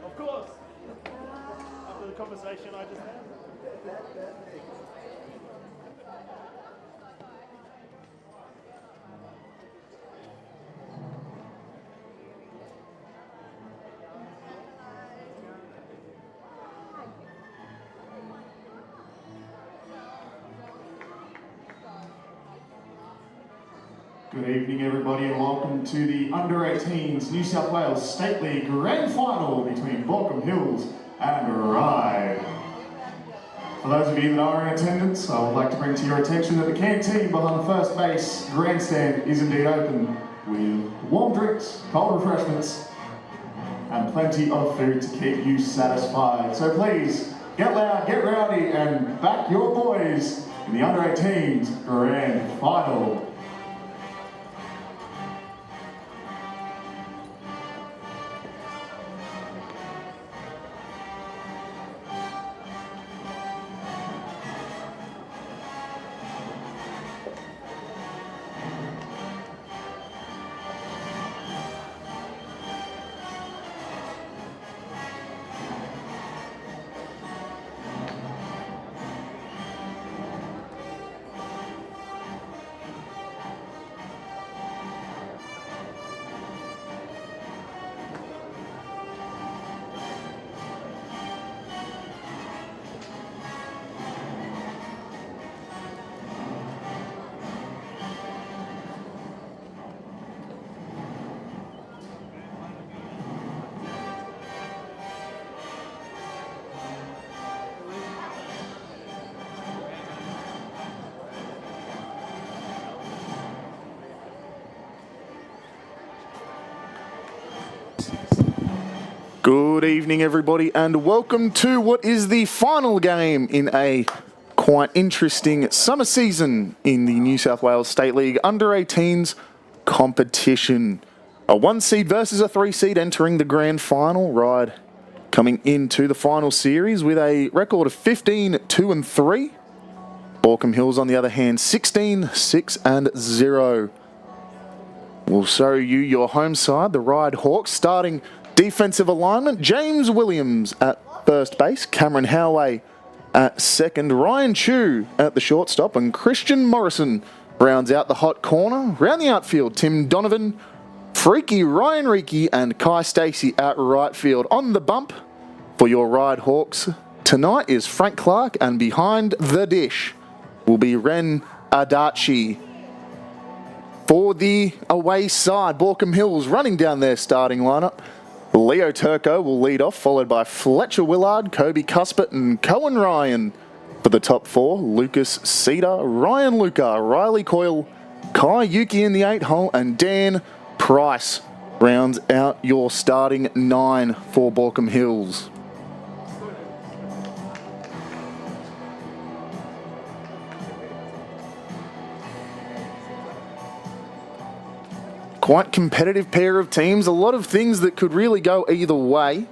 Of course. After the conversation I just had. Good evening everybody and welcome to the Under-18's New South Wales State League Grand Final between Baulkham Hills and Ryde. For those of you that are in attendance, I would like to bring to your attention that the canteen behind the first base grandstand is indeed open with warm drinks, cold refreshments and plenty of food to keep you satisfied. So please, get loud, get rowdy and back your boys in the Under-18's Grand Final. Good evening, everybody, and welcome to what is the final game in a quite interesting summer season in the New South Wales State League Under-18's competition. A 1 seed versus a 3 seed entering the grand final. Ryde coming into the final series with a record of 15-2-3. Baulkham Hills, on the other hand, 16-6-0. We'll show you your home side, the Ryde Hawks, starting defensive alignment. James Williams at first base, Cameron Howey at second, Ryan Chu at the shortstop, and Christian Morrison rounds out the hot corner. Round the outfield, Tim Donovan, Freaky Ryan Reiki, and Kai Stacey at right field. On the bump for your Ryde Hawks tonight is Frank Clark, and behind the dish will be Ren Adachi. For the away side, Baulkham Hills running down their starting lineup. Leo Turco will lead off, followed by Fletcher Willard, Kobe Cuspet, and Cohen Ryan. For the top four, Lucas Cedar, Ryan Luca, Riley Coyle, Kai Yuki in the 8-hole, and Dan Price rounds out your starting 9 for Baulkham Hills. Quite competitive pair of teams, a lot of things that could really go either way.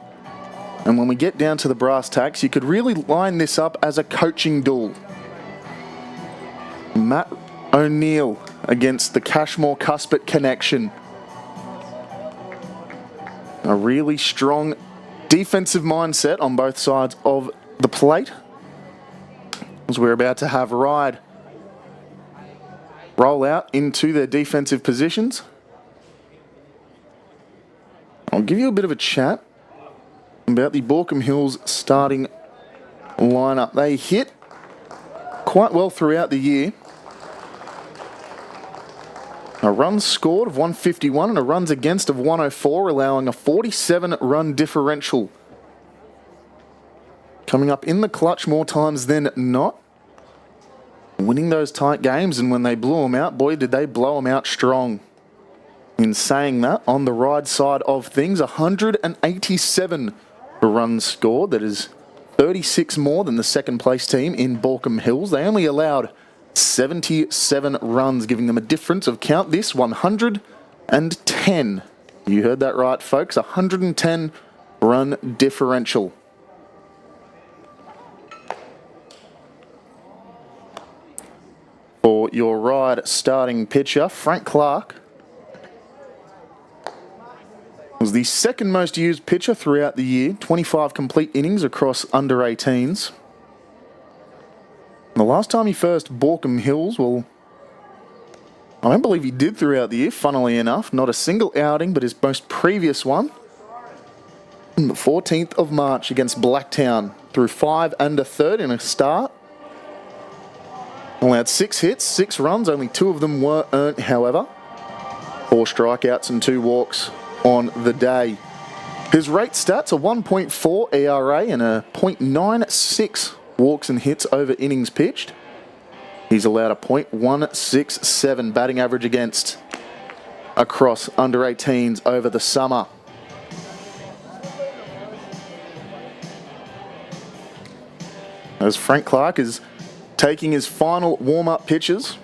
And when we get down to the brass tacks, you could really line this up as a coaching duel. Matt O'Neill against the Cashmore-Cuspet connection. A really strong defensive mindset on both sides of the plate, as we're about to have Ryde roll out into their defensive positions. I'll give you a bit of a chat about the Baulkham Hills starting lineup. They hit quite well throughout the year. A runs scored of 151 and a runs against of 104, allowing a 47-run differential. Coming up in the clutch more times than not. Winning those tight games, and when they blew them out, boy, did they blow them out strong. In saying that, on the Ryde side of things, 187 runs scored. That is 36 more than the second place team in Baulkham Hills. They only allowed 77 runs, giving them a difference of, count this, 110. You heard that right, folks, 110 run differential. For your Ryde starting pitcher, Frank Clark was the second most used pitcher throughout the year, 25 complete innings across under 18s. The last time he faced Baulkham Hills, well, I don't believe he did throughout the year, funnily enough. Not a single outing, but his most previous one, on the 14th of March against Blacktown, threw 5 1/3 in a start. Allowed 6 hits, 6 runs, only 2 of them were earned, however. 4 strikeouts and 2 walks on the day. His rate stats are 1.4 ERA and a .96 walks and hits over innings pitched. He's allowed a .167 batting average against across under 18s over the summer. As Frank Clark is taking his final warm-up pitches,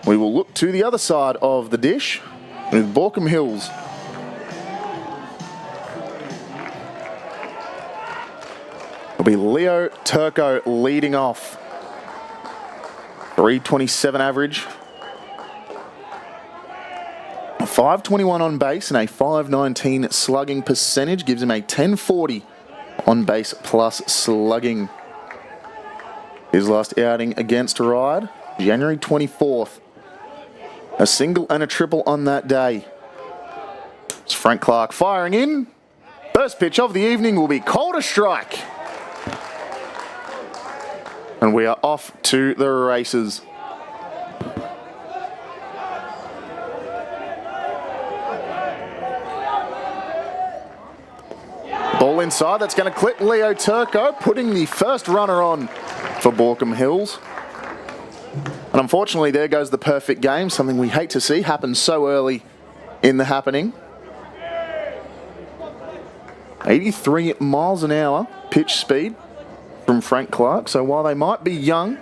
we will look to the other side of the dish with Baulkham Hills. It'll be Leo Turco leading off. 327 average. A 521 on base and a 519 slugging percentage gives him a 1040 on base plus slugging. His last outing against Ryde, January 24th. A single and a triple on that day. It's Frank Clark firing in. First pitch of the evening will be called a strike. And we are off to the races. Ball inside, that's going to clip Leo Turco, putting the first runner on for Baulkham Hills. And unfortunately, there goes the perfect game, something we hate to see happen so early in the happening. 83 miles an hour pitch speed from Frank Clark. So while they might be young,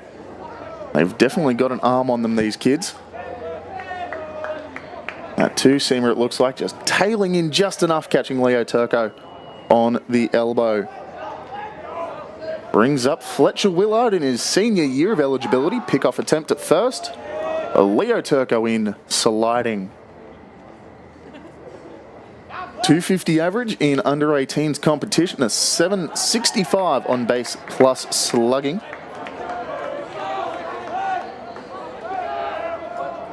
they've definitely got an arm on them, these kids. That two-seamer, it looks like, just tailing in just enough, catching Leo Turco on the elbow. Brings up Fletcher Willard in his senior year of eligibility. Pick-off attempt at first. Leo Turco in sliding. 250 average in under 18's competition, a 765 on base plus slugging.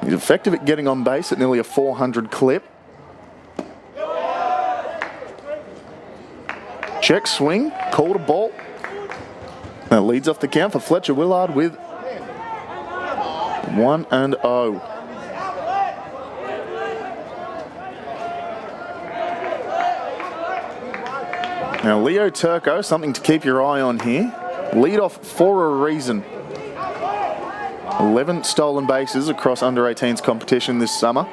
He's effective at getting on base at nearly a 400 clip. Check swing, called a ball. That leads off the count for Fletcher Willard with 1-0. Now Leo Turco, something to keep your eye on here. Lead off for a reason. 11 stolen bases across under 18's competition this summer.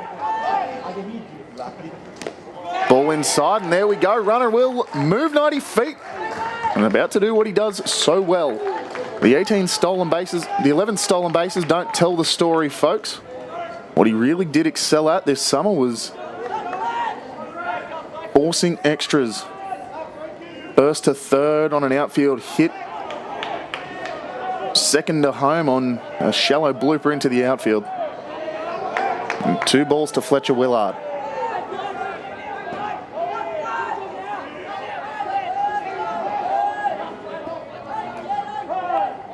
Ball inside, and there we go. Runner will move 90 feet. And about to do what he does so well. The 11 stolen bases don't tell the story, folks. What he really did excel at this summer was forcing extras. Burst to third on an outfield hit. Second to home on a shallow blooper into the outfield. And 2 balls to Fletcher Willard.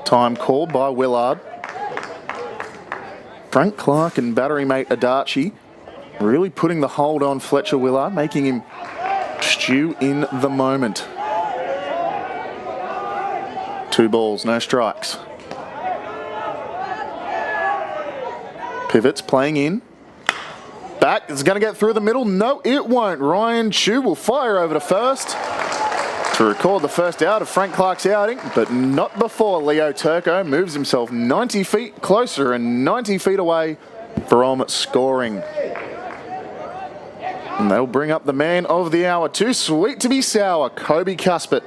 Time called by Willard. Frank Clark and battery mate Adachi really putting the hold on Fletcher Willard, making him stew in the moment. 2 balls, no strikes. Pivots playing in. Back, it's going to get through the middle. No, it won't. Ryan Chu will fire over to first to record the first out of Frank Clark's outing, but not before Leo Turco moves himself 90 feet closer and 90 feet away from scoring. And they'll bring up the man of the hour. Too sweet to be sour, Kobe Cuspet.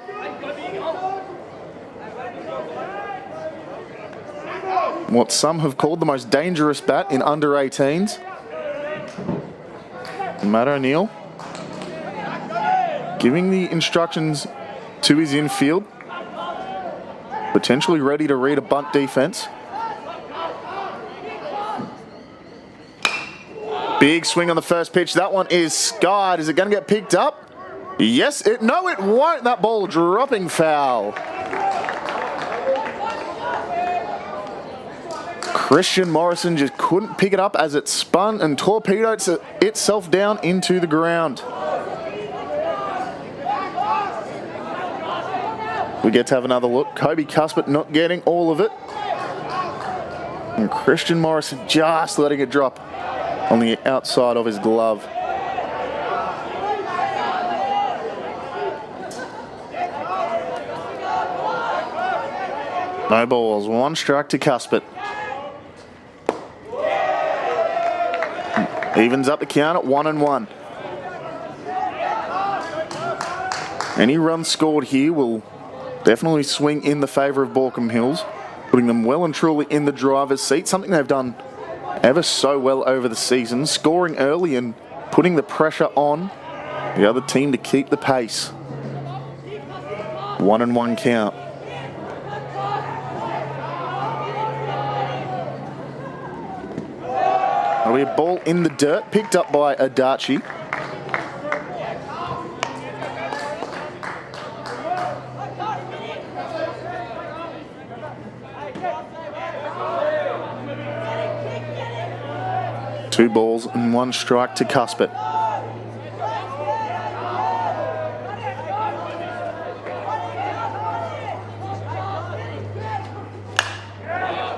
What some have called the most dangerous bat in under 18s. Matt O'Neill giving the instructions to his infield. Potentially ready to read a bunt defense. Big swing on the first pitch. That one is skied. Is it going to get picked up? Yes, no, it won't. That ball dropping foul. Christian Morrison just couldn't pick it up as it spun and torpedoed itself down into the ground. We get to have another look. Kobe Cuspet not getting all of it. And Christian Morrison just letting it drop on the outside of his glove. No balls, 1 strike to Cuspet. Evens up the count at 1-1. Any run scored here will definitely swing in the favour of Baulkham Hills, putting them well and truly in the driver's seat, something they've done ever so well over the season, scoring early and putting the pressure on the other team to keep the pace. 1-1 count. That'll be a ball in the dirt, picked up by Adachi. Two balls and 1 strike to Cuspet.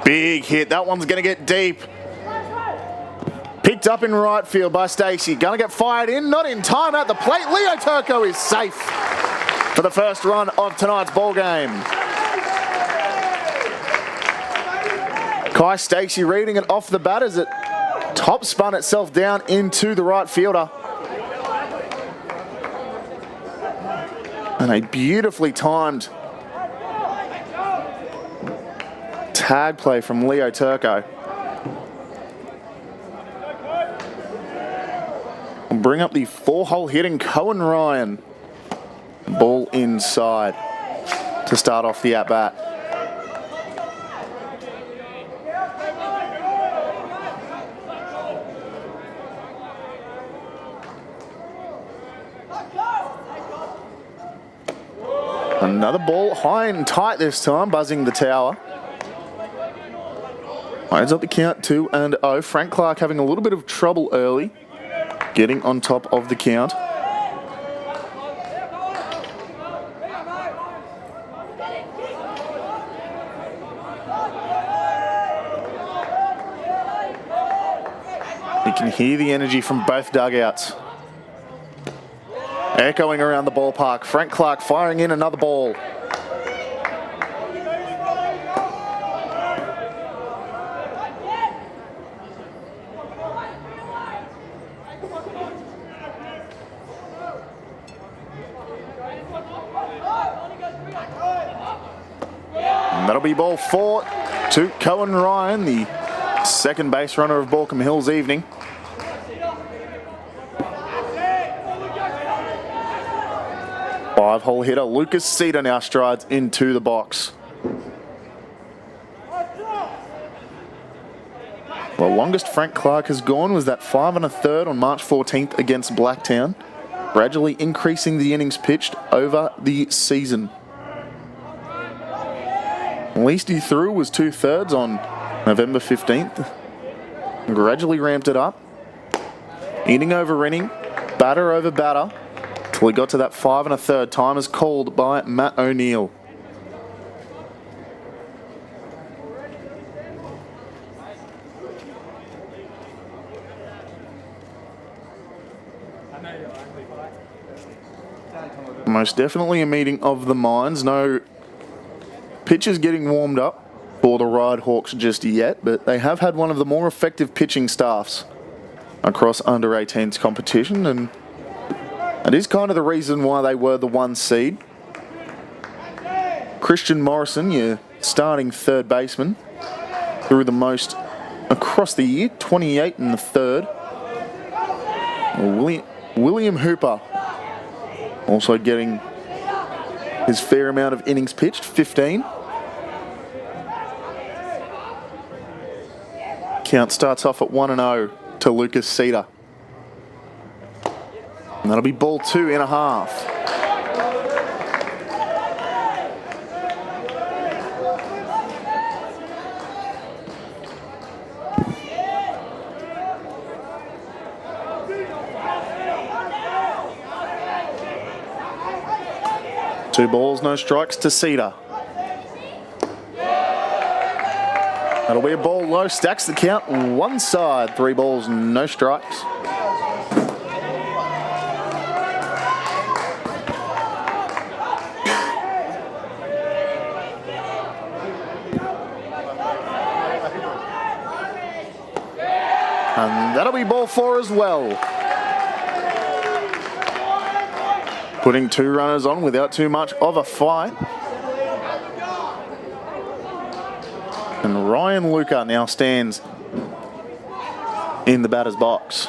Big hit. That one's going to get deep. Picked up in right field by Stacey. Going to get fired in. Not in time at the plate. Leo Turco is safe for the first run of tonight's ball game. Kai Stacey reading it off the bat as it top spun itself down into the right fielder. And a beautifully timed tag play from Leo Turco. bring up the 4-hole hitting Cohen Ryan. Ball inside to start off the at-bat. Another ball high and tight this time, buzzing the tower. Opens up the count 2-0. Frank Clark having a little bit of trouble early, getting on top of the count. You can hear the energy from both dugouts. Echoing around the ballpark. Frank Clark firing in another ball. And that'll be ball 4 to Cohen Ryan, the second base runner of Baulkham Hills evening. Five-hole hitter Lucas Cedar now strides into the box. The longest Frank Clark has gone was that 5 1/3 on March 14th against Blacktown, gradually increasing the innings pitched over the season. The least he threw was 2/3 on November 15th. Gradually ramped it up, inning over inning, batter over batter, till he got to that 5 1/3. Time is called by Matt O'Neill. Most definitely a meeting of the minds. No pitchers getting warmed up for the Ryde Hawks just yet, but they have had one of the more effective pitching staffs across under-18s competition, and it is kind of the reason why they were the 1 seed. Christian Morrison, your starting third baseman, threw the most across the year, 28 in the third. William Hooper also getting his fair amount of innings pitched, 15. Count starts off at 1-0 to Lucas Cedar. And that'll be ball 2 1/2. Two balls, no strikes to Cedar. That'll be a ball low, stacks the count one side. 3 balls, no strikes. And that'll be ball 4 as well. Putting 2 runners on without too much of a fight. And Ryan Luca now stands in the batter's box.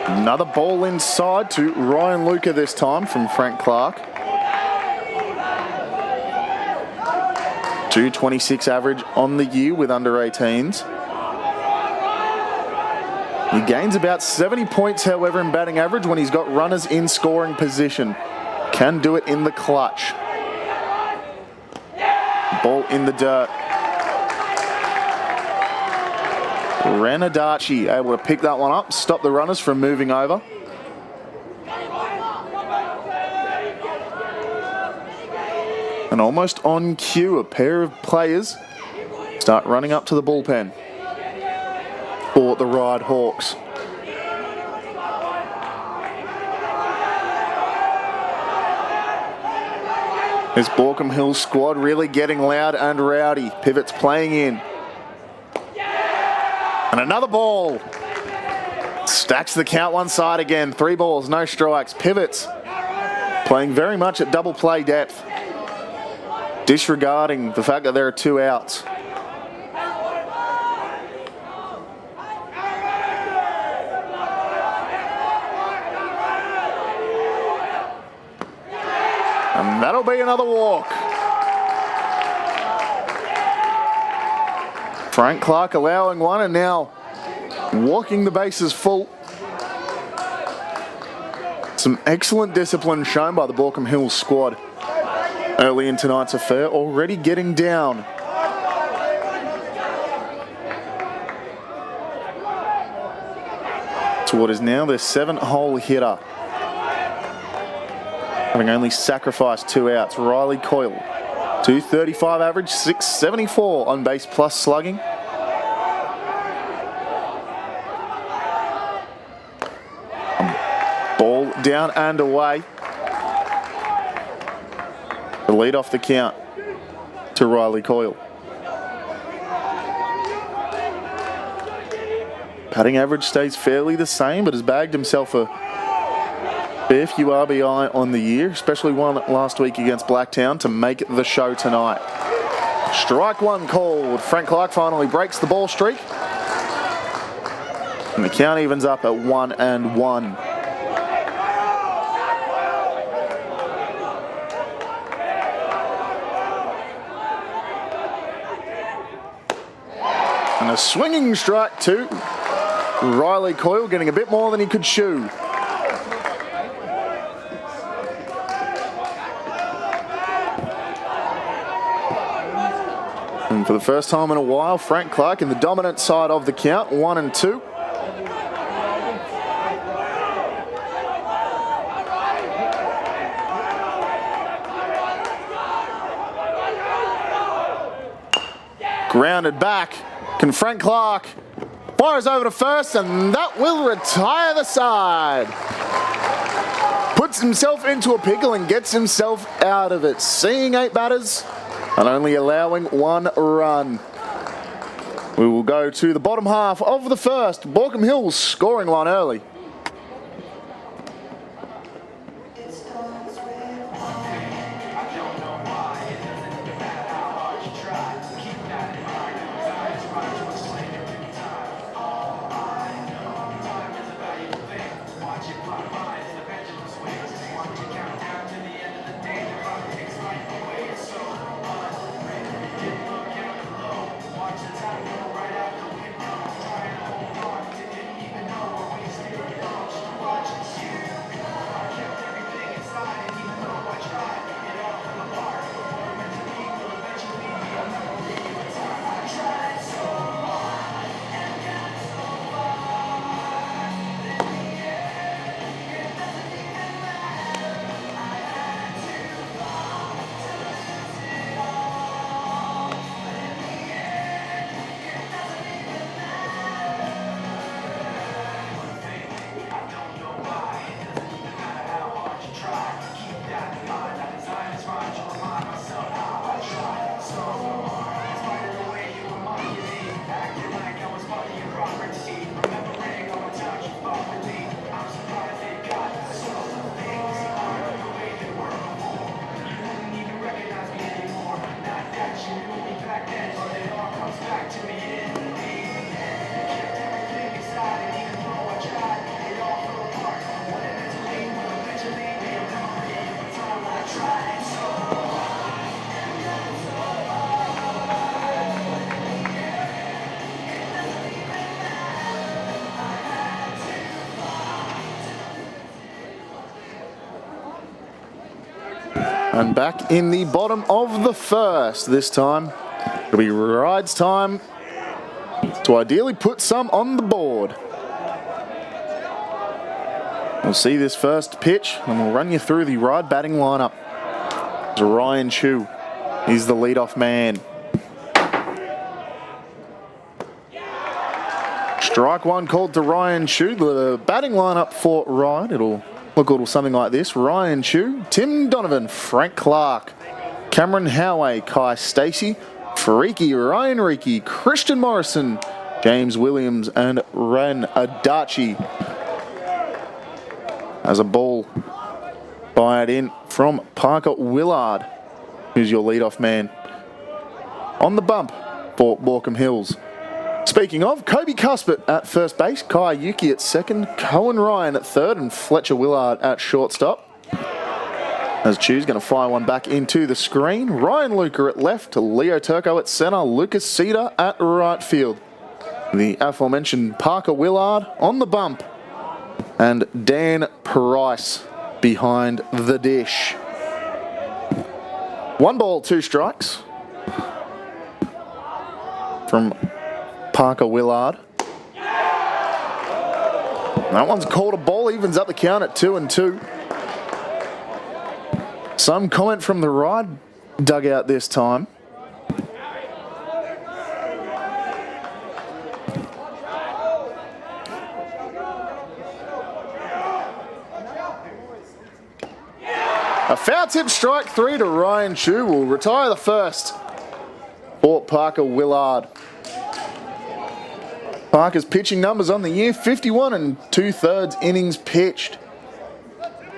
Another ball inside to Ryan Luca this time from Frank Clark. 226 average on the year with under-18s. He gains about 70 points, however, in batting average when he's got runners in scoring position. Can do it in the clutch. Ball in the dirt. Ranadachi able to pick that one up, stop the runners from moving over. And almost on cue, a pair of players start running up to the bullpen for the Ryde Hawks. This Baulkham Hills squad really getting loud and rowdy. Pivots playing in. And another ball. Stacks the count one side again. 3 balls, no strikes. Pivots. Playing very much at double play depth. Disregarding the fact that there are 2 outs. And that'll be another walk. Frank Clark allowing one and now walking the bases full. Some excellent discipline shown by the Baulkham Hills squad early in tonight's affair, already getting down. To what is now their 7th-hole hitter. Having only sacrificed 2 outs, Riley Coyle. 235 average, 674 on base plus slugging. Ball down and away. The lead off the count to Riley Coyle. Batting average stays fairly the same, but has bagged himself a fair few RBI on the year, especially one last week against Blacktown to make the show tonight. Strike one called. Frank Clark finally breaks the ball streak. And the count evens up at 1-1. And a swinging strike to Riley Coyle, getting a bit more than he could chew. And for the first time in a while, Frank Clark in the dominant side of the count, 1-2. Grounded back. Can Frank Clark fires over to first, and that will retire the side. Puts himself into a pickle and gets himself out of it. Seeing 8 batters and only allowing 1 run. We will go to the bottom half of the first. Baulkham Hills scoring one early. And back in the bottom of the first. This time, it'll be Ryde's time to ideally put some on the board. We'll see this first pitch, and we'll run you through the Ryde batting lineup. It's Ryan Chu. He's the leadoff man. Strike one called to Ryan Chu. The batting lineup for Ryde, it'll look a little something like this. Ryan Chu, Tim Donovan, Frank Clark, Cameron Howay, Kai Stacey, Freaky Ryan Reiki, Christian Morrison, James Williams and Ren Adachi. As a ball fired in from Parker Willard, who's your leadoff man. On the bump for Baulkham Hills. Speaking of, Kobe Cuthbert at first base, Kai Yuki at second, Cohen Ryan at third, and Fletcher Willard at shortstop. As Chew's going to fire one back into the screen. Ryan Luker at left, Leo Turco at centre, Lucas Cedar at right field. The aforementioned Parker Willard on the bump, and Dan Price behind the dish. 1 ball, 2 strikes from Parker Willard. That one's called a ball, evens up the count at 2-2. Some comment from the Ryde dugout this time. A foul tip, strike 3 to Ryan Chew will retire the first for Parker Willard. Parker's pitching numbers on the year, 51 2/3 innings pitched.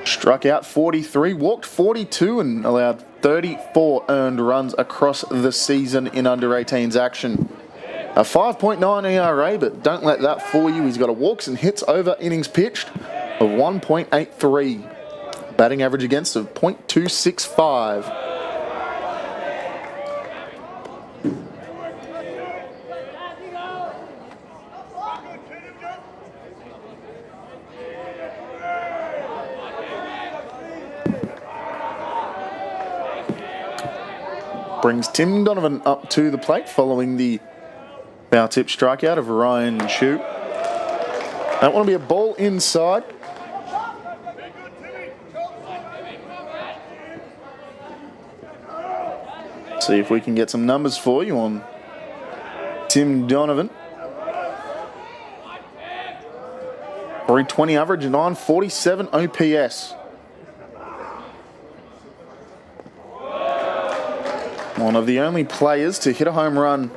Struck out 43, walked 42 and allowed 34 earned runs across the season in under-18s action. A 5.9 ERA, but don't let that fool you. He's got a walks and hits over innings pitched of 1.83. Batting average against of .265. Brings Tim Donovan up to the plate following the foul tip strikeout of Ryan Chew. That one will be a ball inside. See if we can get some numbers for you on Tim Donovan. 320 average, 947 OPS. One of the only players to hit a home run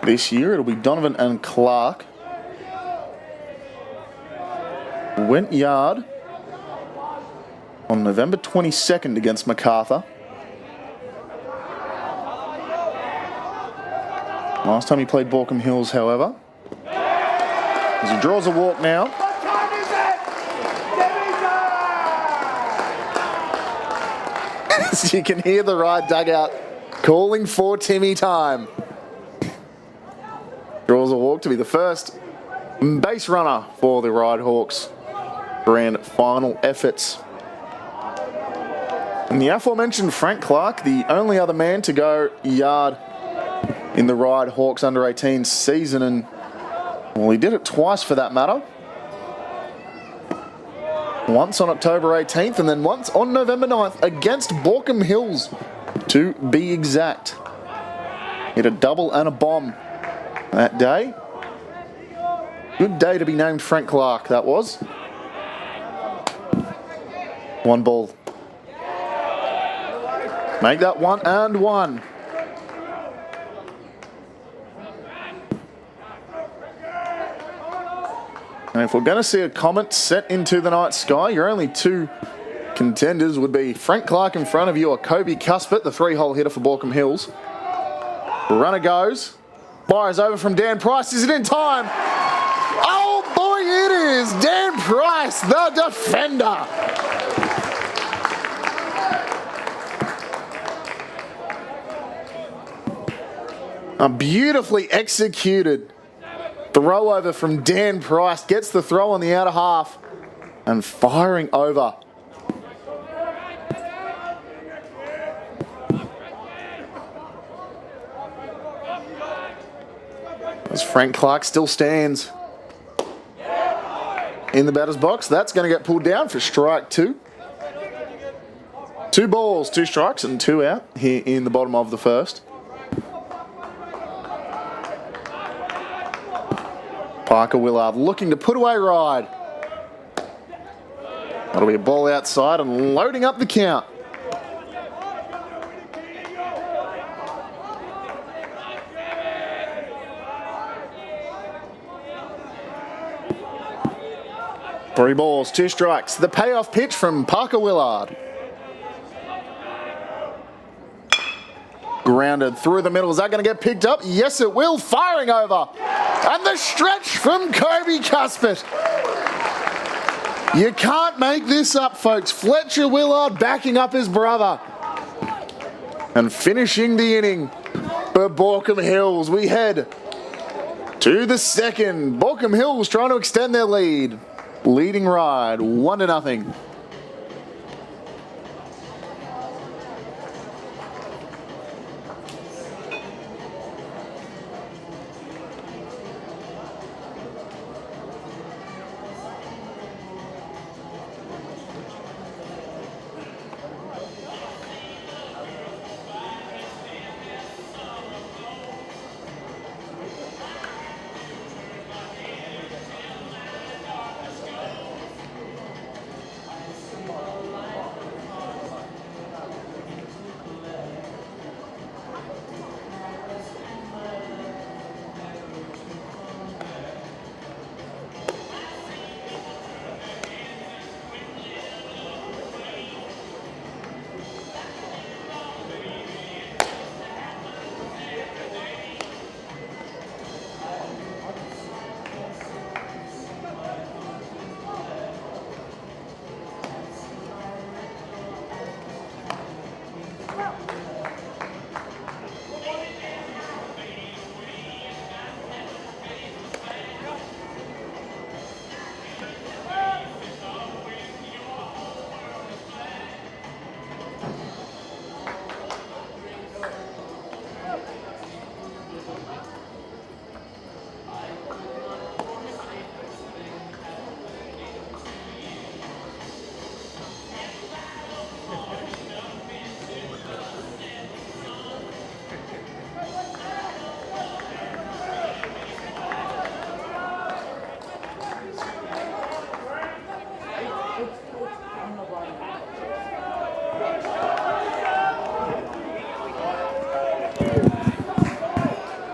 this year. It'll be Donovan and Clark. Went yard on November 22nd against MacArthur. Last time he played Baulkham Hills, however. As he draws a walk now. What time is it? As you can hear the Ryde dugout calling for Timmy time. Draws a walk to be the first base runner for the Ryde Hawks. Grand final efforts. And the aforementioned Frank Clark, the only other man to go yard in the Ryde Hawks under-18 season, and well, he did it twice for that matter. Once on October 18th and then once on November 9th against Baulkham Hills, to be exact. Hit a double and a bomb that day. Good day to be named Frank Clark, that was. 1 ball. Make that 1-1. And if we're going to see a comet set into the night sky, your only 2 contenders would be Frank Clark in front of you or Kobe Cuthbert, the 3-hole hitter for Baulkham Hills. Runner goes. Fires over from Dan Price. Is it in time? Oh boy, it is! Dan Price, the defender. A beautifully executed throw over from Dan Price. Gets the throw on the outer half and firing over. As Frank Clark still stands in the batter's box. That's going to get pulled down for strike 2. 2 balls, 2 strikes and 2 out here in the bottom of the first. Parker Willard looking to put away Ryde. That'll be a ball outside and loading up the count. 3 balls, 2 strikes. The payoff pitch from Parker Willard. Grounded through the middle. Is that going to get picked up? Yes, it will. Firing over. And the stretch from Kobe Cuspit. You can't make this up, folks. Fletcher Willard backing up his brother. And finishing the inning for Baulkham Hills. We head to the second. Baulkham Hills trying to extend their lead. Leading Ryde 1-0.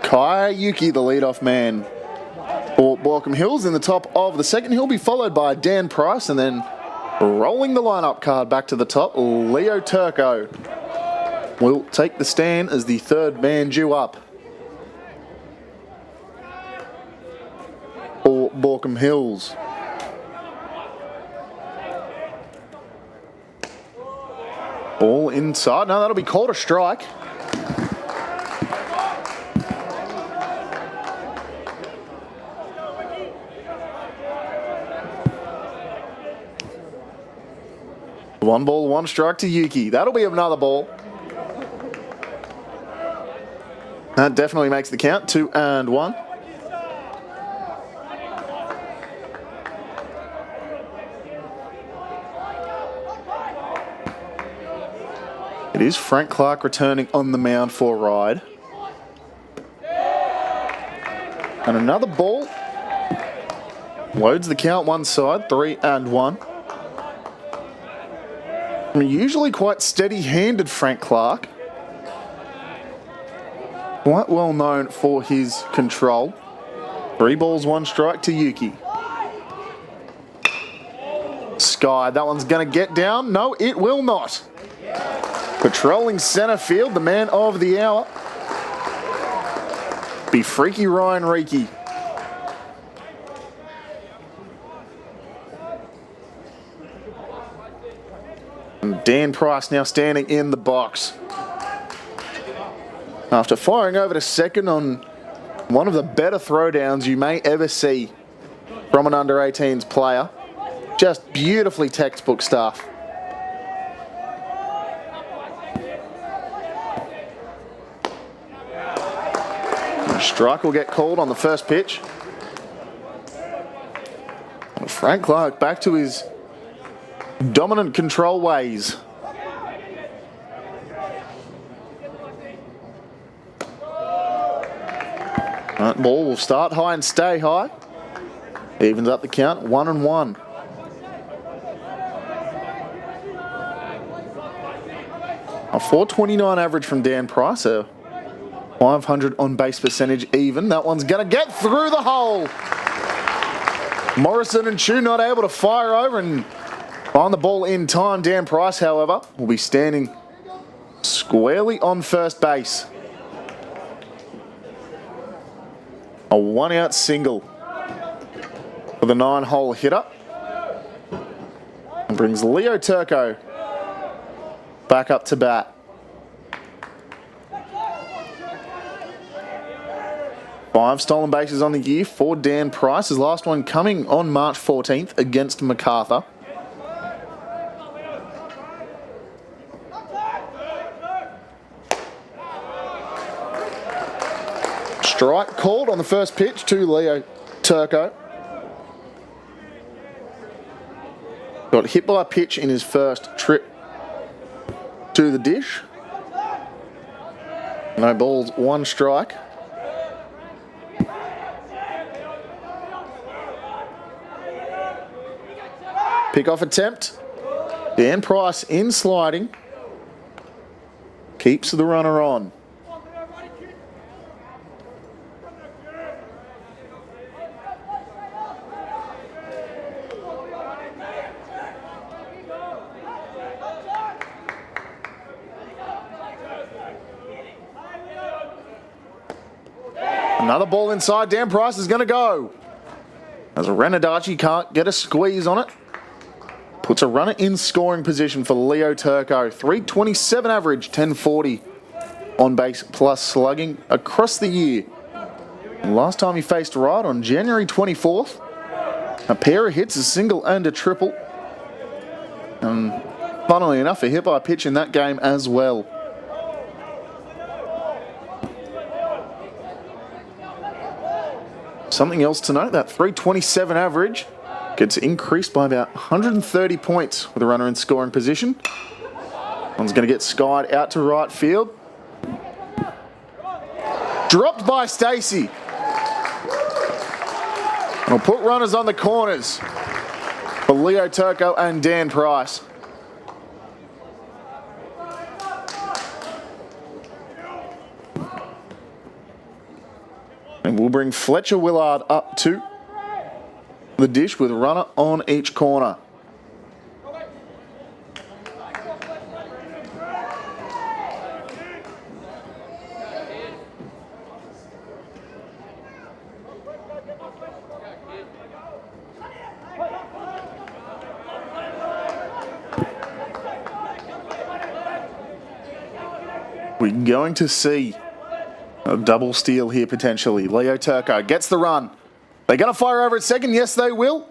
Kai Yuki, the leadoff man for Baulkham Hills. In the top of the second, he'll be followed by Dan Price, and then rolling the lineup card back to the top, Leo Turco will take the stand as the third man due up for Baulkham Hills. Ball inside. No, that'll be called a strike. One ball, 1 strike to Yuki. That'll be another ball. That definitely makes the count. 2-1. It is Frank Clark returning on the mound for Ryde. And another ball. Loads the count one side. 3-1. Usually quite steady-handed Frank Clark. Quite well known for his control. 3 balls, 1 strike to Yuki. Sky, that one's going to get down. No, it will not. Patrolling centre field, the man of the hour. Be freaky Ryan Reiki. And Dan Price now standing in the box. After firing over to second on one of the better throwdowns you may ever see from an under-18s player. Just beautifully textbook stuff. A strike will get called on the first pitch. And Frank Clark back to his dominant control ways. That ball will start high and stay high. Evens up the count, 1-1. A .429 average from Dan Price, a 500 on base percentage even. That one's going to get through the hole. Morrison and Chu not able to fire over and find the ball in time. Dan Price, however, will be standing squarely on first base. A one-out single for the 9-hole hitter. And brings Leo Turco back up to bat. 5 stolen bases on the year for Dan Price. His last one coming on March 14th against MacArthur. Strike called on the first pitch to Leo Turco. Got hit by a pitch in his first trip to the dish. No balls, 1 strike. Pick-off attempt. Dan Price in sliding. Keeps the runner on. Another ball inside. Dan Price is going to go. As Renadachi can't get a squeeze on it. Puts a runner in scoring position for Leo Turco. 327 average, 1040 on base plus slugging across the year. Last time he faced Ryde on January 24th. A pair of hits, a single and a triple. And funnily enough, a hit by pitch in that game as well. Something else to note, that 327 average gets increased by about 130 points with a runner in scoring position. One's going to get skied out to right field. Dropped by Stacey. And will put runners on the corners for Leo Turco and Dan Price. And we'll bring Fletcher Willard up to the dish with a runner on each corner. We're going to see a double steal here potentially. Leo Turco gets the run. They're going to fire over at second. Yes, they will.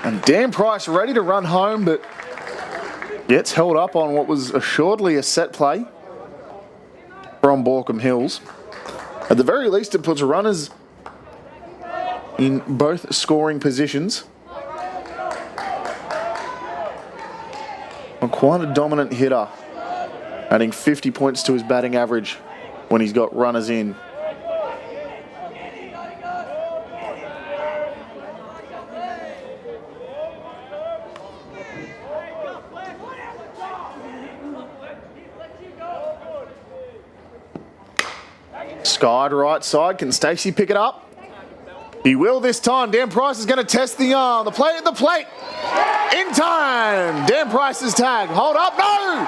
And Dan Price ready to run home, but gets held up on what was assuredly a set play from Baulkham Hills. At the very least, it puts runners in both scoring positions. Quite a dominant hitter, adding 50 points to his batting average when he's got runners in. Skied right side. Can Stacey pick it up? He will this time. Dan Price is going to test the arm. The plate at the plate. In time. Dan Price's tag. Hold up. No!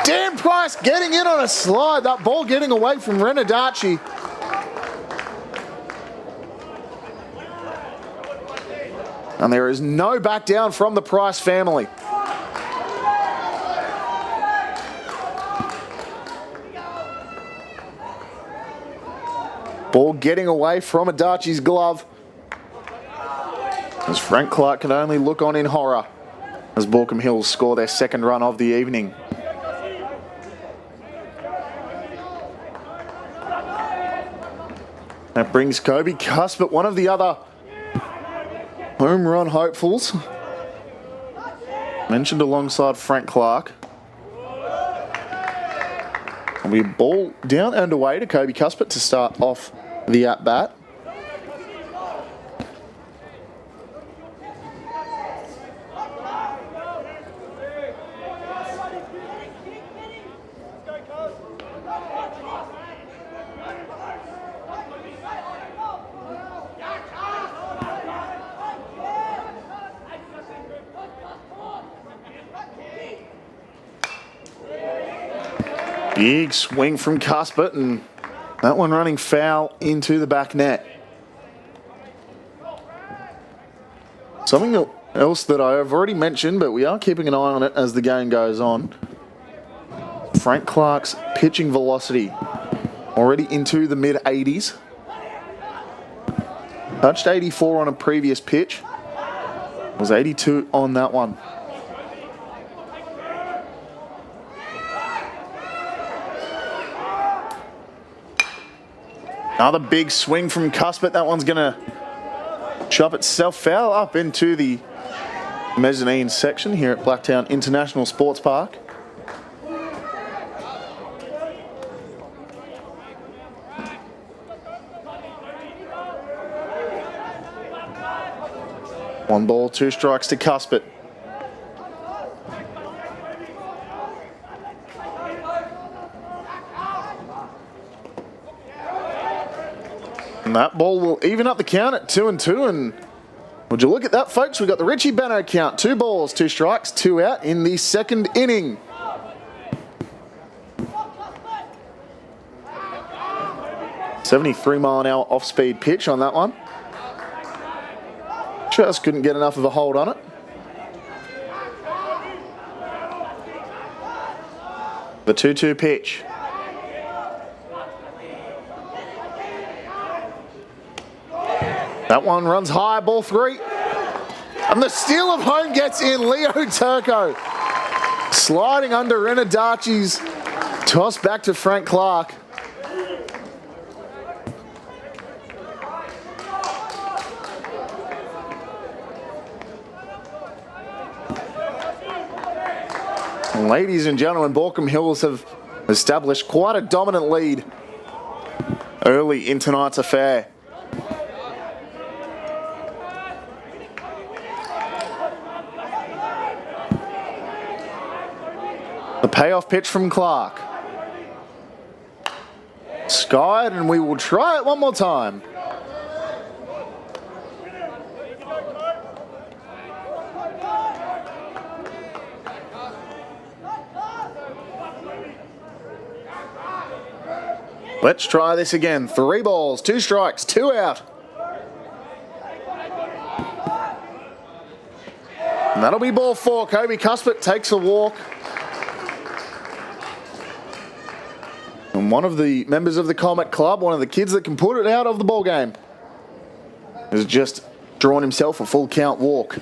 Dan Price getting in on a slide. That ball getting away from Renadachi. And there is no back down from the Price family. Ball getting away from Adachi's glove. As Frank Clark can only look on in horror as Baulkham Hills score their second run of the evening. That brings Kobe Cuthbert, one of the other home run hopefuls, mentioned alongside Frank Clark. And we ball down and away to Kobe Cuthbert to start off the at-bat. Big swing from Cuthbert, and that one running foul into the back net. Something else that I have already mentioned, but we are keeping an eye on it as the game goes on. Frank Clark's pitching velocity already into the mid-80s. Touched 84 on a previous pitch. Was 82 on that one. Another big swing from Cuthbert. That one's going to chop itself foul up into the mezzanine section here at Blacktown International Sports Park. One ball, two strikes to Cuthbert. And that ball will even up the count at 2-2. And would you look at that, folks? We've got the Richie Bano count. 2 balls, 2 strikes, 2 out in the second inning. $73-mile-an-hour off-speed pitch on that one. Just couldn't get enough of a hold on it. The 2-2 pitch. That one runs high, ball 3. And the steal of home gets in. Leo Turco sliding under Renadachi's toss back to Frank Clark. Ladies and gentlemen, Baulkham Hills have established quite a dominant lead early in tonight's affair. The payoff pitch from Clark. Skied, and we will try it one more time. Let's try this again. 3 balls, 2 strikes, 2 out. And that'll be ball 4. Kobe Cuthbert takes a walk. And one of the members of the Comet Club, one of the kids that can put it out of the ball game, has just drawn himself a full count walk.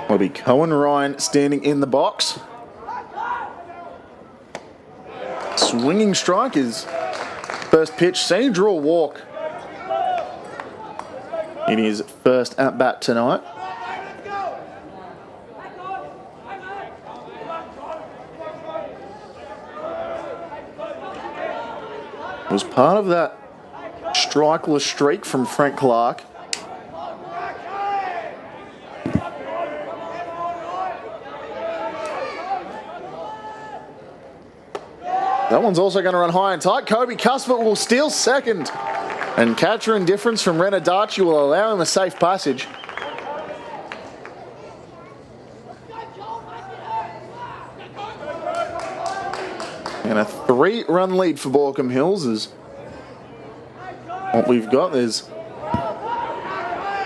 Will be Cohen Ryan standing in the box. Swinging strike is first pitch. Seen drew a walk in his first at bat tonight. Was part of that strikeless streak from Frank Clark. That one's also going to run high and tight. Kobe Cuthbert will steal second. And catcher indifference from Renadachi will allow him a safe passage. And a 3-run lead for Baulkham Hills is what we've got. There's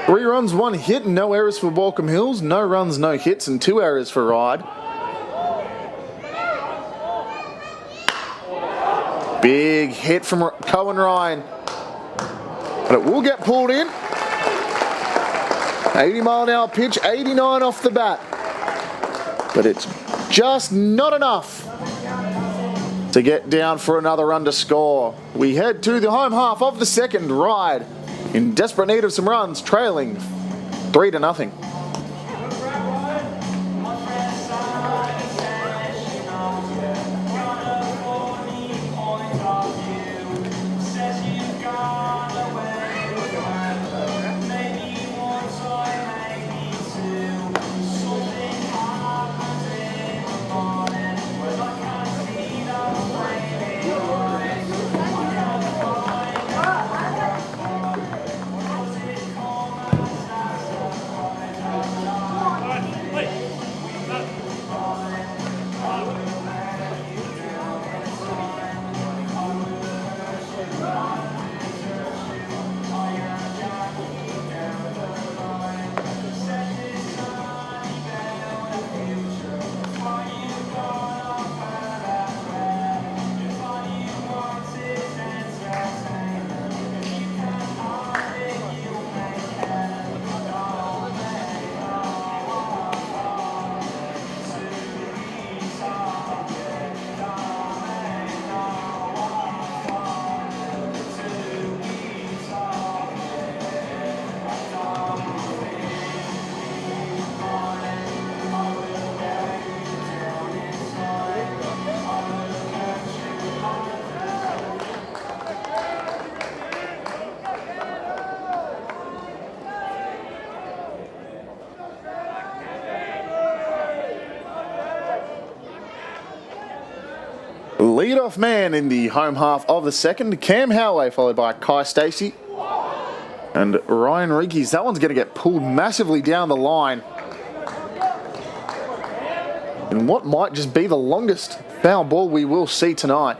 3 runs, 1 hit, and no errors for Baulkham Hills. No runs, no hits, and 2 errors for Ryde. Big hit from Cohen Ryan. But it will get pulled in. 80-mile-an-hour pitch, 89 off the bat. But it's just not enough to get down for another run to score. We head to the home half of the second. Ryde in desperate need of some runs, trailing 3-0. lead-off man in the home half of the second, Cam Howay, followed by Kai Stacey and Ryan Reekes. That one's going to get pulled massively down the line in what might just be the longest foul ball we will see tonight.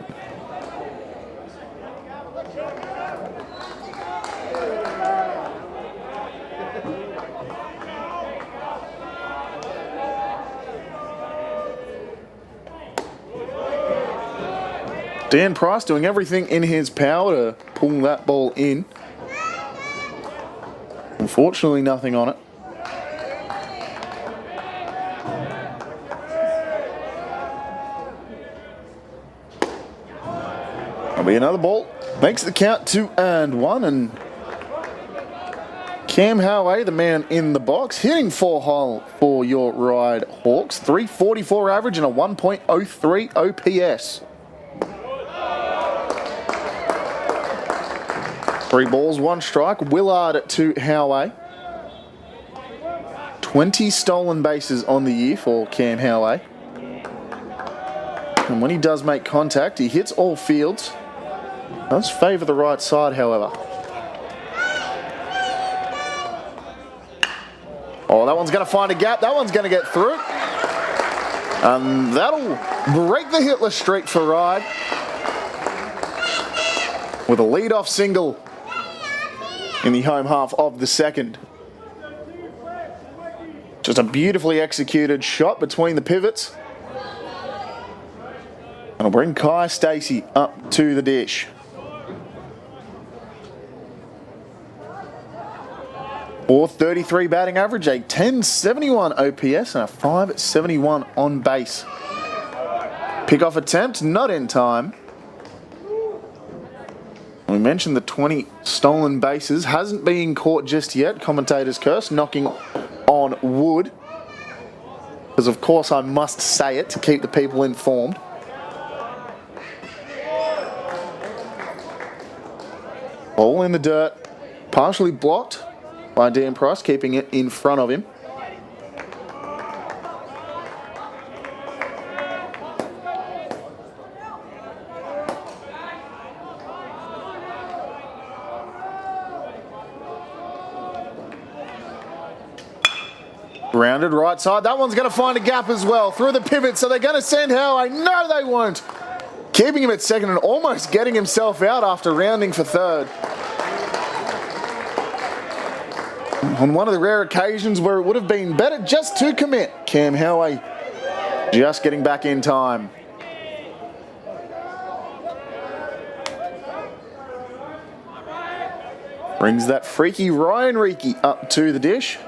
Dan Price doing everything in his power to pull that ball in. Unfortunately, nothing on it. That'll be another ball. Makes the count 2-1, and Cam Howay, the man in the box, hitting 4-hole for your Ryde Hawks. 344 average and a 1.03 OPS. 3 balls, 1 strike. Willard to Howay. 20 stolen bases on the year for Cam Howay. And when he does make contact, he hits all fields. Does favour the right side, however. Oh, that one's going to find a gap. That one's going to get through. And that'll break the hitless streak for Ryde with a lead-off single in the home half of the second. Just a beautifully executed shot between the pivots. And it'll bring Kai Stacey up to the dish. .433 batting average, a 1071 OPS and a 571 on base. Pick-off attempt, not in time. We mentioned the 20 stolen bases. Hasn't been caught just yet. Commentator's curse, knocking on wood. Because of course I must say it to keep the people informed. Ball in the dirt. Partially blocked by Dan Price, keeping it in front of him. Rounded right side. That one's going to find a gap as well through the pivot. So they're going to send Howay. No, they won't. Keeping him at second and almost getting himself out after rounding for third. On one of the rare occasions where it would have been better just to commit. Cam Howay just getting back in time. Brings that freaky Ryan Reekes up to the dish.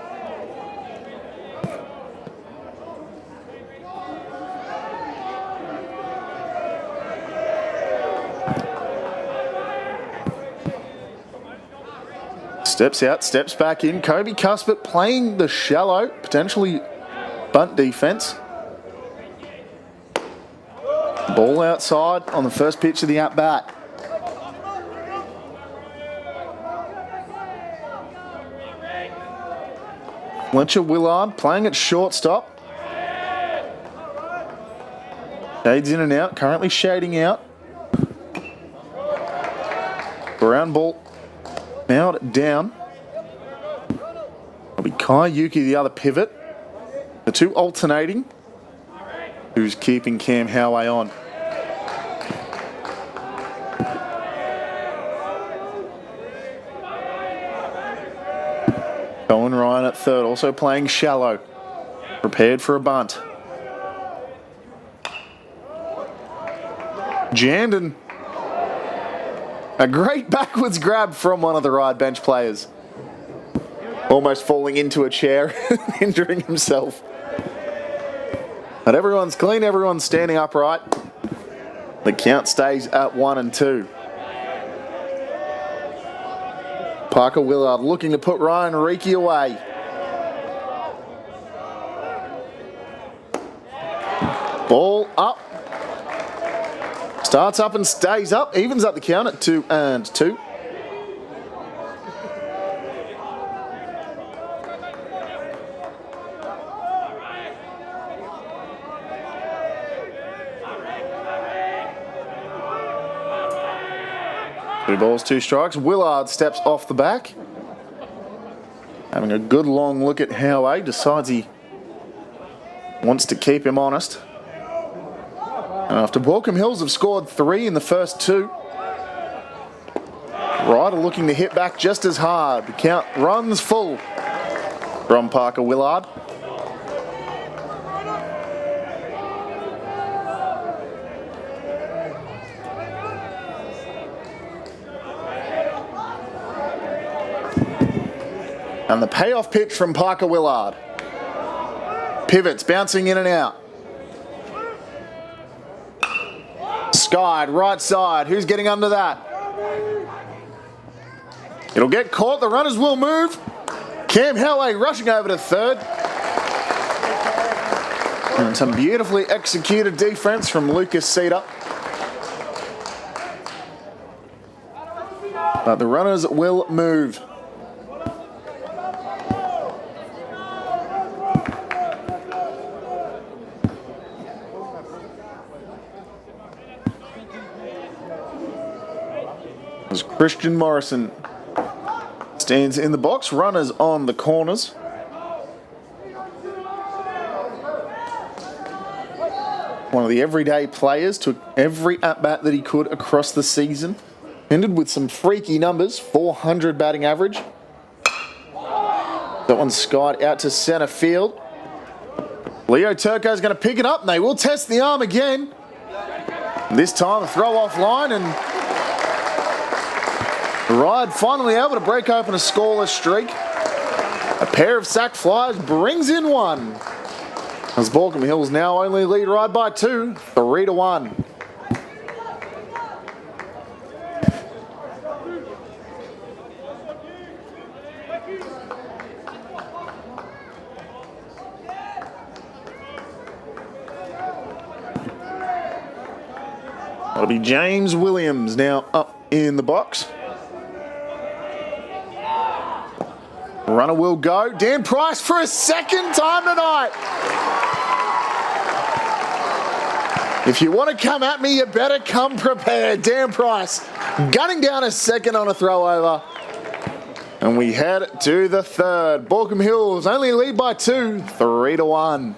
Steps out, steps back in. Kobe Cuthbert playing the shallow, potentially bunt defense. Ball outside on the first pitch of the at-bat. Fletcher Willard playing at shortstop. Shades in and out, currently shading out. Ground ball. Now down. It'll be Kai Yuki, the other pivot. The two alternating. Who's keeping Cam Howay on? Cohen Ryan at third, also playing shallow. Prepared for a bunt. Jandon. A great backwards grab from one of the Ryde bench players. Almost falling into a chair, injuring himself. But everyone's clean, everyone's standing upright. The count stays at 1-2. Parker Willard looking to put Ryan Reekes away. Ball up. Starts up and stays up. Evens up the count at 2-2. 2 balls, 2 strikes. Willard steps off the back. Having a good long look at Howe. Decides he wants to keep him honest. And after Baulkham Hills have scored 3 in the first 2, Ryde are looking to hit back just as hard. The count runs full from Parker Willard. And the payoff pitch from Parker Willard. Pivots, bouncing in and out. Skied, right side. Who's getting under that? It'll get caught. The runners will move. Cam Howey rushing over to third. And some beautifully executed defence from Lucas Cedar. But the runners will move. As Christian Morrison stands in the box, runners on the corners. One of the everyday players, took every at-bat that he could across the season. Ended with some freaky numbers, 400 batting average. That one's skied out to centre field. Leo Turco's going to pick it up, and they will test the arm again. This time a throw off line, and Ryde finally able to break open a scoreless streak. A pair of sack flies brings in 1. As Baulkham Hills now only lead Ryde by 2, 3-1. That'll be James Williams now up in the box. Runner will go. Dan Price for a second time tonight. If you want to come at me, you better come prepared. Dan Price gunning down a second on a throw over. And we head to the third. Baulkham Hills only lead by 2, 3-1.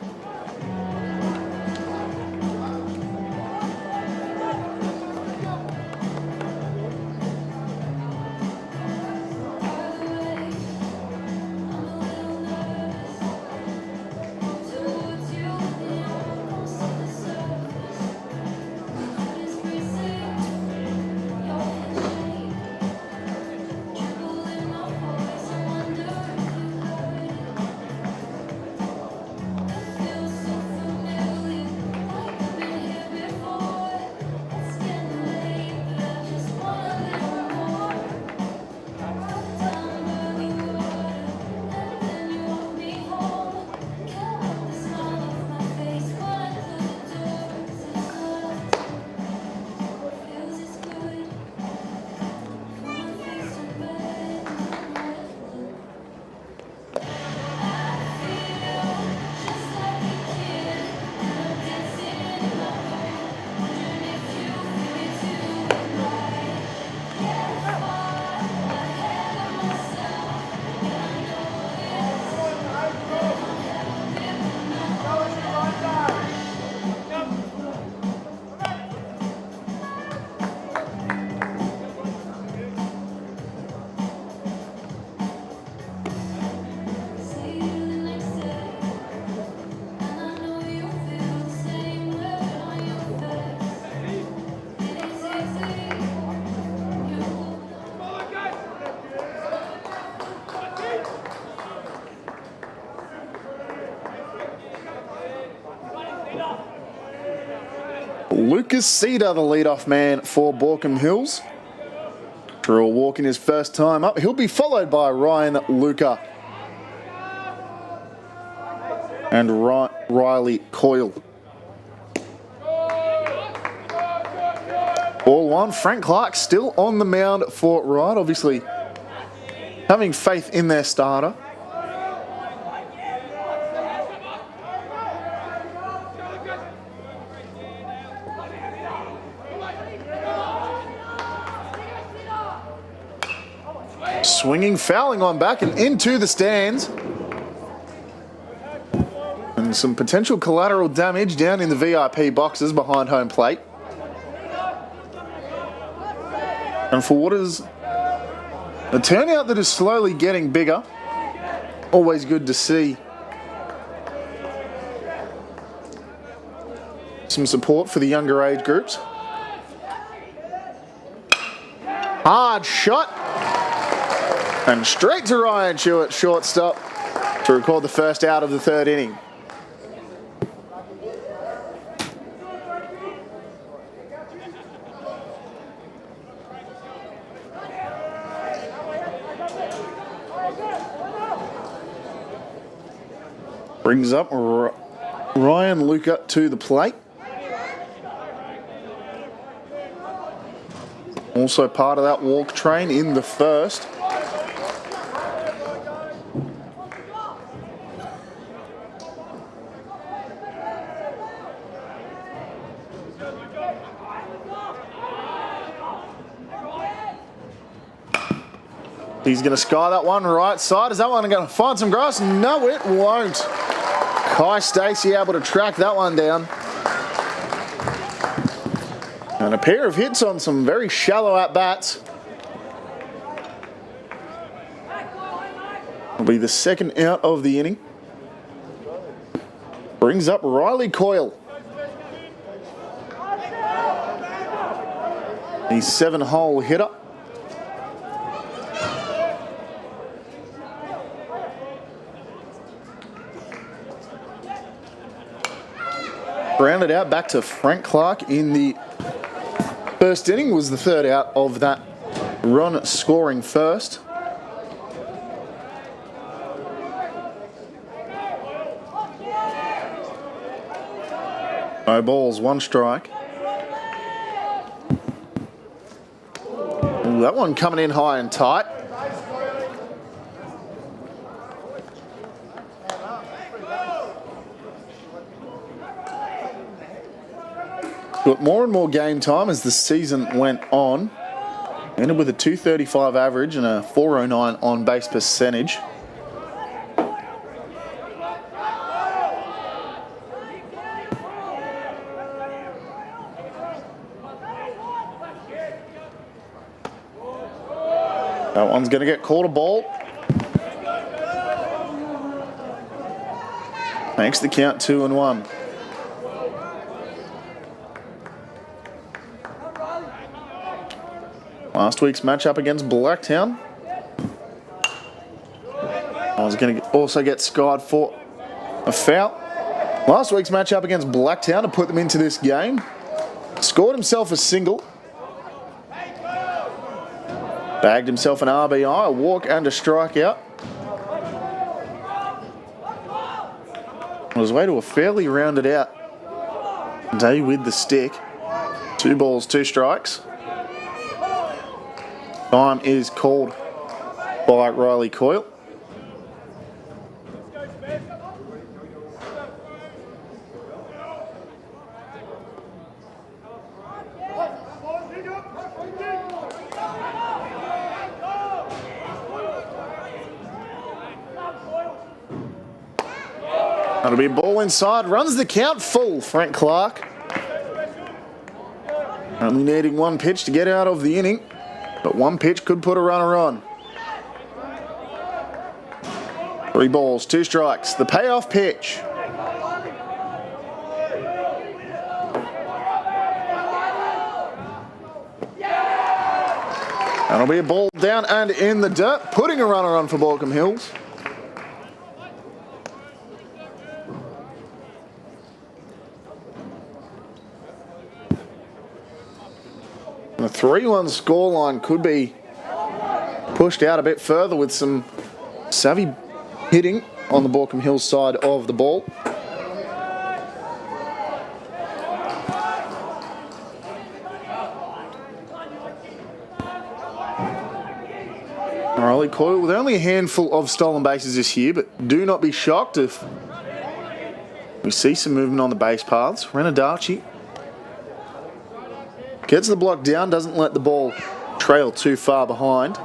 Lucas Cedar, the leadoff man for Baulkham Hills. Drew a walk in his first time up. He'll be followed by Ryan Luca and Riley Coyle. Ball 1. Frank Clark still on the mound for Ryde, obviously having faith in their starter. Swinging, fouling on back and into the stands. And some potential collateral damage down in the VIP boxes behind home plate. And for what is a turnout that is slowly getting bigger, always good to see some support for the younger age groups. Hard shot. And straight to Ryan Stewart, shortstop, to record the first out of the third inning. Brings up Ryan Luca to the plate. Also part of that walk train in the first. He's going to sky that one right side. Is that one going to find some grass? No, it won't. Kai Stacey able to track that one down. And a pair of hits on some very shallow at-bats. Will be the second out of the inning. Brings up Riley Coyle. The 7-hole hitter. Rounded out back to Frank Clark in the first inning, was the third out of that run scoring first. No balls, one strike. Ooh, that one coming in high and tight. Got more and more game time as the season went on. Ended with a 235 average and a 409 on base percentage. That one's going to get called a ball. Makes the count 2-1. Last week's matchup against Blacktown. I was going to also get skied for a foul. Last week's matchup against Blacktown to put them into this game. Scored himself a single. Bagged himself an RBI, a walk and a strikeout. On his way to a fairly rounded out day with the stick. 2 balls, 2 strikes. Time is called by Riley Coyle. That'll be a ball inside. Runs the count full, Frank Clark. Only needing 1 pitch to get out of the inning. But 1 pitch could put a runner on. 3 balls, 2 strikes. The payoff pitch. That'll be a ball down and in the dirt, putting a runner on for Baulkham Hills. The 3-1 scoreline could be pushed out a bit further with some savvy hitting on the Baulkham Hills side of the ball. Riley Coyle with only a handful of stolen bases this year, but do not be shocked if we see some movement on the base paths. Renadachi gets the block down, doesn't let the ball trail too far behind.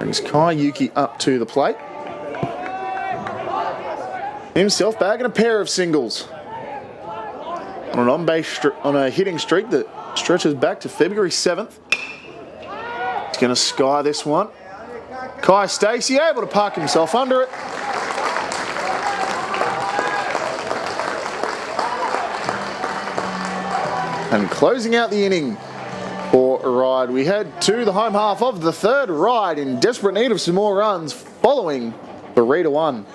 Brings Kai Yuki up to the plate. Himself back in a pair of singles. On an on-base on a hitting streak that stretches back to February 7th. He's going to sky this one. Kai Stacey able to park himself under it. And closing out the inning for Ryde, we head to the home half of the third. Ryde in desperate need of some more runs following the 3-1.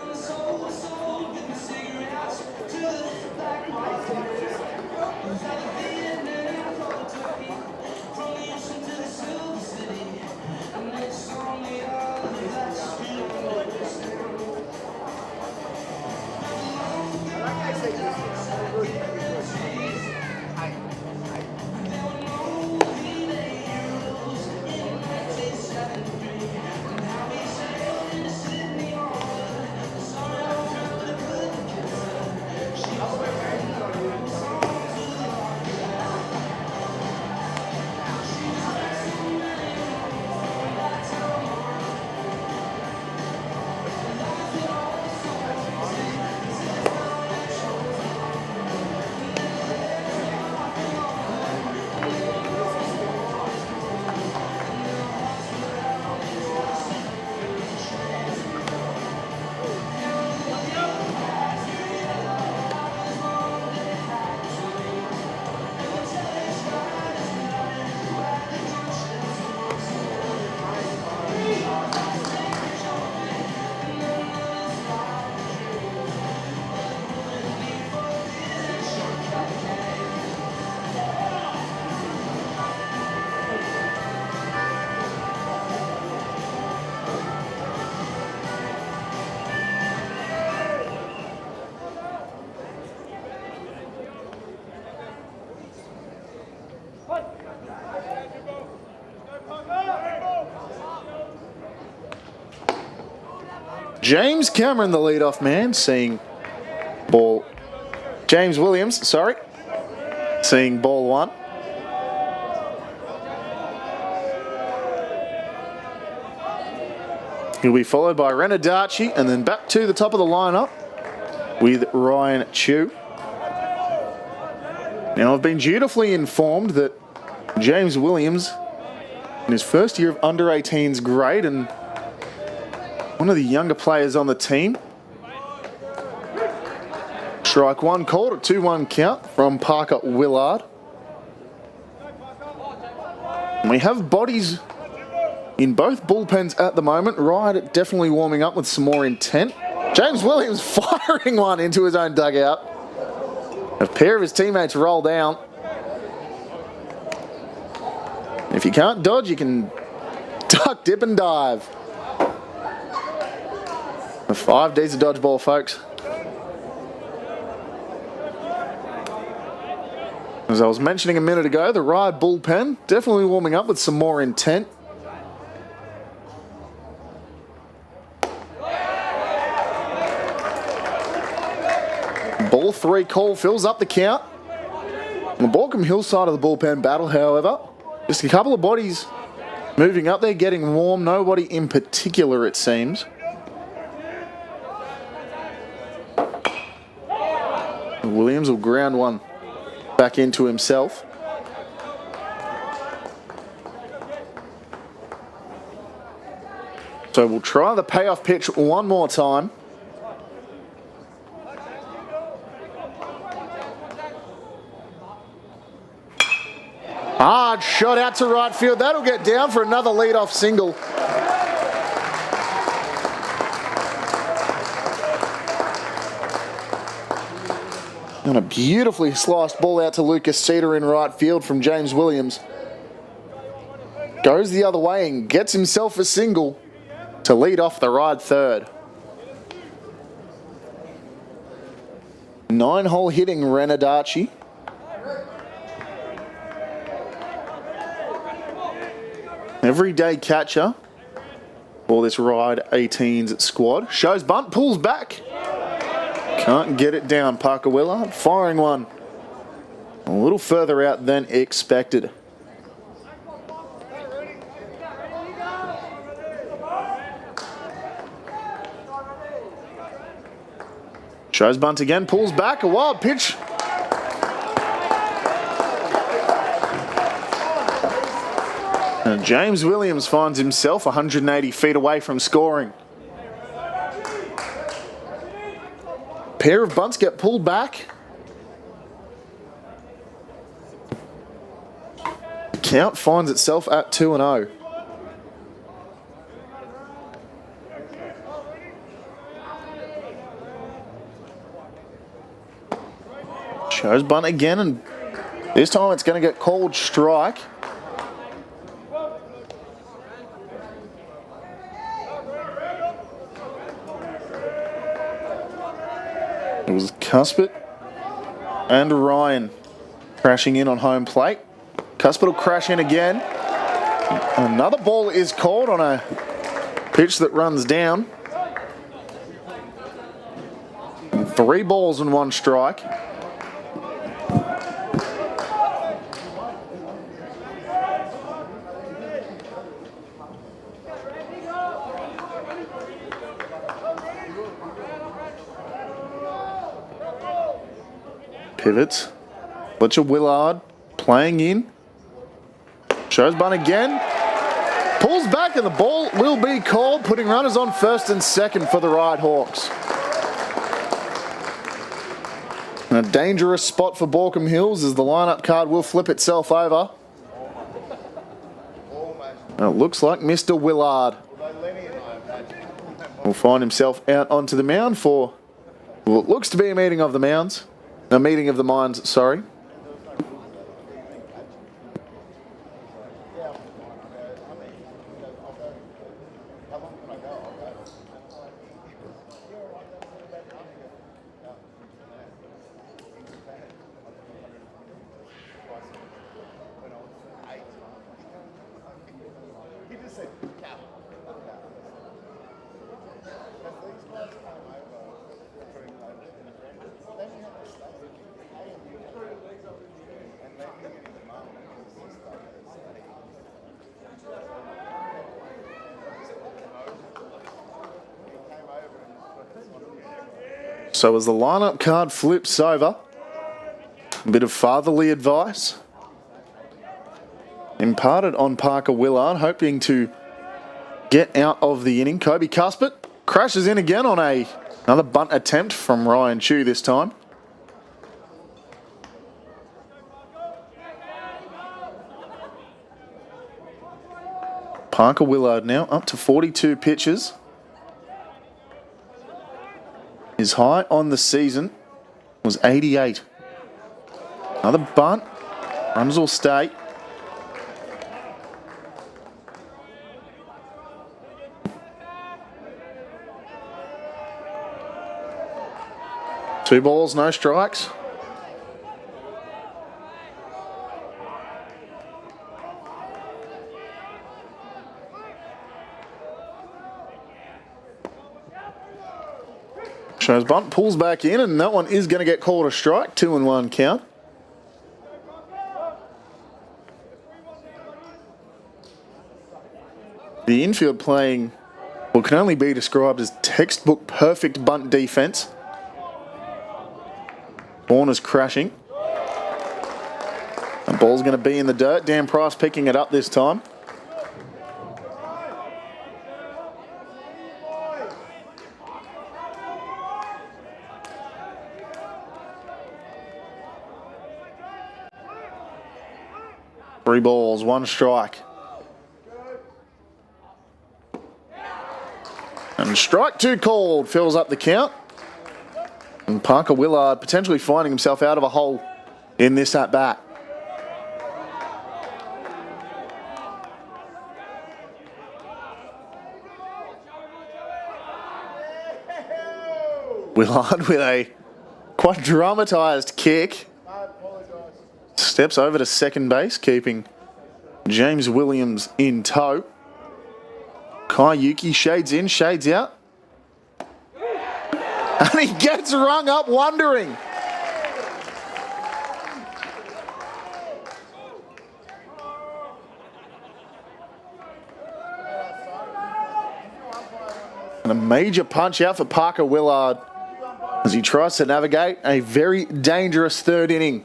James Cameron, the leadoff man, seeing ball. James Williams, sorry, seeing ball one. He'll be followed by Renardachi and then back to the top of the lineup with Ryan Chu. Now, I've been dutifully informed that James Williams, in his first year of under-18's grade and one of the younger players on the team. Strike one called, a 2-1 count from Parker Willard. And we have bodies in both bullpens at the moment. Ryde definitely warming up with some more intent. James Williams firing one into his own dugout. A pair of his teammates roll down. If you can't dodge, you can duck, dip and dive. The 5 Ds of dodgeball, folks. As I was mentioning a minute ago, the Ryde bullpen definitely warming up with some more intent. Ball 3 call fills up the count. On the Baulkham Hill side of the bullpen battle, however, just a couple of bodies moving up there, getting warm. Nobody in particular, it seems. Williams will ground one back into himself. So we'll try the payoff pitch one more time. Hard shot out to right field. That'll get down for another leadoff single. And a beautifully sliced ball out to Lucas Cedar in right field from James Williams. Goes the other way and gets himself a single to lead off the Ryde third. 9-hole hitting Renardachi. Everyday catcher for this Ryde 18's squad. Shows bunt, pulls back. Can't get it down. Parker Willard firing one a little further out than expected. Shows bunt again, pulls back, a wild pitch. And James Williams finds himself 180 feet away from scoring. Pair of bunts get pulled back. Count finds itself at 2-0. Shows bunt again, and this time it's going to get called strike. It was Cuspit and Ryan crashing in on home plate. Cuspit will crash in again. Another ball is called on a pitch that runs down. 3 balls and 1 strike. Pivots. Fletcher Willard playing in. Shows bunt again. Pulls back and the ball will be called, putting runners on first and second for the Ryde Hawks. A dangerous spot for Baulkham Hills as the lineup card will flip itself over. And it looks like Mr. Willard will find himself out onto the mound for what looks to be a meeting of the mounds. A meeting of the minds, sorry. So as the lineup card flips over, a bit of fatherly advice imparted on Parker Willard, hoping to get out of the inning. Kobe Cuspit crashes in again on another bunt attempt from Ryan Chu this time. Parker Willard now up to 42 pitches. His high on the season was 88. Another bunt. Runs will stay. Two balls, no strikes. Shows bunt, pulls back in, and that one is going to get called a strike. 2-1 count. The infield playing what can only be described as textbook perfect bunt defense. Corner's crashing. The ball's going to be in the dirt. Dan Price picking it up this time. Three balls, one strike. And strike two called, fills up the count. And Parker Willard potentially finding himself out of a hole in this at-bat. Willard with a quite dramatised kick. Steps over to second base, keeping James Williams in tow. Kai Yuki shades in, shades out. And he gets rung up wondering. And a major punch out for Parker Willard. as he tries to navigate a very dangerous third inning.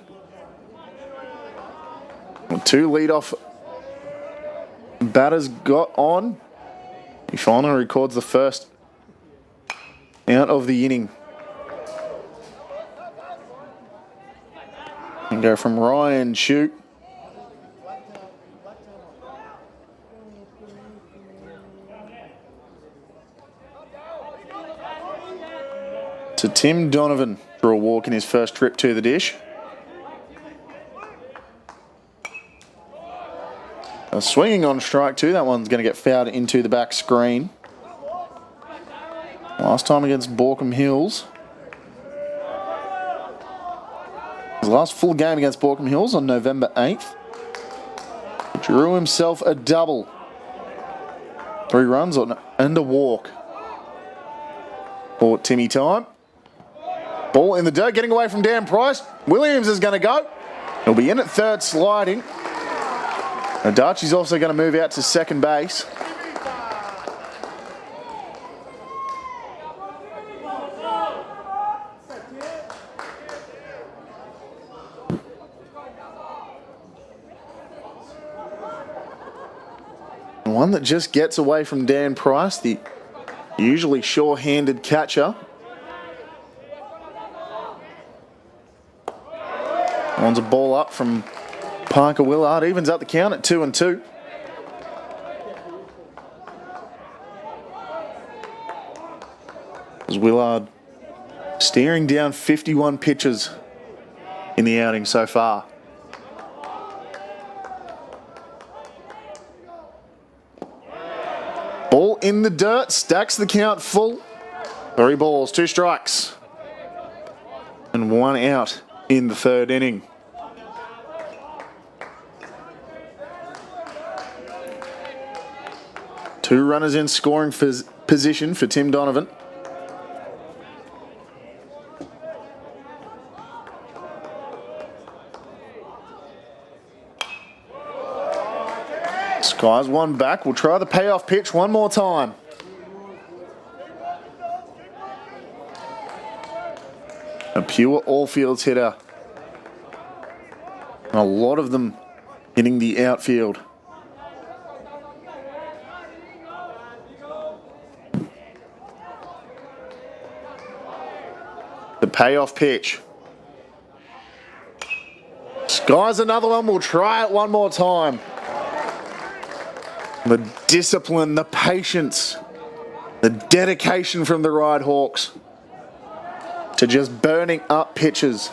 With 2 lead-off batters got on, he finally records the first out of the inning. And go from Ryan, shoot. To Tim Donovan for a walk in his first trip to the dish. A swinging on strike 2. That one's going to get fouled into the back screen. Last time against Baulkham Hills. His last full game against Baulkham Hills on November 8th. Drew himself a double. 3 runs and a walk. For Timmy time. Ball in the dirt, getting away from Dan Price. Williams is going to go. He'll be in at third, sliding. Adachi's also going to move out to second base. One that just gets away from Dan Price, the usually sure-handed catcher. One's a ball up from Parker Willard, evens up the count at 2-2. As Willard staring down 51 pitches in the outing so far. Ball in the dirt, stacks the count full. 3 balls, 2 strikes. And 1 out in the third inning. Two runners in scoring position for Tim Donovan. Skies one back. We'll try the payoff pitch one more time. A pure all-fields hitter. A lot of them hitting the outfield. The payoff pitch. Skies another one. We'll try it one more time. The discipline, the patience, the dedication from the Ryde Hawks to just burning up pitches.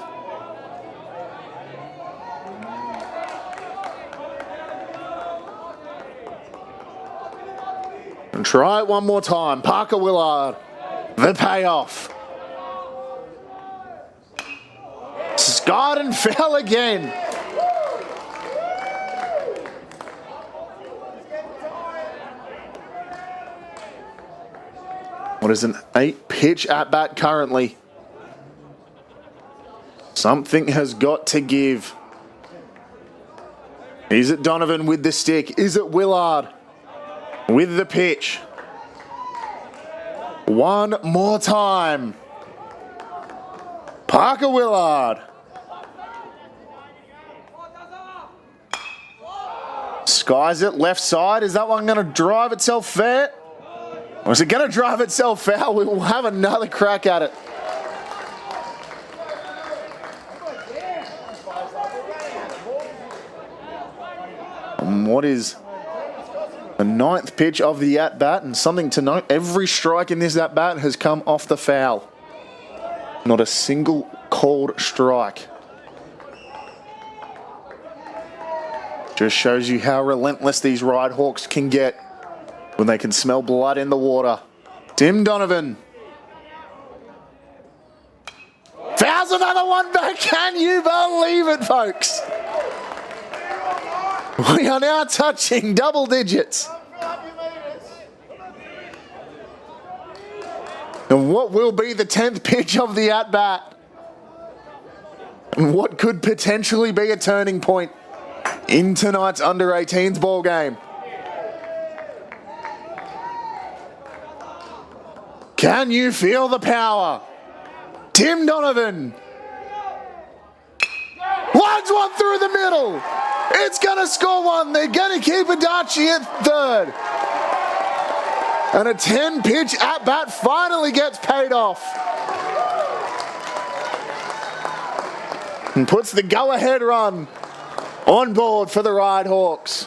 And try it one more time. Parker Willard, the payoff. Skied and fell again. What is an 8-pitch at-bat currently? Something has got to give. Is it Donovan with the stick? Is it Willard with the pitch? One more time. Parker Willard. Skies it left side. Is that one going to drive itself fair? Or is it going to drive itself foul? We will have another crack at it. And what is the 9th pitch of the at-bat? And something to note, every strike in this at-bat has come off the foul. Not a single called strike. Just shows you how relentless these Ryde Hawks can get when they can smell blood in the water. Tim Donovan. Fouls another one back. Can you believe it, folks? We are now touching double digits. And what will be the 10th pitch of the at-bat? And what could potentially be a turning point in tonight's under-18s ball game? Can you feel the power? Tim Donovan. Lines one through the middle. It's going to score one. They're going to keep Adachi at third. And a 10-pitch at-bat finally gets paid off. And puts the go-ahead run on board for the Ryde Hawks.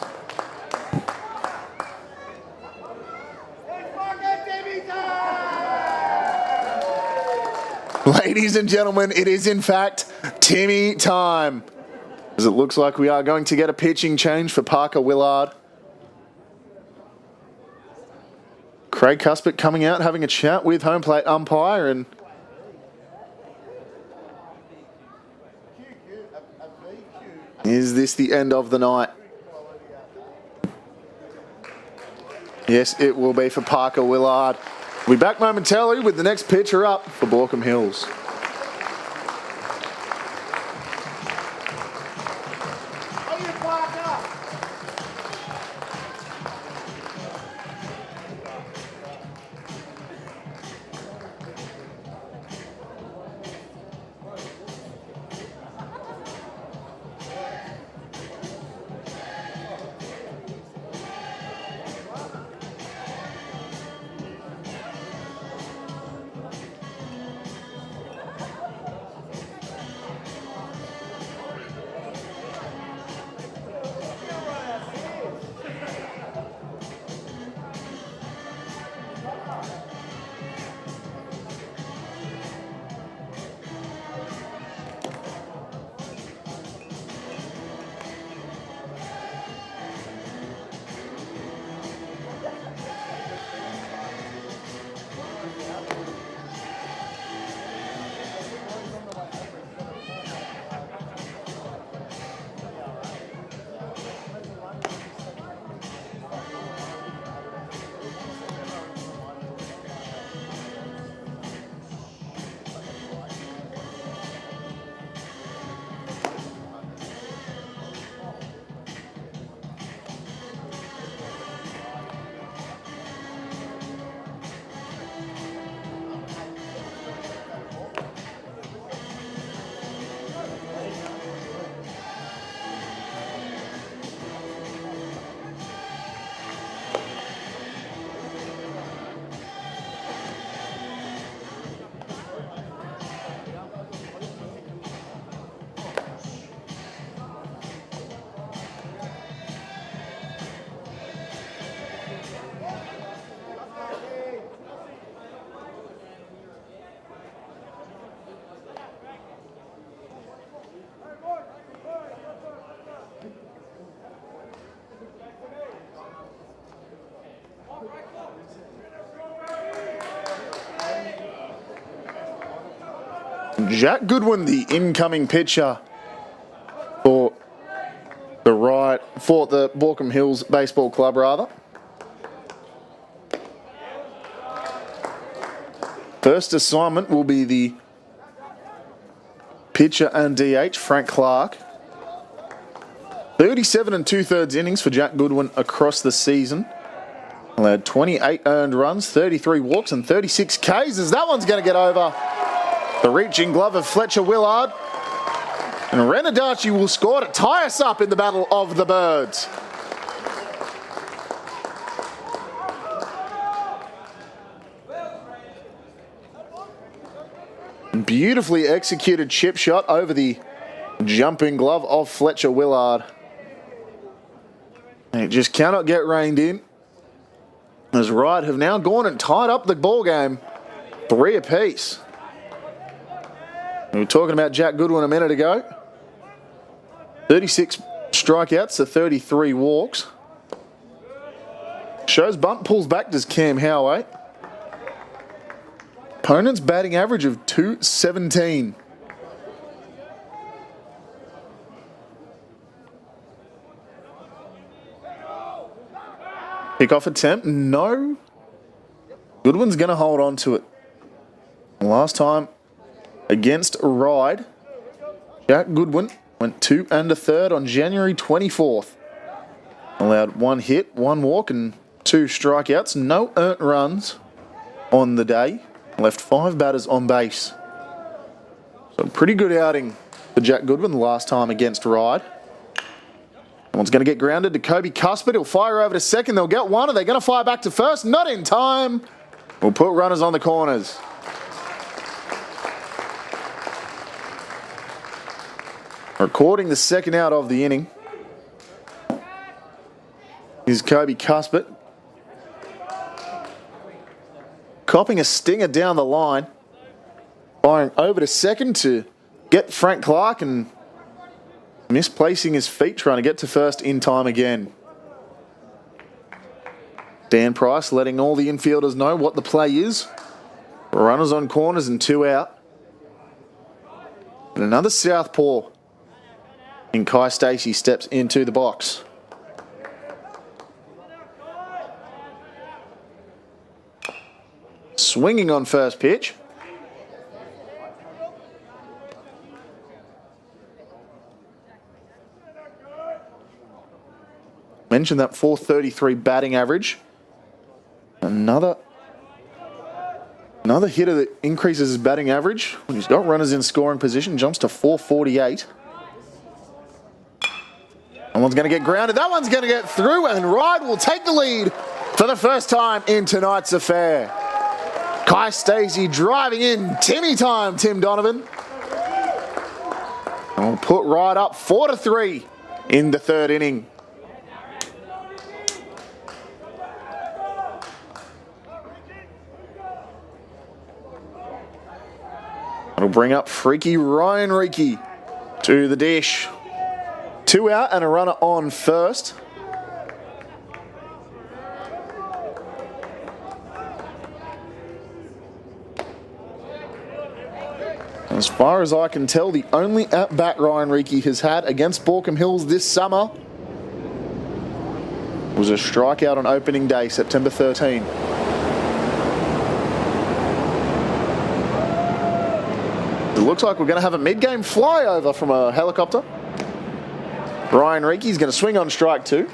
Ladies and gentlemen, it is in fact Timmy time. As it looks like we are going to get a pitching change for Parker Willard. Craig Cuspert coming out, having a chat with home plate umpire, and is this the end of the night? Yes, it will be for Parker Willard. We'll be back momentarily with the next pitcher up for Baulkham Hills. Jack Goodwin, the incoming pitcher for the Baulkham Hills Baseball Club, rather. First assignment will be the pitcher and DH, Frank Clark. 37 2/3 innings for Jack Goodwin across the season. Allowed 28 earned runs, 33 walks and 36 Ks, as that one's going to get over the reaching glove of Fletcher Willard. And Renadachi will score to tie us up in the Battle of the Birds. Beautifully executed chip shot over the jumping glove of Fletcher Willard. And it just cannot get reined in, as Ryde have now gone and tied up the ball game 3 apiece. We were talking about Jack Goodwin a minute ago. 36 strikeouts to 33 walks. Shows bunt, pulls back, does Cam Howay. Opponent's batting average of .217. Kickoff attempt, no. Goodwin's going to hold on to it. Last time against Ryde, Jack Goodwin went 2 1/3 on January 24th. Allowed 1 hit, 1 walk and 2 strikeouts. No earned runs on the day. Left 5 batters on base. So pretty good outing for Jack Goodwin the last time against Ryde. One's going to get grounded to Kobe Cuthbert. He'll fire over to second. They'll get one. Are they going to fire back to first? Not in time. We'll put runners on the corners. Recording the second out of the inning is Kobe Cuthbert. Copping a stinger down the line. Firing over to second to get Frank Clark and misplacing his feet trying to get to first in time again. Dan Price letting all the infielders know what the play is. Runners on corners and 2 out. And another southpaw. And Kai Stacey steps into the box. Swinging on first pitch. Mentioned that .433 batting average. Another hitter that increases his batting average when he's got runners in scoring position, jumps to .448. That one's going to get grounded. That one's going to get through, and Ryde will take the lead for the first time in tonight's affair. Kai Stacey driving in. Timmy time, Tim Donovan. And we'll put Ryde up 4-3 in the third inning. It'll bring up freaky Ryan Reiki to the dish. 2 out and a runner on first. As far as I can tell, the only at-bat Ryan Reiki has had against Baulkham Hills this summer was a strikeout on opening day, September 13. It looks like we're going to have a mid-game flyover from a helicopter. Ryan Reiki's going to swing on strike 2.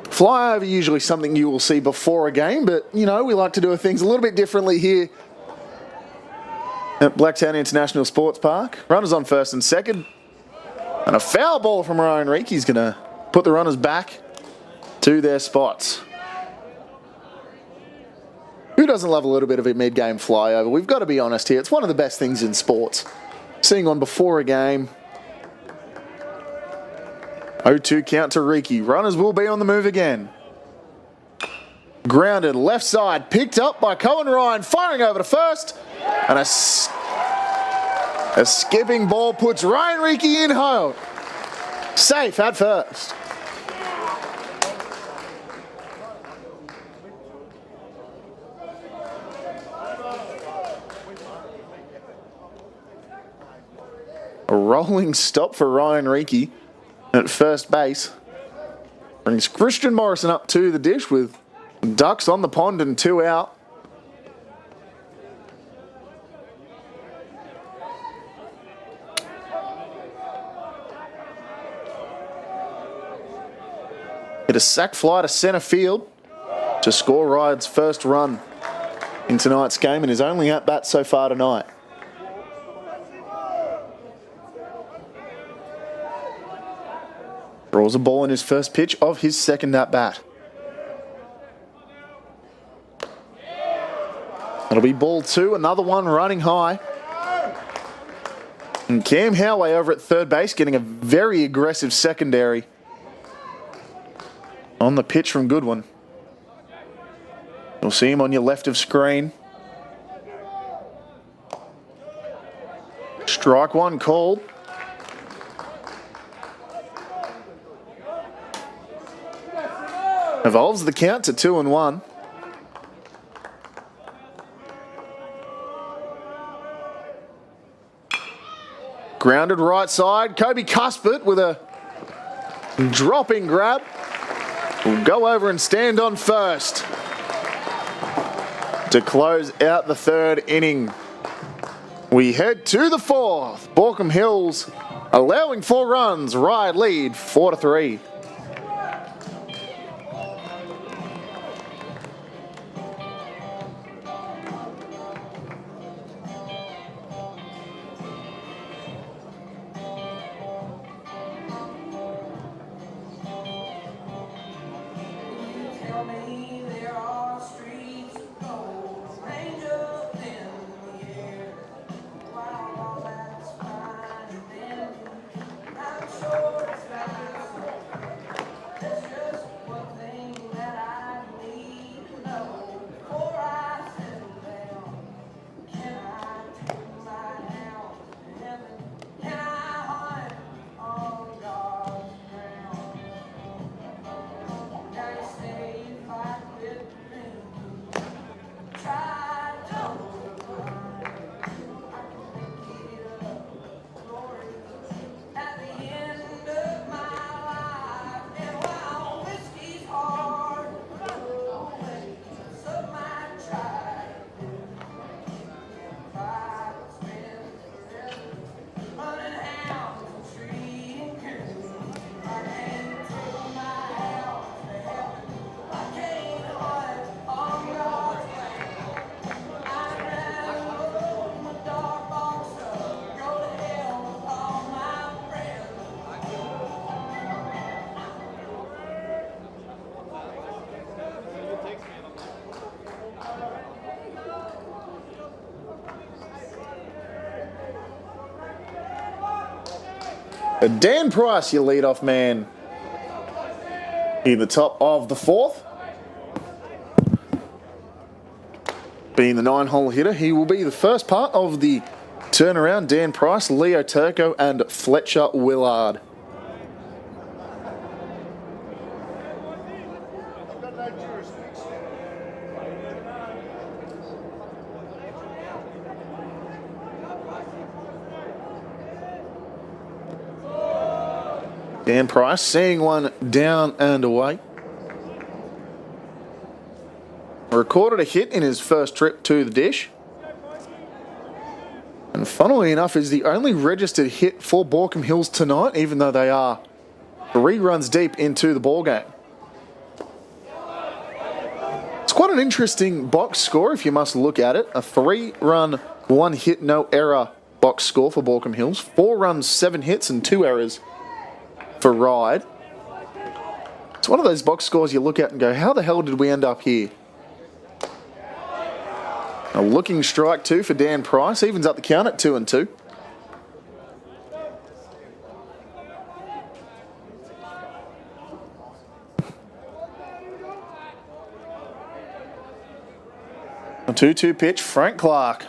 Flyover usually something you will see before a game, but, you know, we like to do things a little bit differently here at Blacktown International Sports Park. Runners on first and second. And a foul ball from Ryan Reiki's going to put the runners back to their spots. Who doesn't love a little bit of a mid-game flyover? We've got to be honest here. It's one of the best things in sports. Seeing one before a game. 0-2 count to Reiki. Runners will be on the move again. Grounded left side. Picked up by Cohen Ryan. Firing over to first. And a skipping ball puts Ryan Reiki in home. Safe at first. A rolling stop for Ryan Reiki at first base. Brings Christian Morrison up to the dish with ducks on the pond and 2 out. Hit a sac fly to centre field to score Ryde's first run in tonight's game and his only at-bat so far tonight. Draws a ball in his first pitch of his second at-bat. That'll be ball 2, another one running high. And Cam Howey over at third base getting a very aggressive secondary on the pitch from Goodwin. You'll see him on your left of screen. Strike 1 called. Evolves the count to 2-1. Grounded right side. Kobe Cuthbert with a dropping grab. Will go over and stand on first to close out the third inning. We head to the fourth. Baulkham Hills allowing 4 runs. Ryde lead 4-3. Dan Price, your leadoff man, in the top of the 4th. Being the 9-hole hitter, he will be the first part of the turnaround. Dan Price, Leo Turco and Fletcher Willard. Dan Price seeing one down and away. Recorded a hit in his first trip to the dish. And funnily enough, is the only registered hit for Baulkham Hills tonight, even though they are 3 runs deep into the ballgame. It's quite an interesting box score if you must look at it. A 3-run, 1 hit, no error box score for Baulkham Hills. 4 runs, 7 hits and 2 errors for Ryde. It's one of those box scores you look at and go, how the hell did we end up here? A looking strike 2 for Dan Price. Evens up the count at 2-2. A 2-2 pitch, Frank Clark.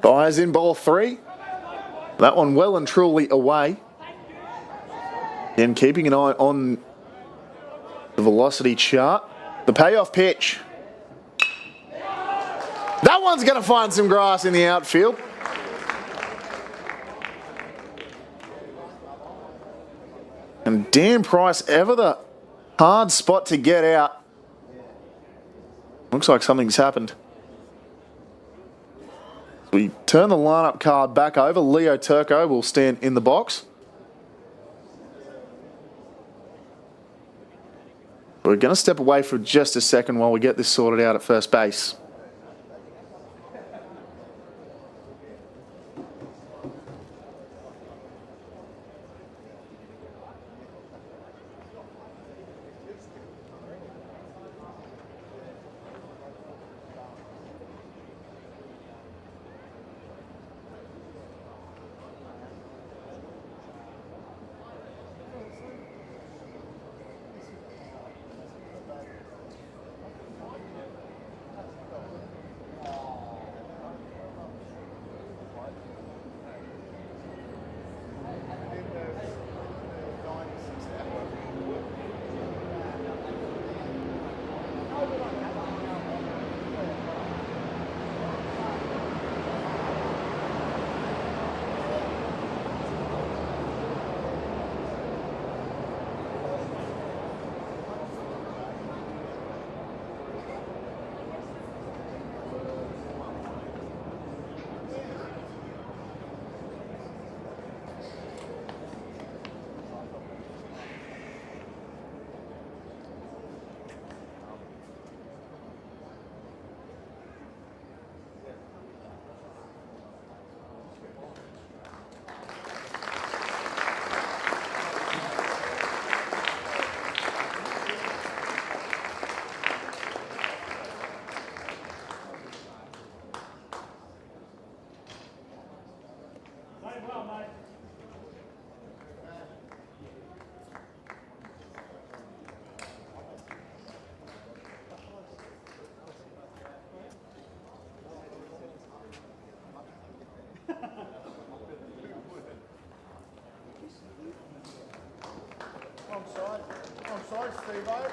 Fires in ball 3. That one well and truly away. And keeping an eye on the velocity chart. The payoff pitch. That one's going to find some grass in the outfield. And Dan Price, ever the hard spot to get out. Looks like something's happened. We turn the lineup card back over. Leo Turco will stand in the box. We're going to step away for just a second while we get this sorted out at first base. Onside, Steve-O.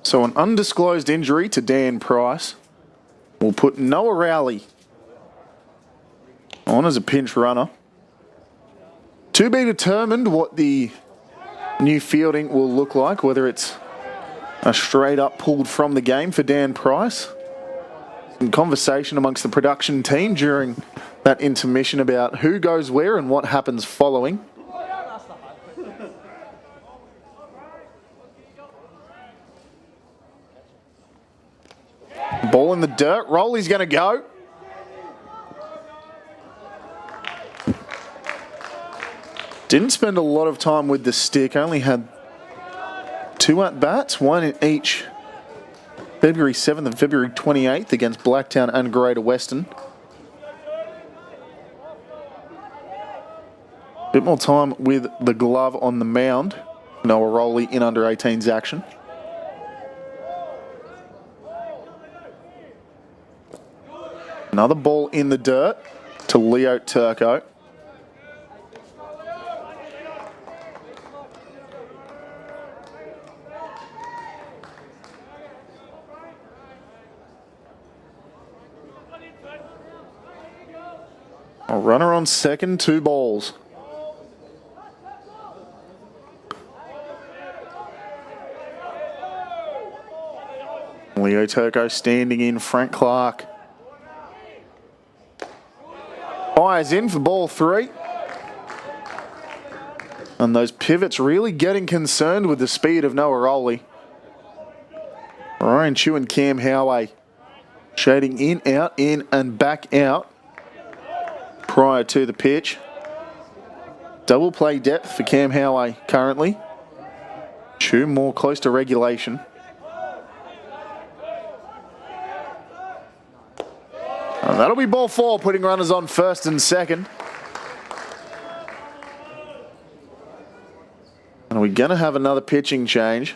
So an undisclosed injury to Dan Price will put Noah Rowley on as a pinch runner. To be determined what the new fielding will look like, whether it's a straight up pulled from the game for Dan Price. Some conversation amongst the production team during that intermission about who goes where and what happens following. Ball in the dirt. Rolly's going to go. Didn't spend a lot of time with the stick. Only had 2 at-bats, 1 in each February 7th and February 28th against Blacktown and Greater Western. Bit more time with the glove on the mound. Noah Rowley in under 18's action. Another ball in the dirt to Leo Turco. A runner on second, 2 balls. Leo Turco standing in, Frank Clark. Fires in for ball 3. And those pivots really getting concerned with the speed of Noah Rowley. Ryan Chew and Cam Howey shading in, and back out prior to the pitch. Double play depth for Cam Howey currently. Chew more close to regulation. And that'll be ball 4, putting runners on first and second. And we're going to have another pitching change.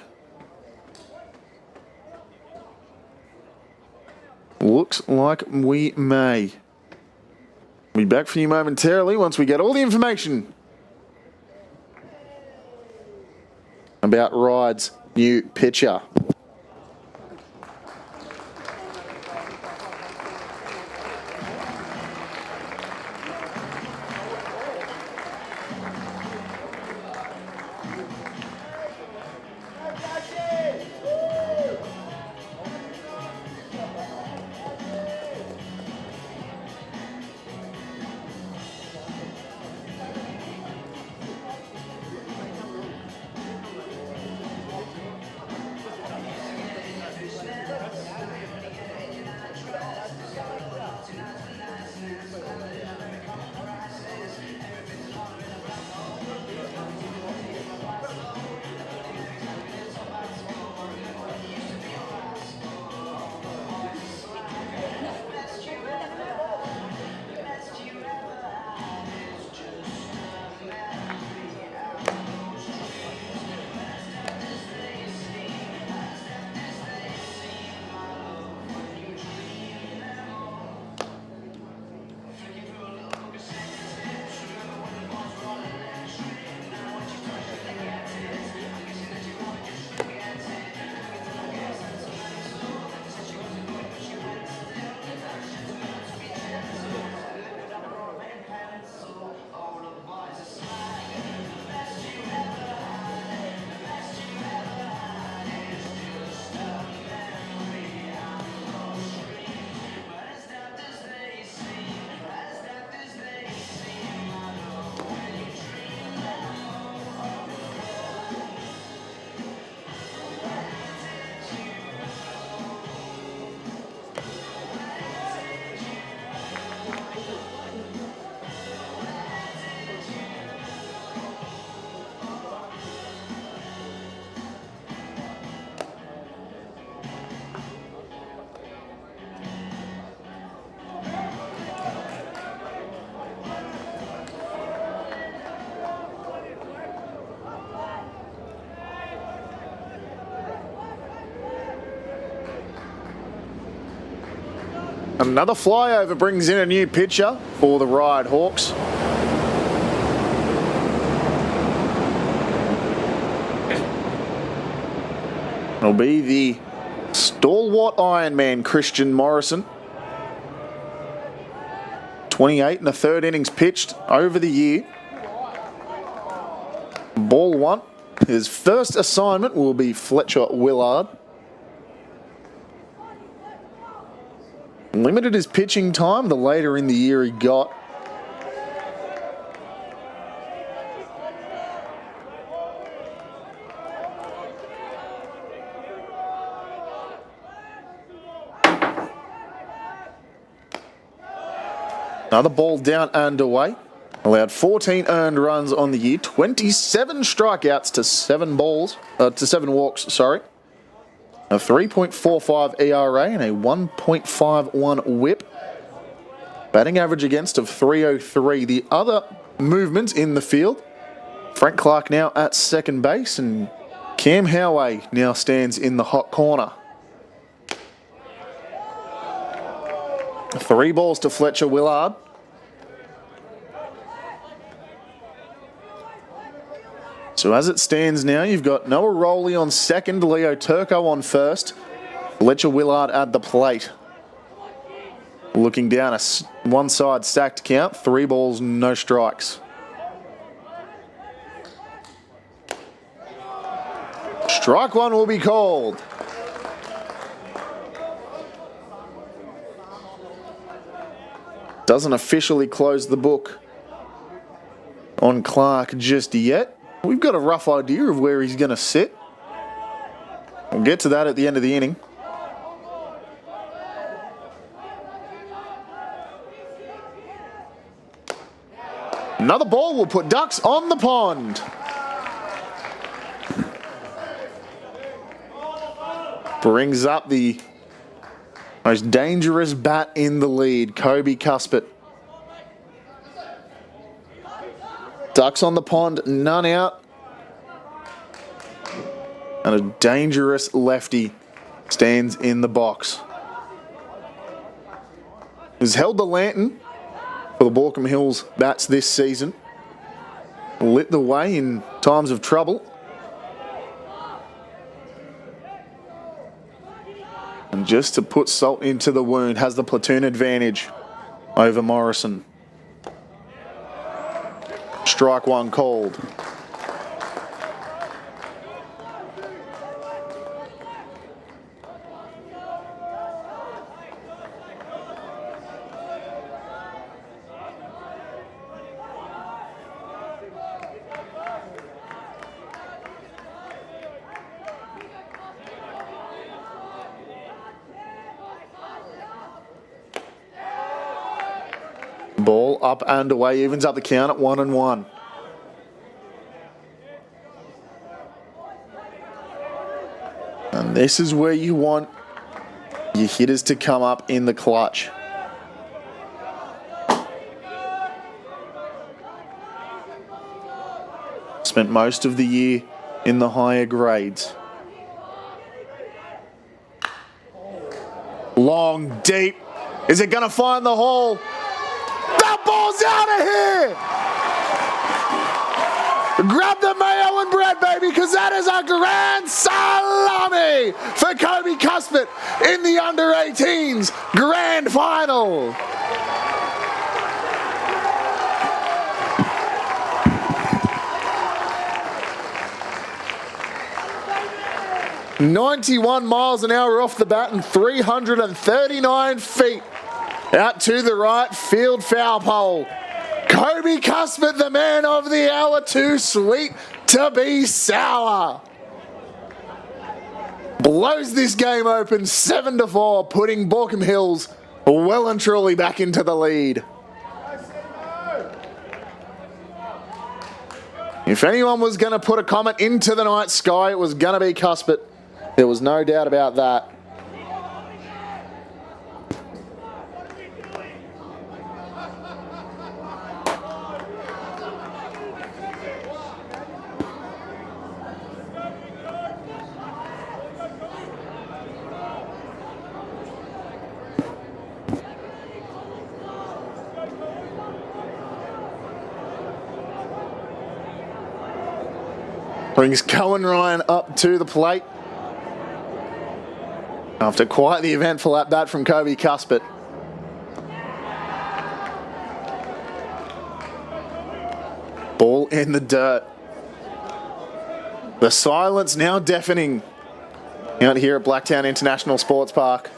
Looks like we may. We'll be back for you momentarily once we get all the information about Ryde's new pitcher. Another flyover brings in a new pitcher for the Ryde Hawks. It'll be the stalwart Ironman Christian Morrison. 28 and a third innings pitched over the year. Ball 1. His first assignment will be Fletcher Willard. Limited his pitching time the later in the year he got. Another ball down and away. Allowed 14 earned runs on the year, 27 strikeouts to 7 walks, sorry. A 3.45 ERA and a 1.51 whip. Batting average against of 303. The other movements in the field. Frank Clark now at second base and Cam Howey now stands in the hot corner. 3 balls to Fletcher Willard. So as it stands now, you've got Noah Rowley on second, Leo Turco on first, Fletcher Willard at the plate. Looking down a one-side stacked count, 3 balls, no strikes. Strike one will be called. Doesn't officially close the book on Clark just yet. We've got a rough idea of where he's going to sit. We'll get to that at the end of the inning. Another ball will put ducks on the pond. Brings up the most dangerous bat in the lead, Kobe Cuspet. Ducks on the pond, none out. And a dangerous lefty stands in the box. Has held the lantern for the Baulkham Hills bats this season. Lit the way in times of trouble. And just to put salt into the wound, has the platoon advantage over Morrison. Strike one called. Ball up and away, evens up the count at 1-1. And this is where you want your hitters to come up in the clutch. Spent most of the year in the higher grades. Long, deep. Is it going to find the hole? That ball's out of here! Grab the mayo and bread, baby, because that is a grand salami for Kobe Cuspet in the under-18s grand final. .91 miles an hour off the bat and 339 feet out to the right field foul pole. Kobe Cuspet, the man of the hour, too sweet to be sour. Blows this game open 7-4, putting Baulkham Hills well and truly back into the lead. If anyone was going to put a comment into the night sky, it was going to be Cuspet. There was no doubt about that. Brings Cohen Ryan up to the plate. After quite the eventful at-bat from Kobe Cuspet. Ball in the dirt. The silence now deafening out here at Blacktown International Sports Park.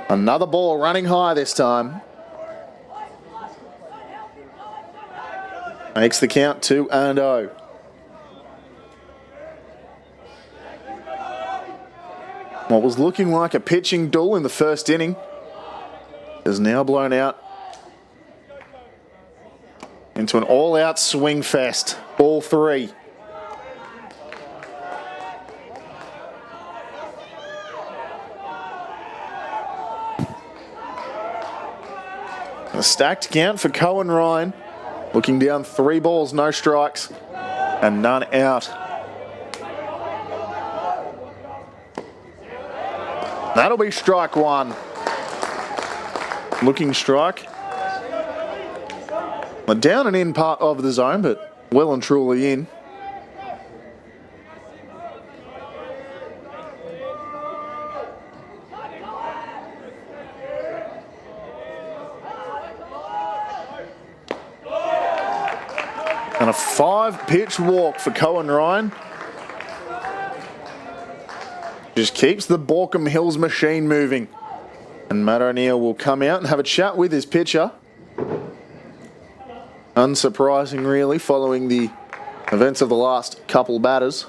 Another ball running high this time. Makes the count 2-0. What was looking like a pitching duel in the first inning is now blown out into an all-out swing fest. Ball 3. A stacked count for Cohen Ryan. Looking down 3 balls, no strikes, and none out. That'll be strike 1. Looking strike. A down and in part of the zone, but well and truly in. And a 5-pitch walk for Cohen Ryan. Just keeps the Baulkham Hills machine moving. And Matt O'Neill will come out and have a chat with his pitcher. Unsurprising, really, following the events of the last couple batters.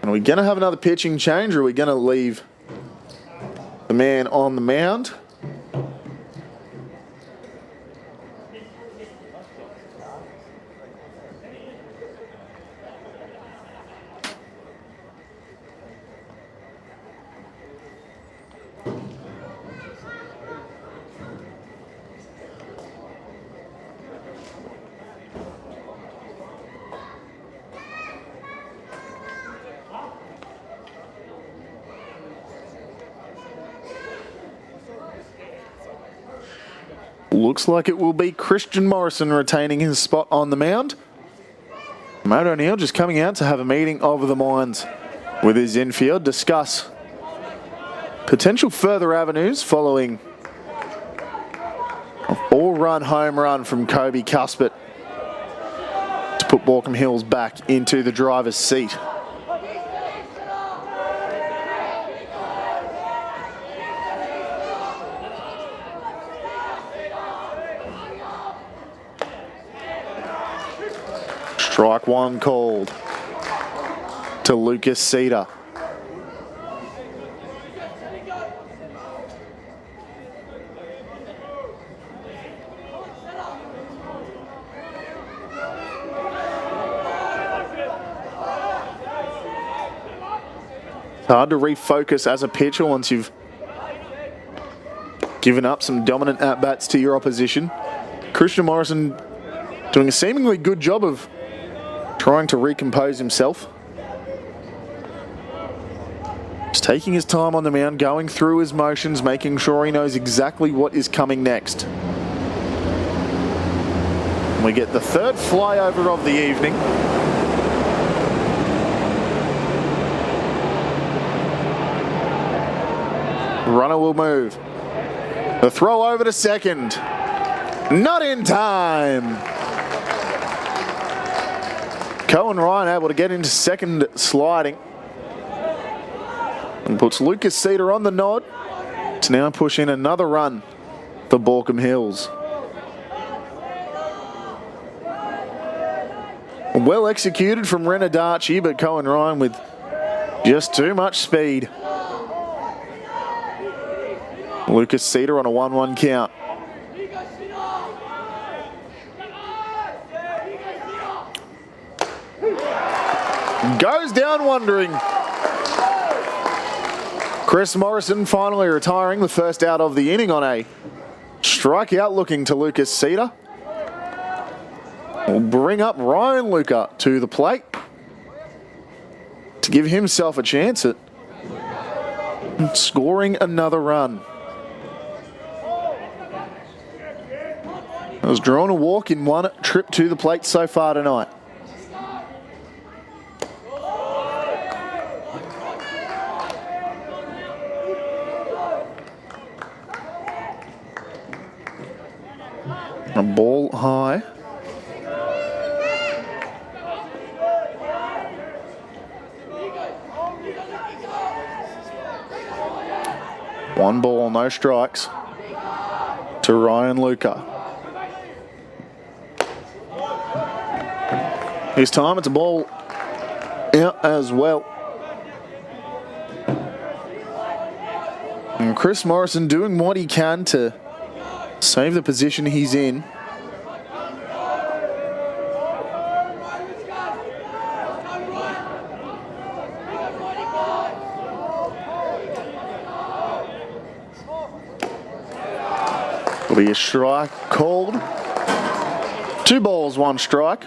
And are we going to have another pitching change, or are we going to leave the man on the mound? Looks like it will be Christian Morrison retaining his spot on the mound. Matt O'Neill just coming out to have a meeting of the minds with his infield, discuss potential further avenues following a 4-run home run from Kobe Cuspet to put Baulkham Hills back into the driver's seat. Strike 1 called to Lucas Cedar. It's hard to refocus as a pitcher once you've given up some dominant at-bats to your opposition. Christian Morrison doing a seemingly good job of trying to recompose himself. Just taking his time on the mound, going through his motions, making sure he knows exactly what is coming next. And we get the 3rd flyover of the evening. Runner will move. The throw over to second. Not in time. Cohen Ryan able to get into second sliding. And puts Lucas Cedar on the nod to now push in another run for Baulkham Hills. Well executed from Renadachi, but Cohen Ryan with just too much speed. Lucas Cedar on a 1-1 count. Goes down wondering. Chris Morrison finally retiring, the first out of the inning on a strikeout looking to Lucas Cedar. Will bring up Ryan Luca to the plate to give himself a chance at scoring another run. Has drawn a walk in one trip to the plate so far tonight. A ball high. One ball, no strikes to Ryan Luca. This time it's a ball out as well. And Chris Morrison doing what he can to save the position he's in. Will be a strike called. 2 balls, 1 strike.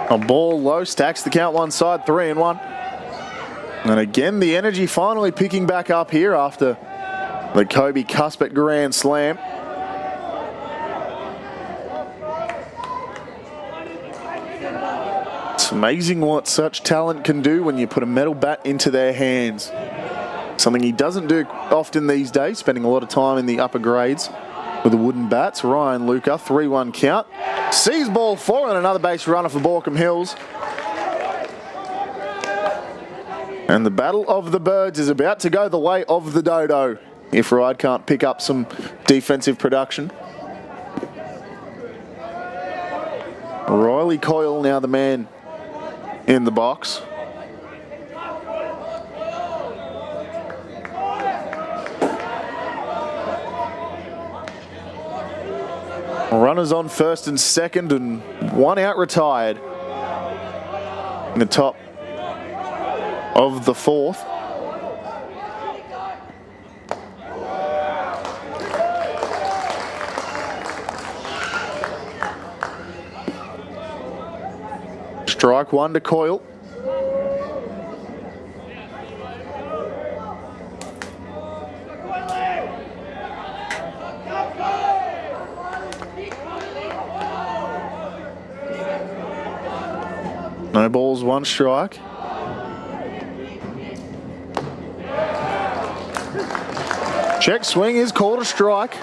A ball low, stacks the count one side, 3-1. And again, the energy finally picking back up here after the Kobe Cuspet Grand Slam. It's amazing what such talent can do when you put a metal bat into their hands. Something he doesn't do often these days, spending a lot of time in the upper grades with the wooden bats. Ryan Luca, 3-1 count. Sees ball 4 and another base runner for Baulkham Hills. And the battle of the birds is about to go the way of the dodo if Ryde can't pick up some defensive production. Riley Coyle now the man in the box. Runners on first and second and 1 out retired in the top of the 4th. Strike 1 to Coyle. No balls, 1 strike. Check swing is called a strike.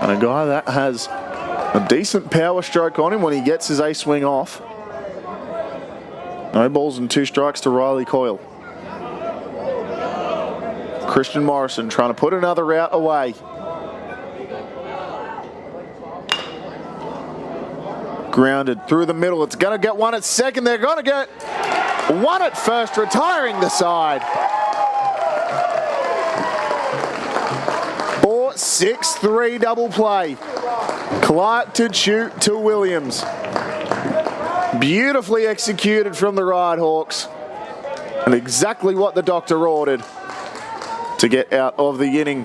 And a guy that has a decent power stroke on him when he gets his A swing off. No balls and 2 strikes to Riley Coyle. Christian Morrison trying to put another route away. Grounded through the middle. It's going to get 1 at second. They're going to get 1 at first, retiring the side. 4-6-3 double play. Clark to shoot to Williams. Beautifully executed from the Ryde Hawks. And exactly what the doctor ordered to get out of the inning.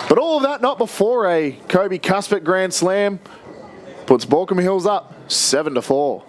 But all of that not before a Kobe Cuspet Grand Slam puts Baulkham Hills up 7-4.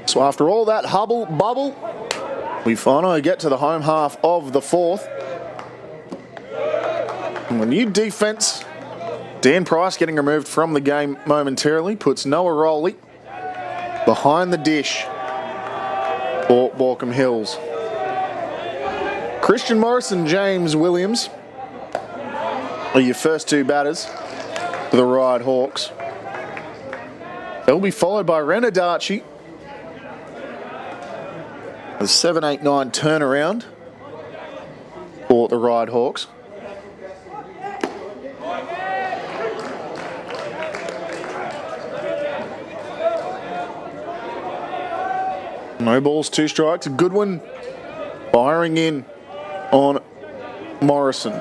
So after all that hubble bubble, we finally get to the home half of the fourth. And the new defence, Dan Price getting removed from the game momentarily, puts Noah Rowley behind the dish for Baulkham Hills. Christian Morris and James Williams are your first two batters for the Ryde Hawks. They'll be followed by Renner Darchie. The 7-8-9 turnaround for the Ryde Hawks. No balls, 2 strikes. A good one firing in on Morrison.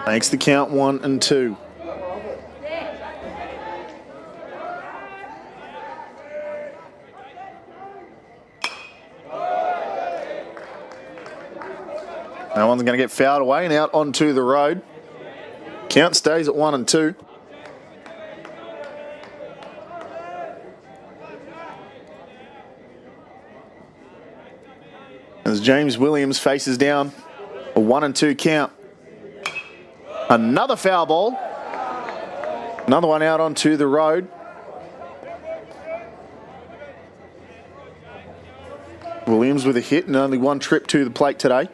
Makes the count 1-2. That one's going to get fouled away and out onto the road. Count stays at 1-2. As James Williams faces down a 1-2 count. Another foul ball. Another one out onto the road. Williams with a hit and only one trip to the plate today.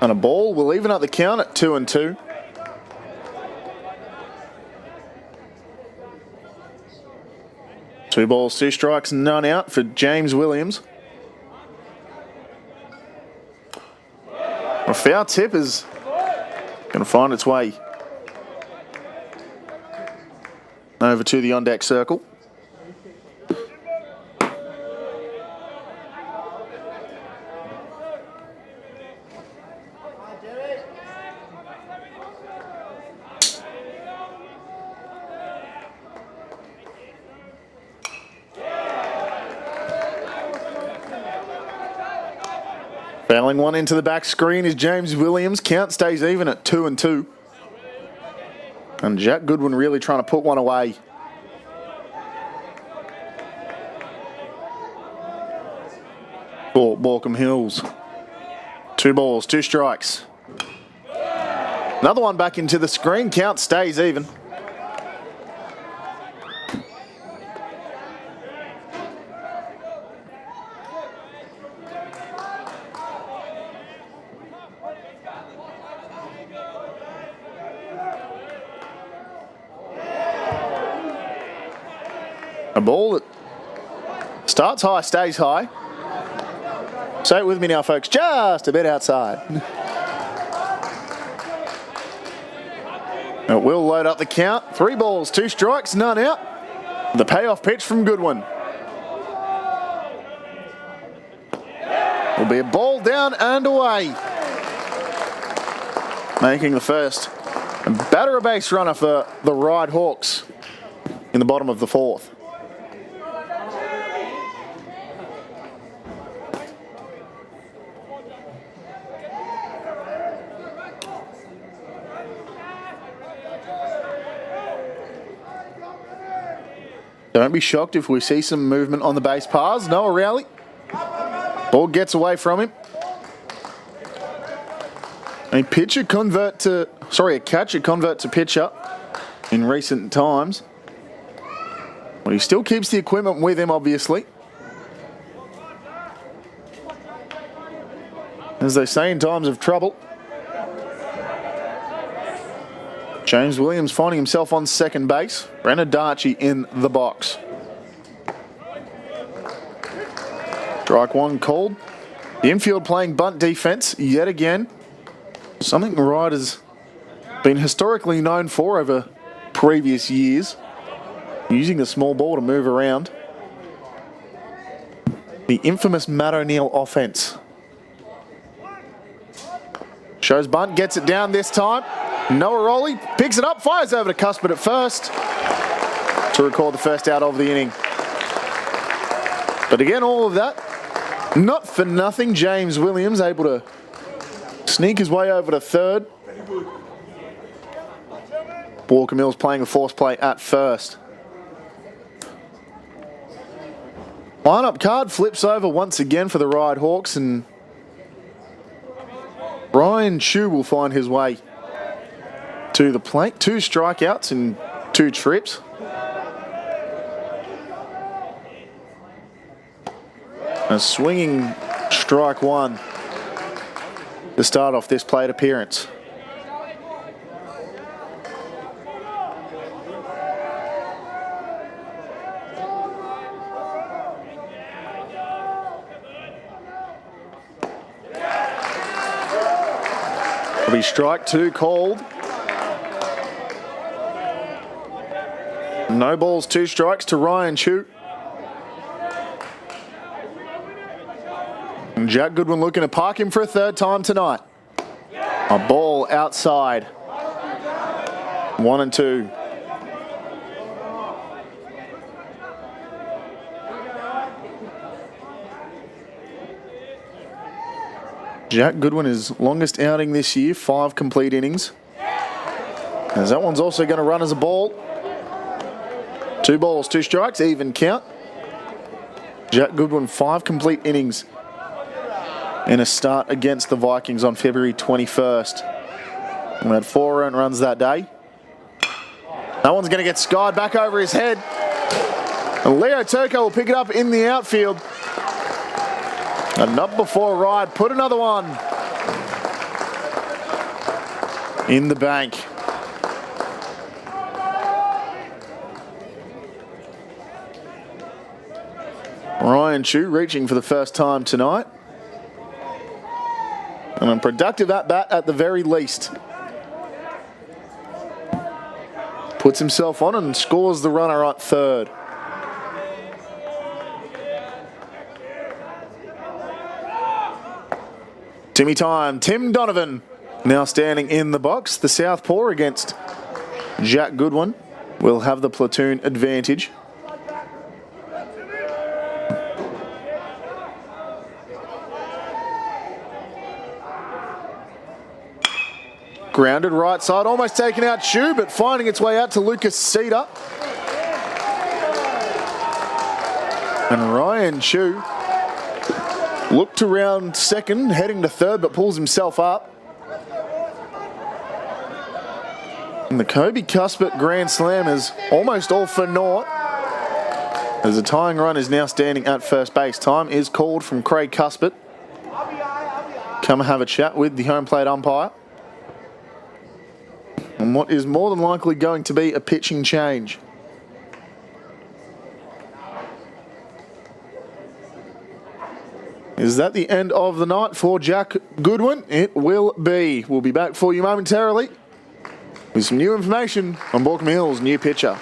And a ball will even up the count at 2-2. Two balls, 2 strikes, none out for James Williams. A foul tip is going to find its way over to the on-deck circle. Fouling one into the back screen is James Williams. Count stays even at 2-2. And Jack Goodwin really trying to put one away. For Baulkham Hills. 2 balls, 2 strikes. Another one back into the screen. Count stays even. A ball that starts high, stays high. Say it with me now, folks. Just a bit outside. It will load up the count. 3 balls, 2 strikes, none out. The payoff pitch from Goodwin. Will be a ball down and away. Making the first batter a base runner for the Ryde Hawks in the bottom of the 4th. Don't be shocked if we see some movement on the base paths. Noah Rowley. Ball gets away from him. A catcher convert to pitcher in recent times. But he still keeps the equipment with him, obviously. As they say in times of trouble. James Williams finding himself on second base. Renner Darchie in the box. Strike 1 called. The infield playing bunt defense yet again. Something Ryde has been historically known for over previous years. Using the small ball to move around. The infamous Matt O'Neill offense. Shows bunt, gets it down this time. Noah Rowley picks it up, fires over to Cuthbert at first. to record the first out of the inning. But again, all of that, not for nothing. James Williams able to sneak his way over to third. Baulkham Hills playing a force play at first. Line-up card flips over once again for the Ryde Hawks, and Ryan Chu will find his way to the plate. 2 strikeouts and 2 trips. A swinging strike 1 to start off this plate appearance. It'll be strike 2 called. No balls, 2 strikes to Ryan Chu. And Jack Goodwin looking to park him for a 3rd time tonight. A ball outside. 1 and 2. Jack Goodwin, his longest outing this year, 5 complete innings. As that one's also going to run as a ball. 2 balls, 2 strikes, even count. Jack Goodwin, 5 complete innings in a start against the Vikings on February 21st. We had 4 earned runs that day. That one's going to get skied back over his head. And Leo Turco will pick it up in the outfield. And not before Ryde put another one in the bank. Ryan Chu reaching for the first time tonight. And a productive at-bat at the very least. Puts himself on and scores the runner at third. Timmy time, Tim Donovan now standing in the box. The southpaw against Jack Goodwin will have the platoon advantage. Grounded right side, almost taken out Chu, but finding its way out to Lucas Cedar. And Ryan Chu looked around second, heading to third, but pulls himself up. And the Kobe Cuthbert Grand Slam is almost all for naught, as the tying run is now standing at first base. Time is called from Craig Cuthbert. Come have a chat with the home plate umpire. And what is more than likely going to be a pitching change. Is that the end of the night for Jack Goodwin? It will be. We'll be back for you momentarily with some new information on Baulkham Hills' new pitcher.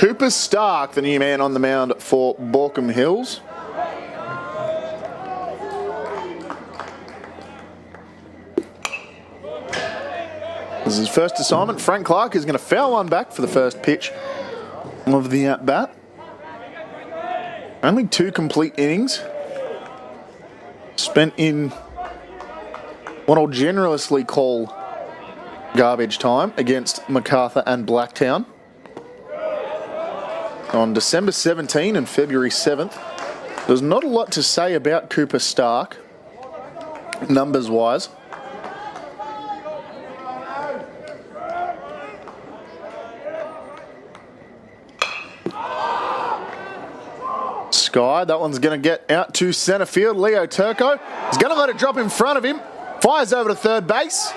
Cooper Stark, the new man on the mound for Baulkham Hills. This is his first assignment. Frank Clark is going to foul one back for the first pitch of the at-bat. Only 2 complete innings spent in what I'll generously call garbage time against MacArthur and Blacktown on December 17 and February 7th. There's not a lot to say about Cooper Stark, numbers-wise. Sky, that one's going to get out to centre field. Leo Turco is going to let it drop in front of him. Fires over to third base.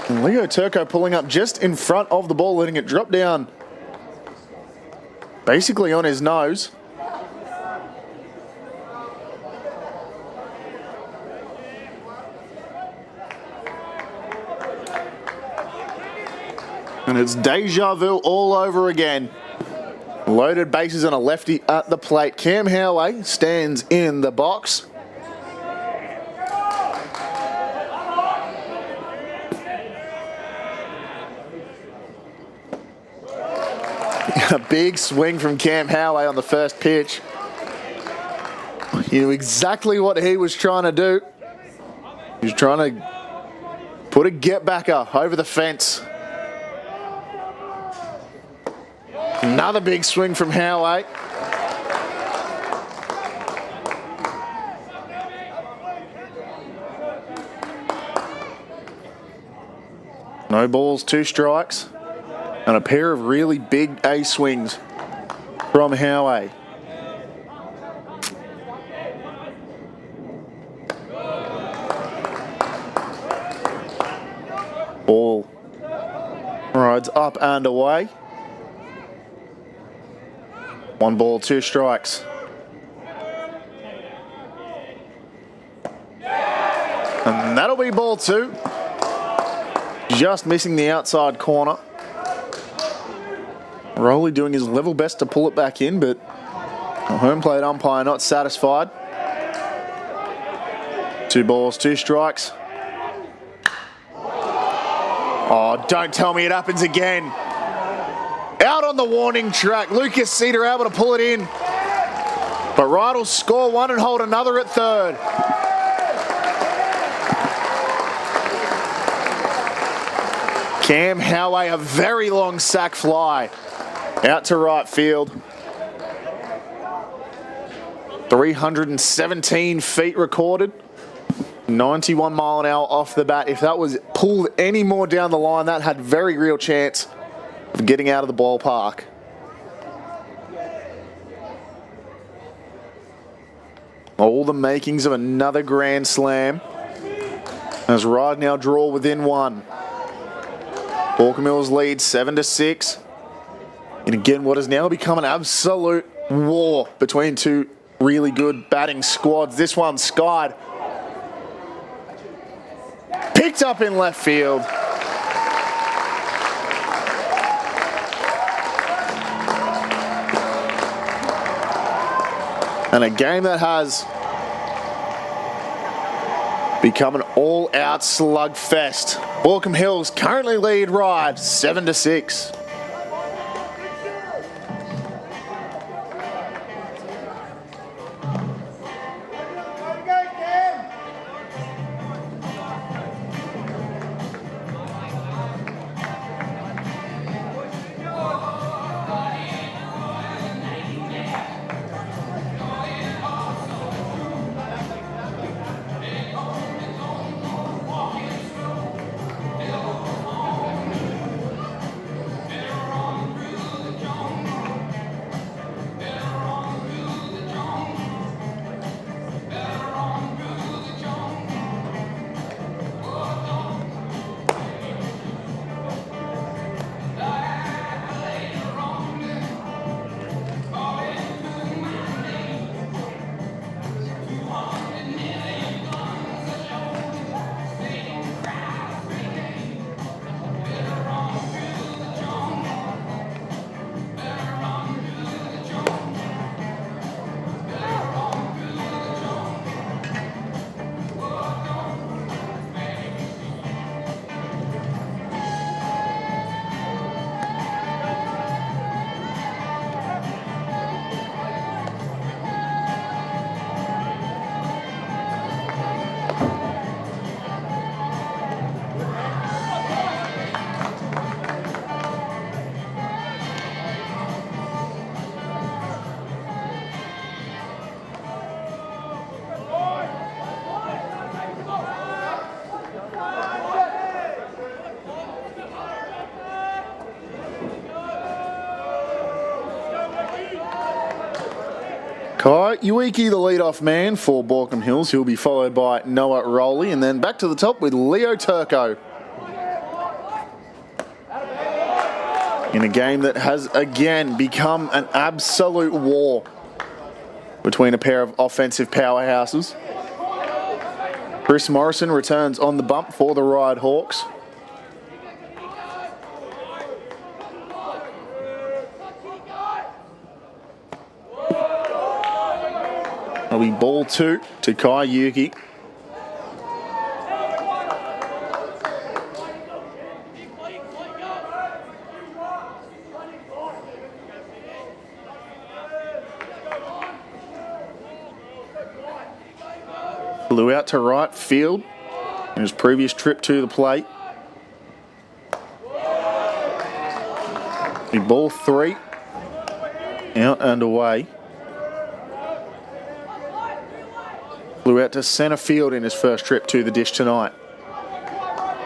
And Leo Turco pulling up just in front of the ball, letting it drop down basically on his nose. And it's deja vu all over again. Loaded bases and a lefty at the plate. Cam Howey stands in the box. A big swing from Cam Howey on the first pitch. He knew exactly what he was trying to do. He was trying to put a get-backer over the fence. Another big swing from Howey. No balls, 2 strikes. And a pair of really big A swings from Howey. Ball rides up and away. 1 ball, 2 strikes. And that'll be ball 2. Just missing the outside corner. Rowley doing his level best to pull it back in, but the home plate umpire not satisfied. 2 balls, 2 strikes. Oh, don't tell me it happens again. Out on the warning track. Lucas Cedar able to pull it in. But Ryde will score 1 and hold another at third. Cam Howey, a very long sack fly. Out to right field. 317 feet recorded. 91 mile an hour off the bat. If that was pulled any more down the line, that had very real chance of getting out of the ballpark. All the makings of another grand slam. As Ryde now draw within 1. Baulkham Hills lead 7-6. And again, what has now become an absolute war between 2 really good batting squads. This one skied. Picked up in left field. And a game that has become an all-out slugfest. Baulkham Hills currently lead Ryde 7-6. Kai Uiki, the lead-off man for Baulkham Hills. He'll be followed by Noah Rowley, and then back to the top with Leo Turco. In a game that has again become an absolute war between a pair of offensive powerhouses. Chris Morrison returns on the bump for the Ryde Hawks. It'll be ball 2 to Kai Yuki. Flew out to right field in his previous trip to the plate. Be ball 3, out and away. Flew out to centre field in his first trip to the dish tonight.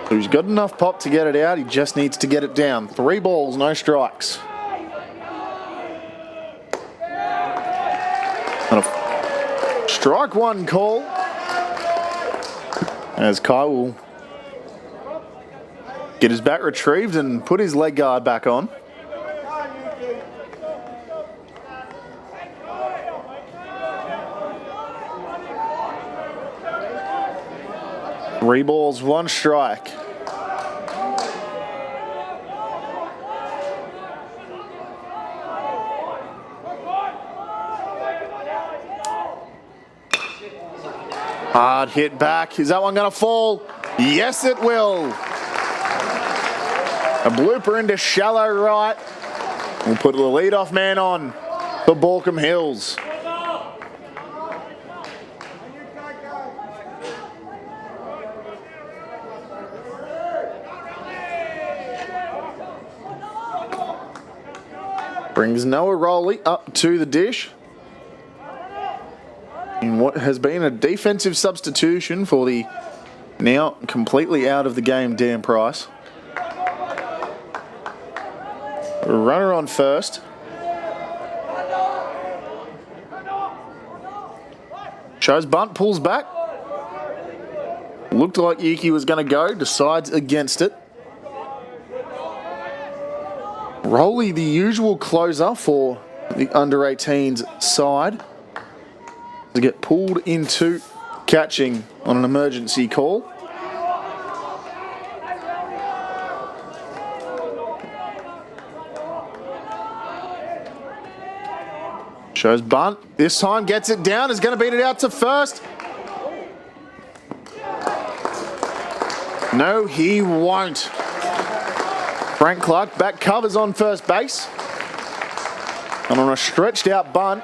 So he's got enough pop to get it out, he just needs to get it down. 3 balls, no strikes. And a strike 1 call, as Kai will get his bat retrieved and put his leg guard back on. Three balls, 1 strike. Hard hit back. Is that one going to fall? Yes, it will. A blooper into shallow right. We'll put the leadoff man on for Baulkham Hills. Brings Noah Rowley up to the dish. In what has been a defensive substitution for the now completely out of the game Dan Price. Runner on first. Shows bunt, pulls back. Looked like Yuki was going to go, decides against it. Rowley, the usual closer for the under-18s side, to get pulled into catching on an emergency call. Shows bunt. This time gets it down. Is going to beat it out to first. No, he won't. Frank Clark back covers on first base. And on a stretched out bunt,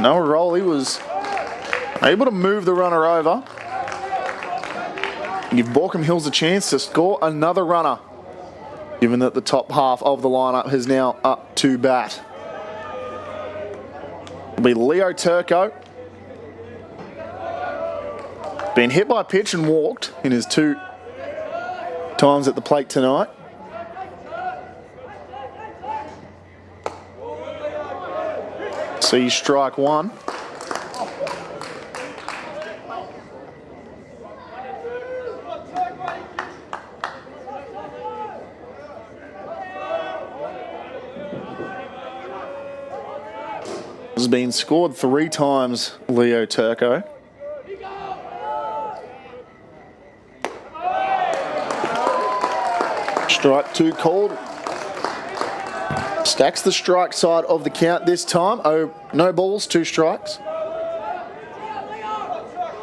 Noah Rowley was able to move the runner over and give Baulkham Hills a chance to score another runner, given that the top half of the lineup is now up to bat. It'll be Leo Turco. Been hit by a pitch and walked in his 2 times at the plate tonight. See strike 1. Has been scored 3 times, Leo Turco. Strike 2 called. Stacks the strike side of the count this time. Oh, no balls, 2 strikes.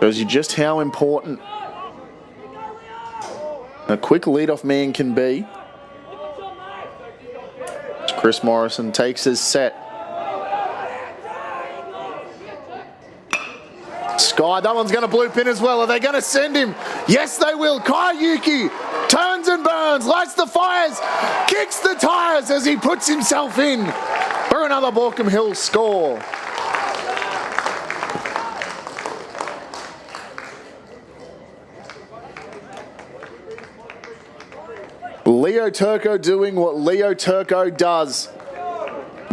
Shows you just how important a quick leadoff man can be. As Chris Morrison takes his set. Sky, that one's going to bloop in as well. Are they going to send him? Yes, they will. Kai Yuki turns and burns, lights the fires, kicks the tires as he puts himself in for another Baulkham Hills score. Leo Turco doing what Leo Turco does.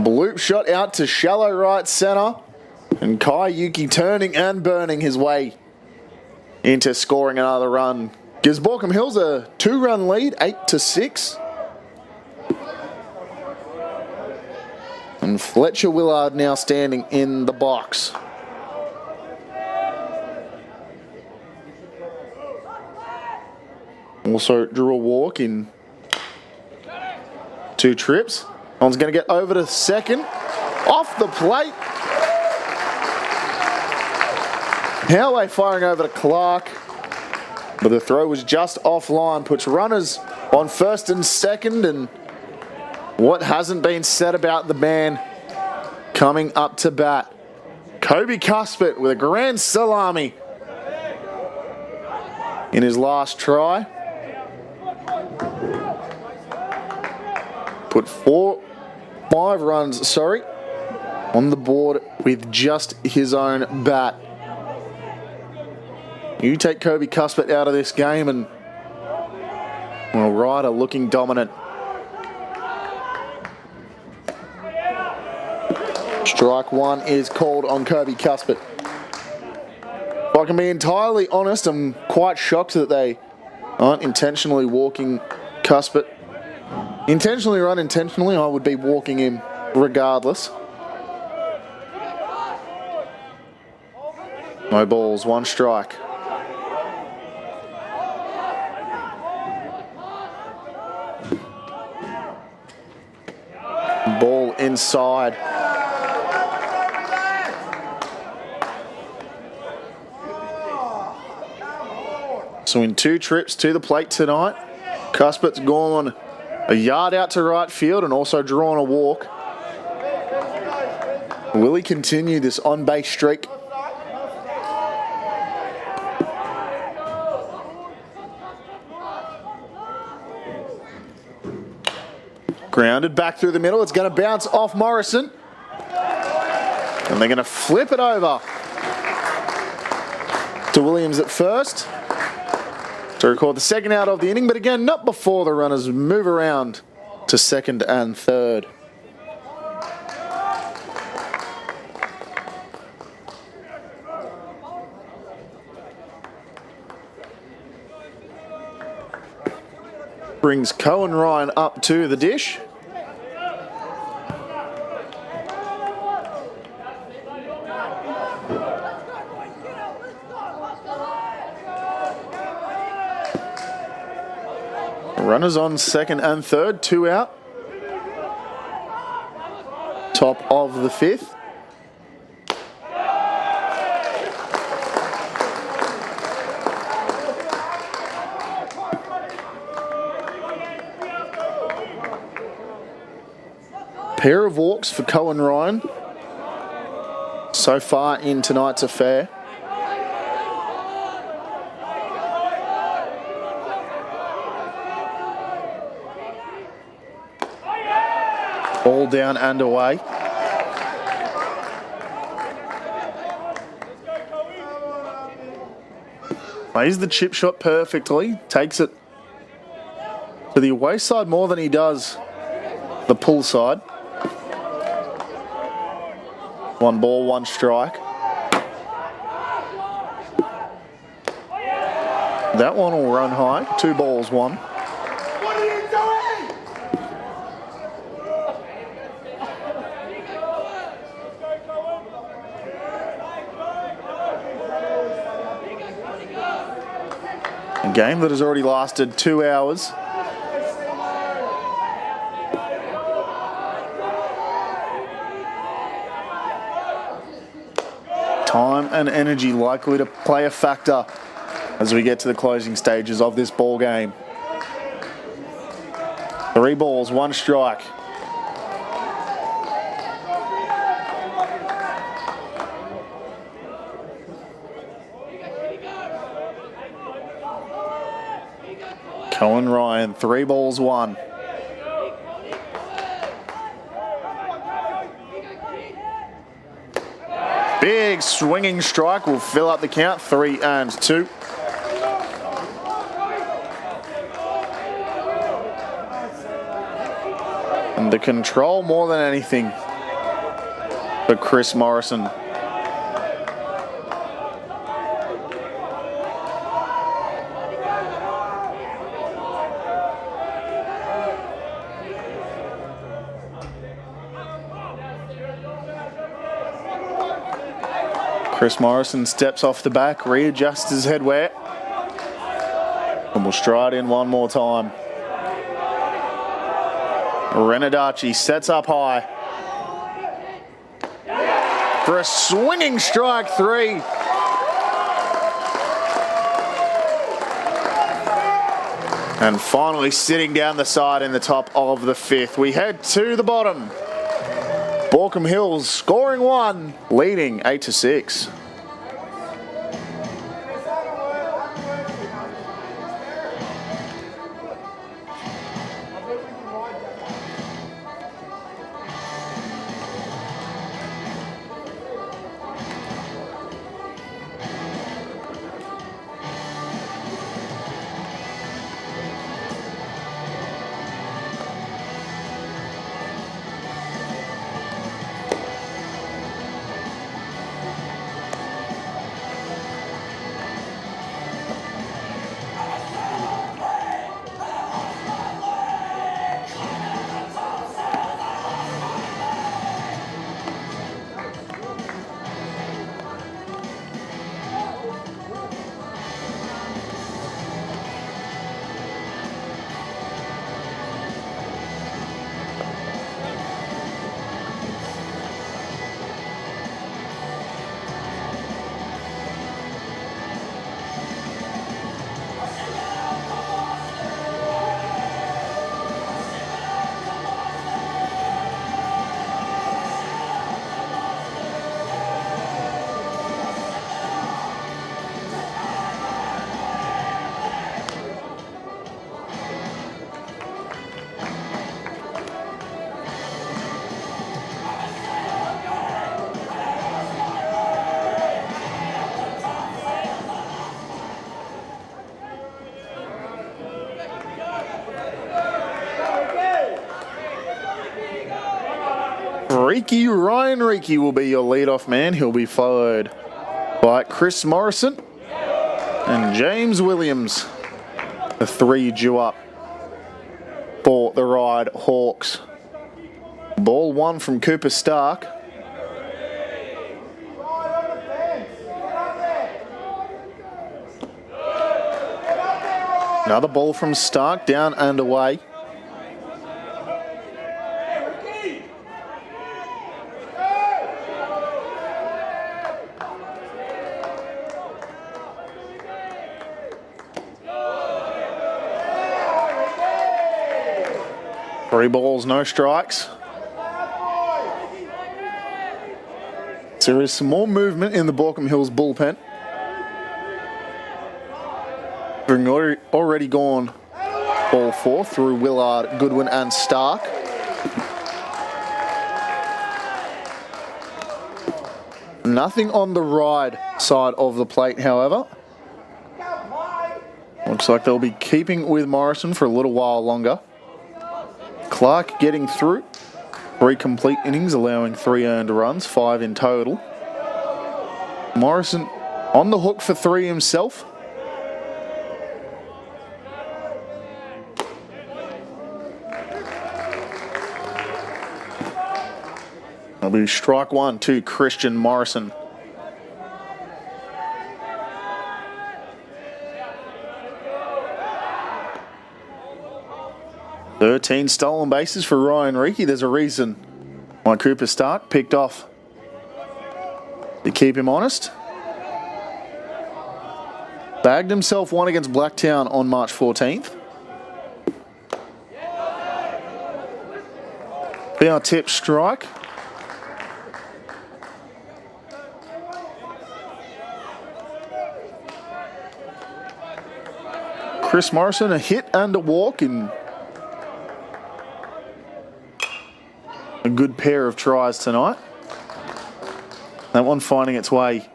Bloop shot out to shallow right centre. And Kai Yuki turning and burning his way into scoring another run. Gives Baulkham Hills a 2-run lead, 8-6. And Fletcher Willard now standing in the box. Also drew a walk in 2 trips. One's going to get over to second. Off the plate. Howay firing over to Clark. But the throw was just offline. Puts runners on first and second. And what hasn't been said about the man coming up to bat. Kobe Cuspet with a grand salami in his last try. Put 5 runs, on the board with just his own bat. You take Kobe Cuspet out of this game and, well, Ryde are looking dominant. Strike 1 is called on Kobe Cuspet. If I can be entirely honest, I'm quite shocked that they aren't intentionally walking Cuspet. Intentionally or unintentionally, I would be walking him regardless. No balls, 1 strike. Ball inside. So in 2 trips to the plate tonight, Cuspet's gone a yard out to right field and also drawn a walk. Will he continue this on-base streak? Grounded back through the middle. It's going to bounce off Morrison. And they're going to flip it over to Williams at first to record the second out of the inning, but again, not before the runners move around to second and third. Brings Cohen Ryan up to the dish. Runners on second and third, 2 out. Top of the 5th. Pair of walks for Cohen Ryan so far in tonight's affair. All down and away. Plays the chip shot perfectly. Takes it to the away side more than he does the pull side. 1 ball, 1 strike. That one will run high. 2 balls, 1. A game that has already lasted 2 hours. Time and energy likely to play a factor as we get to the closing stages of this ball game. 3 balls, 1 strike. Cohen Ryan, 3 balls, 1. Big swinging strike will fill up the count, 3-2. And the control more than anything for Chris Morrison. Chris Morrison steps off the back, readjusts his headwear, and will stride in one more time. Renadachi sets up high for a swinging strike 3. And finally sitting down the side in the top of the 5th. We head to the bottom. Baulkham Hills scoring 1, leading 8-6. Ryan Reiki will be your leadoff man. He'll be followed by Chris Morrison and James Williams. The 3 due up for the Ryde Hawks. Ball 1 from Cooper Stark. Another ball from Stark, down and away. Three balls, no strikes. There is some more movement in the Baulkham Hills bullpen. Having already gone ball 4 through Willard, Goodwin and Stark. Nothing on the Ryde side of the plate, however. Looks like they'll be keeping with Morrison for a little while longer. Clark getting through. 3 complete innings, allowing 3 earned runs, 5 in total. Morrison on the hook for 3 himself. That'll be strike 1 to Christian Morrison. "13 stolen bases for Ryan Reiki. There's a reason why Cooper Stark picked off to keep him honest. Bagged himself 1 against Blacktown on March 14th. Be our tip strike. Chris Morrison, a hit and a walk in a good pair of tries tonight. That one finding its way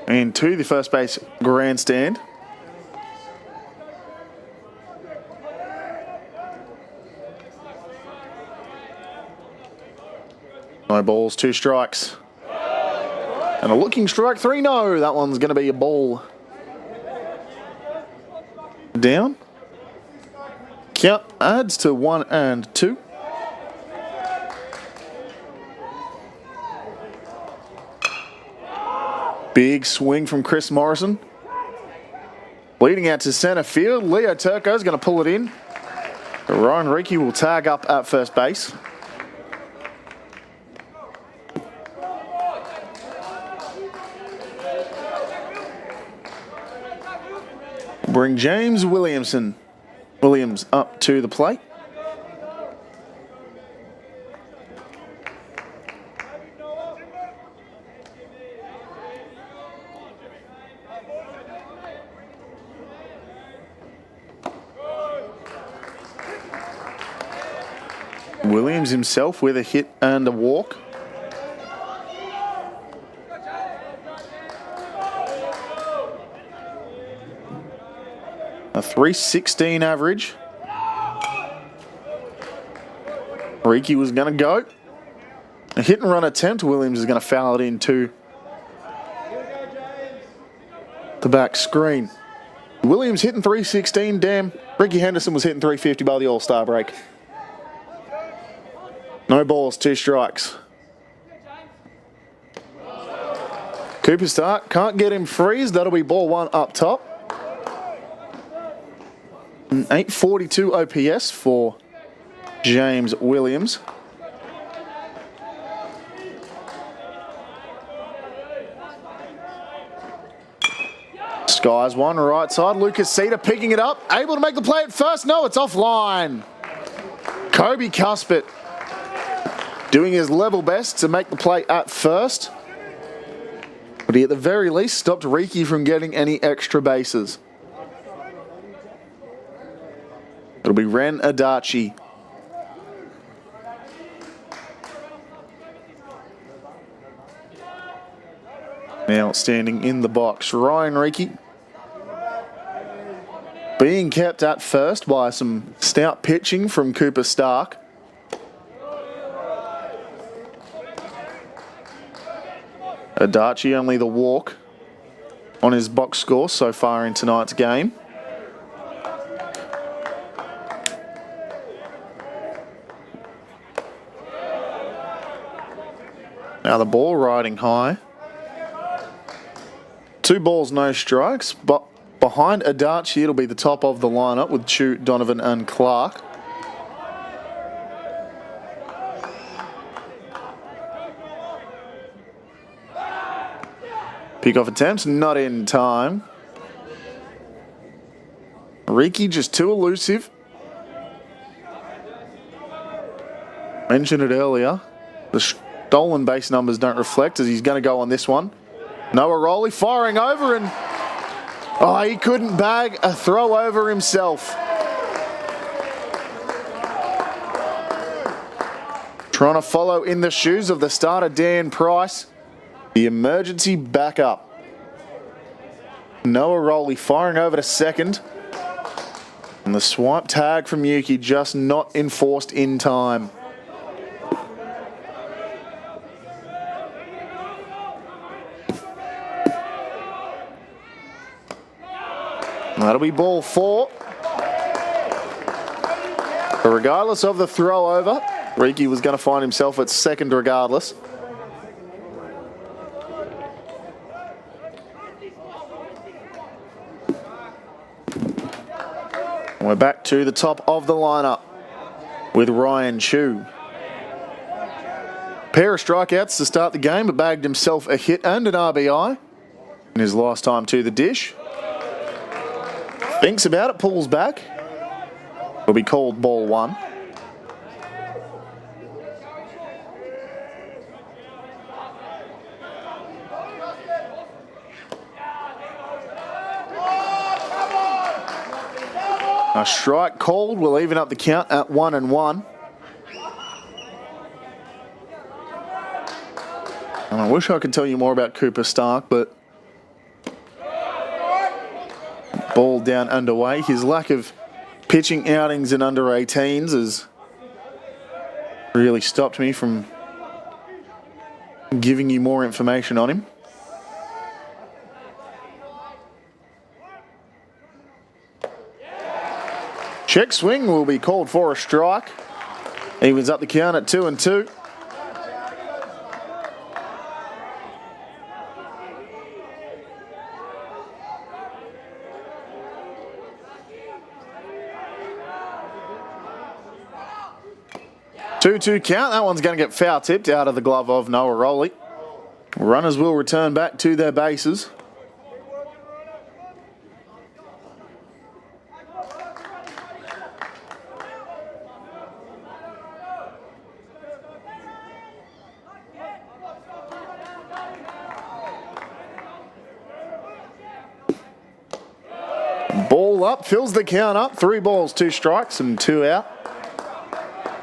into the first base grandstand. No balls, 2 strikes. And a looking strike 3, no. That one's going to be a ball. Down. Count adds to 1 and 2. Big swing from Chris Morrison. Leading out to centre field. Leo Turco's going to pull it in. Ryan Reiki will tag up at first base. Bring James Williams up to the plate. Williams himself with a hit and a walk. A .316 average. Reiki was going to go. A hit and run attempt. Williams is going to foul it into the back screen. Williams hitting .316. Damn. Ricky Henderson was hitting .350 by the All-Star break. No balls, 2 strikes. Cooper Stark can't get him freeze. That'll be ball 1 up top. An 842 OPS for James Williams. Skies 1 right side. Lucas Cedar picking it up. Able to make the play at first. No, it's offline. Kobe Cuspit doing his level best to make the play at first. But he at the very least stopped Reiki from getting any extra bases. It'll be Ren Adachi. Now standing in the box, Ryan Reiki. Being kept at first by some stout pitching from Cooper Stark. Adachi only the walk on his box score so far in tonight's game. Now the ball riding high. 2 balls, no strikes, but behind Adachi it'll be the top of the lineup with Chu, Donovan and Clark. Pick-off attempts, not in time. Reiki just too elusive. Mentioned it earlier. The stolen base numbers don't reflect as he's going to go on this one. Noah Rowley firing over and... oh, he couldn't bag a throw over himself. Trying to follow in the shoes of the starter Dan Price. The emergency backup. Noah Rowley firing over to second. And the swipe tag from Yuki just not enforced in time. That'll be ball 4. But regardless of the throw over, Reiki was going to find himself at second regardless. We're back to the top of the lineup with Ryan Chu. Pair of strikeouts to start the game, but bagged himself a hit and an RBI in his last time to the dish. Thinks about it, pulls back. Will be called ball 1. A strike called will even up the count at 1-1. And I wish I could tell you more about Cooper Stark, but ball down underway. His lack of pitching outings in under 18s has really stopped me from giving you more information on him. Check swing will be called for a strike. Evens up the count at 2-2. Two count. That one's going to get foul tipped out of the glove of Noah Rowley. Runners will return back to their bases. Ball up, fills the count up. 3 balls, 2 strikes and 2 out.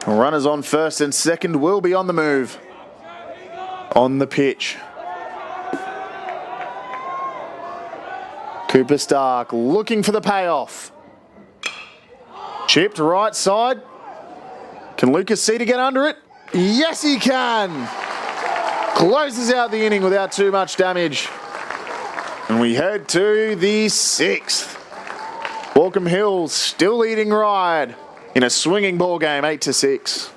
Runners on first and second will be on the move. On the pitch. Cooper Stark looking for the payoff. Chipped right side. Can Lucas Cedar get under it? Yes, he can. Closes out the inning without too much damage. And we head to the 6th. Baulkham Hills still leading Ryde in a swinging ball game, 8-6.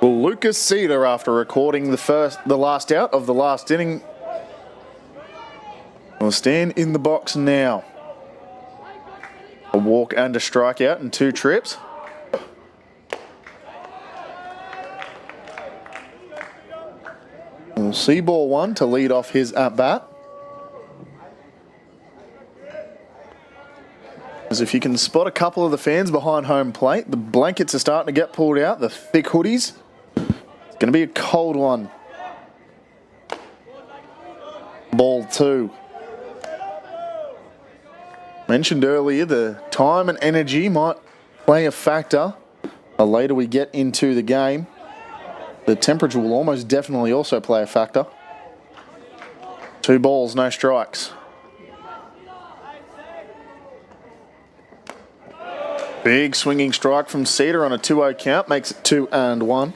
Well, Lucas Cedar, after recording the last out of the last inning, will stand in the box now. A walk and a strikeout in 2 trips. We'll see ball 1 to lead off his at-bat. As if you can spot a couple of the fans behind home plate, the blankets are starting to get pulled out, the thick hoodies. It's going to be a cold one. Ball 2. Mentioned earlier, the time and energy might play a factor. The later we get into the game, the temperature will almost definitely also play a factor. 2 balls, no strikes. Big swinging strike from Cedar on a 2-0 count, makes it 2-1.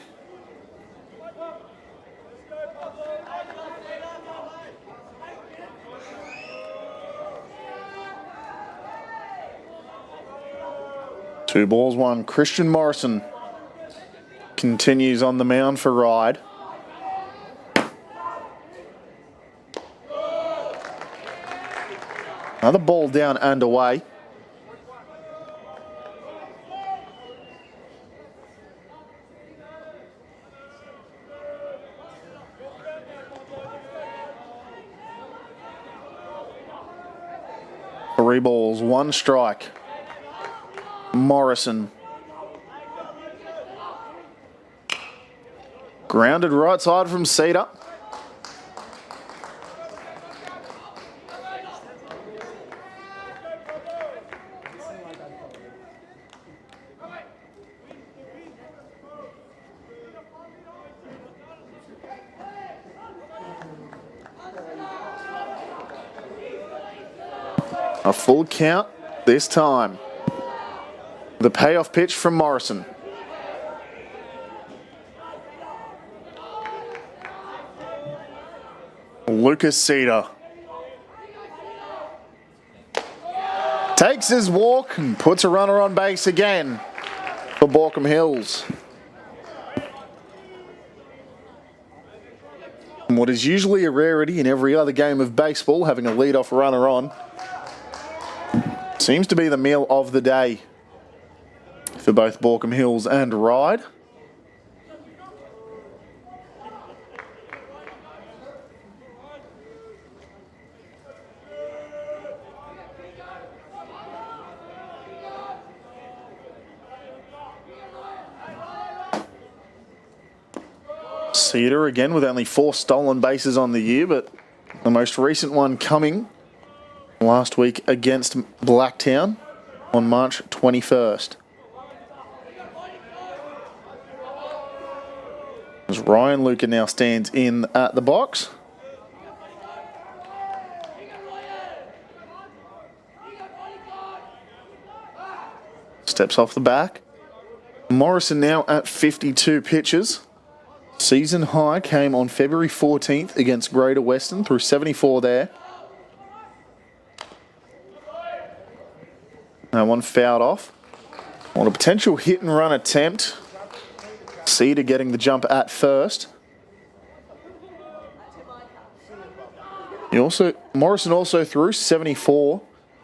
Two balls, 1. Christian Morrison continues on the mound for Ryde. Another ball down and away. Three balls, 1 strike. Morrison. Grounded right side from Cedar. A full count this time. The payoff pitch from Morrison. Lucas Cedar takes his walk and puts a runner on base again for Baulkham Hills. And what is usually a rarity in every other game of baseball, having a leadoff runner on, seems to be the meal of the day for both Baulkham Hills and Ryde. Cedar again with only 4 stolen bases on the year, but the most recent one coming last week against Blacktown on March 21st. As Ryan Luca now stands in at the box. Steps off the back. Morrison now at 52 pitches. Season high came on February 14th against Greater Western, through 74 there. Now one fouled off. On a potential hit and run attempt. Cedar getting the jump at first. Morrison also threw 74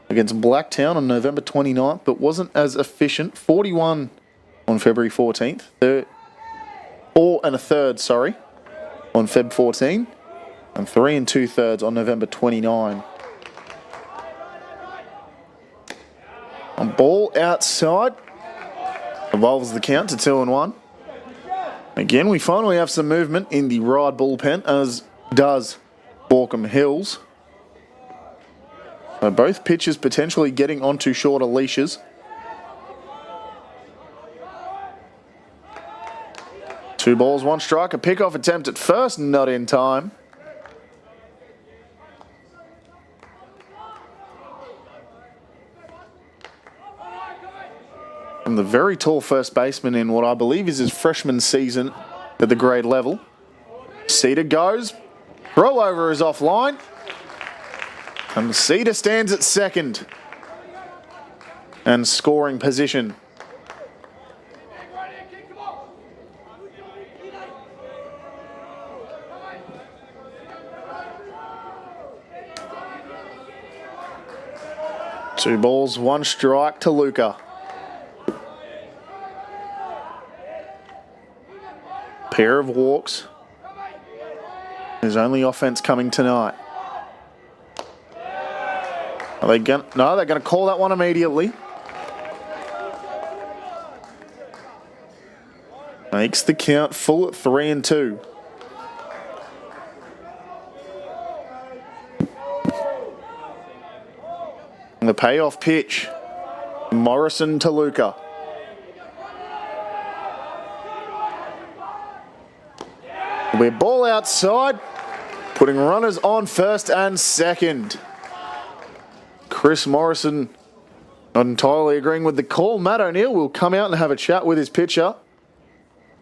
against Blacktown on November 29th, but wasn't as efficient. 41 on February 14th. 4 1/3, on Feb 14, and 3 2/3 on November 29. A ball outside evolves the count to 2-1. Again, we finally have some movement in the Ryde bullpen, as does Baulkham Hills. So both pitchers potentially getting onto shorter leashes. 2 balls, 1 strike. A pickoff attempt at first, not in time. From the very tall first baseman in what I believe is his freshman season at the grade level. Cedar goes. Throw over is offline. And Cedar stands at second. And scoring position. Two balls, 1 strike to Luca. Pair of walks. His only offense coming tonight. Are they going? No, they're going to call that one immediately. Makes the count full at 3-2. And the payoff pitch, Morrison to Luca. We're ball outside, putting runners on first and second. Chris Morrison not entirely agreeing with the call. Matt O'Neill will come out and have a chat with his pitcher.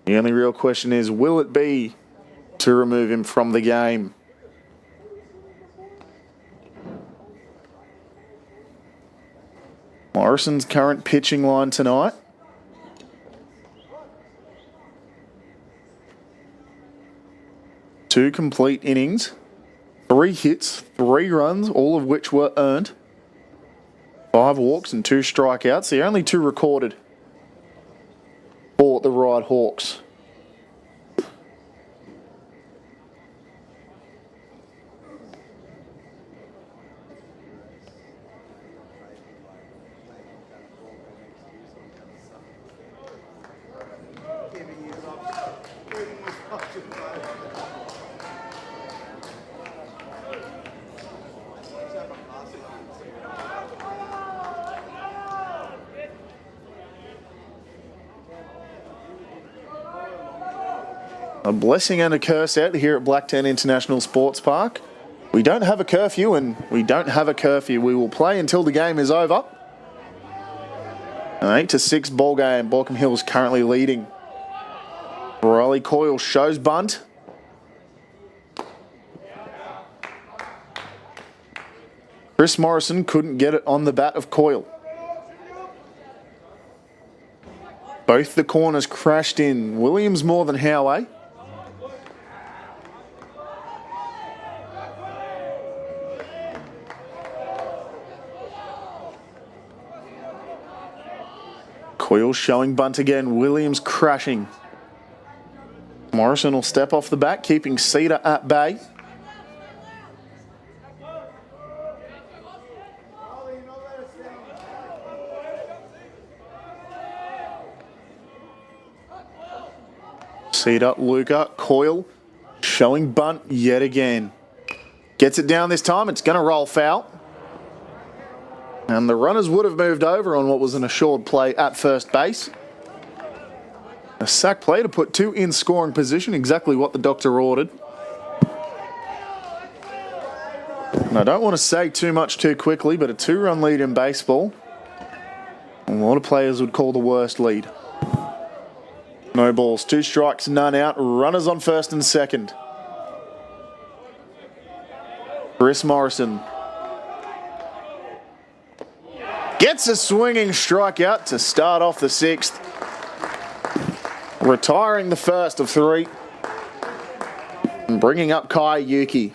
The only real question is, will it be to remove him from the game? Morrison's current pitching line tonight. Two complete innings, 3 hits, 3 runs, all of which were earned. 5 walks and 2 strikeouts. The only 2 recorded for the Ryde Hawks. A blessing and a curse out here at Blacktown International Sports Park. We don't have a curfew, and we don't have a curfew. We will play until the game is over. An 8-6 ball game. Baulkham Hills currently leading. Riley Coyle shows bunt. Chris Morrison couldn't get it on the bat of Coyle. Both the corners crashed in. Williams more than Howey. Coyle showing bunt again. Williams crashing. Morrison will step off the bat, keeping Cedar at bay. Cedar, Luca, Coyle showing bunt yet again. Gets it down this time. It's going to roll foul. And the runners would have moved over on what was an assured play at first base. A sack play to put two in scoring position, exactly what the doctor ordered. And I don't want to say too much too quickly, but a 2-run lead in baseball, a lot of players would call the worst lead. No balls, 2 strikes, none out. Runners on first and second. Chris Morrison gets a swinging strikeout to start off the 6th. Retiring the first of 3. And bringing up Kai Yuki.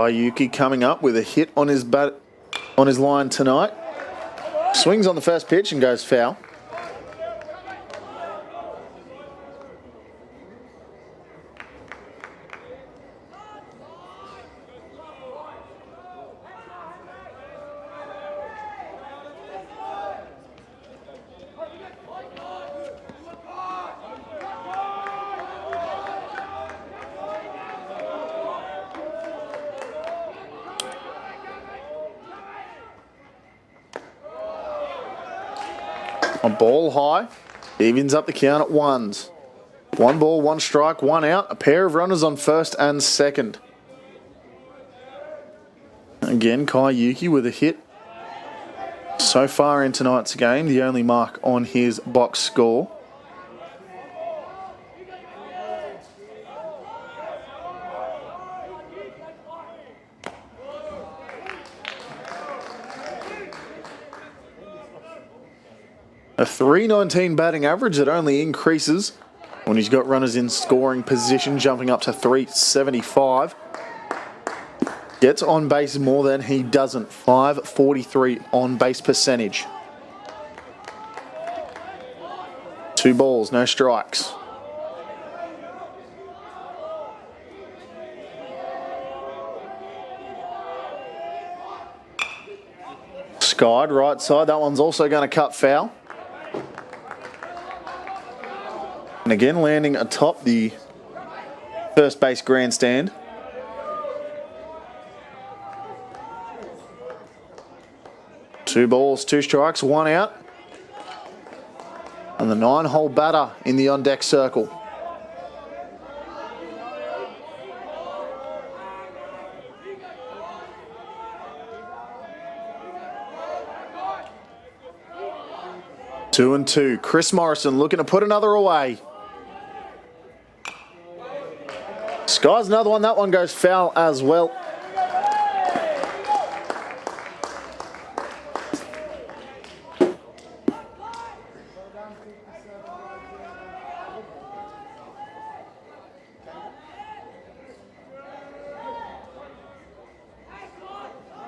Yuki coming up with a hit on his bat, on his line tonight. Swings on the first pitch and goes foul. A ball high, evens up the count at 1s. 1 ball, 1 strike, 1 out. A pair of runners on first and second. Again, Kai Yuki with a hit. So far in tonight's game, the only mark on his box score. A .319 batting average that only increases when he's got runners in scoring position, jumping up to .375. Gets on base more than he doesn't. .543 on base percentage. 2 balls, no strikes. Skied right side. That one's also going to cut foul. And again, landing atop the first base grandstand. Two balls, 2 strikes, 1 out. And the 9-hole batter in the on-deck circle. Two and 2. Chris Morrison looking to put another away. Skies another one. That one goes foul as well.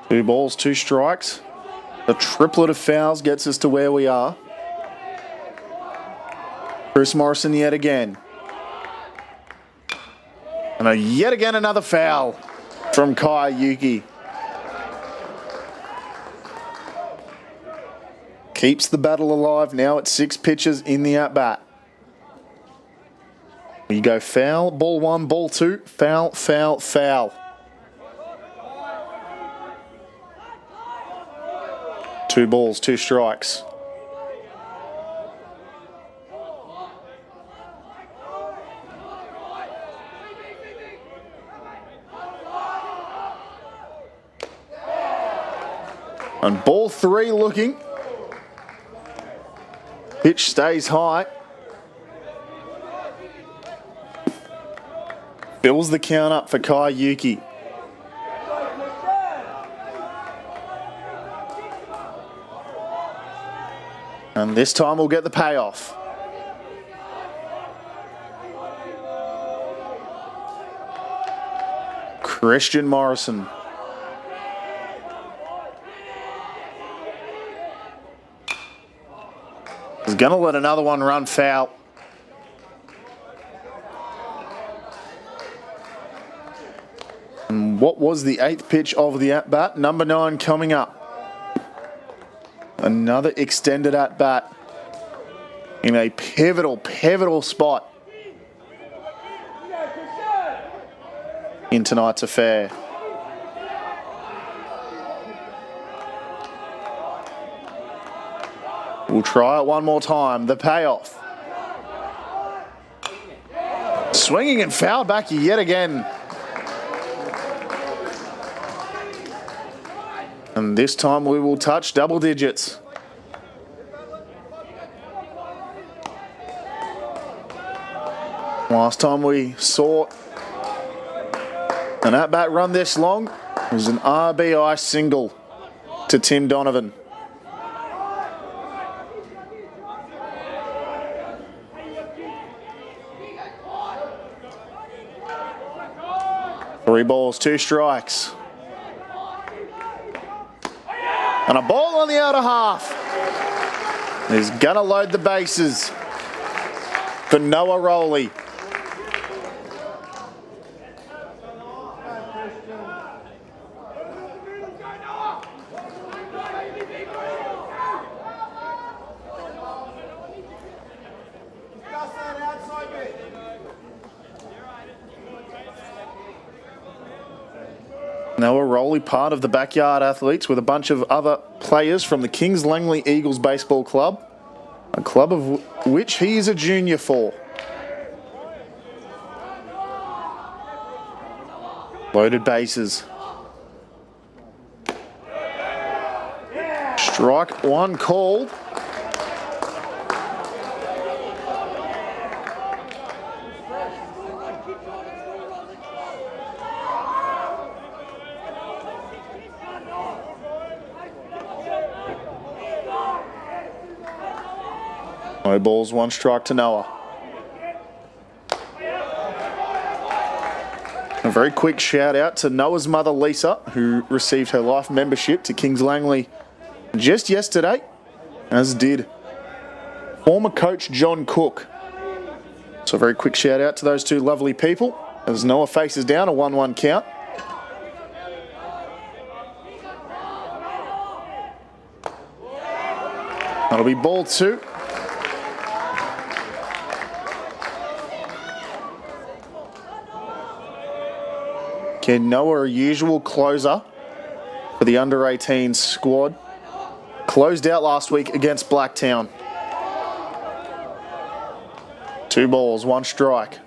Two balls, 2 strikes. The triplet of fouls gets us to where we are. Chris Morrison yet again. And yet again another foul from Kai Yuki. Keeps the battle alive now at 6 pitches in the at-bat. You go foul, ball 1, ball 2, foul, foul, foul. 2 balls, 2 strikes. And ball 3 looking. Pitch stays high. Fills the count up for Kai Yuki. And this time we'll get the payoff. Christian Morrison. He's going to let another one run foul. And what was the 8th pitch of the at-bat? Number 9 coming up. Another extended at-bat in a pivotal spot in tonight's affair. We'll try it one more time. The payoff. Swinging and foul back yet again. And this time we will touch double digits. Last time we saw an at-bat run this long was an RBI single to Tim Donovan. Three balls, 2 strikes. And a ball on the outer half. He's going to load the bases for Noah Rowley. Noah Rowley, part of the Backyard Athletes with a bunch of other players from the Kings Langley Eagles Baseball Club, a club of which he is a junior for. Loaded bases. Strike 1 called. No balls, 1 strike to Noah. A very quick shout out to Noah's mother Lisa, who received her life membership to Kings Langley just yesterday, as did former coach John Cook. So a very quick shout out to those 2 lovely people as Noah faces down a 1-1 count. That'll be ball 2. Again, Noah, a usual closer for the under-18 squad. Closed out last week against Blacktown. 2 balls, 1 strike.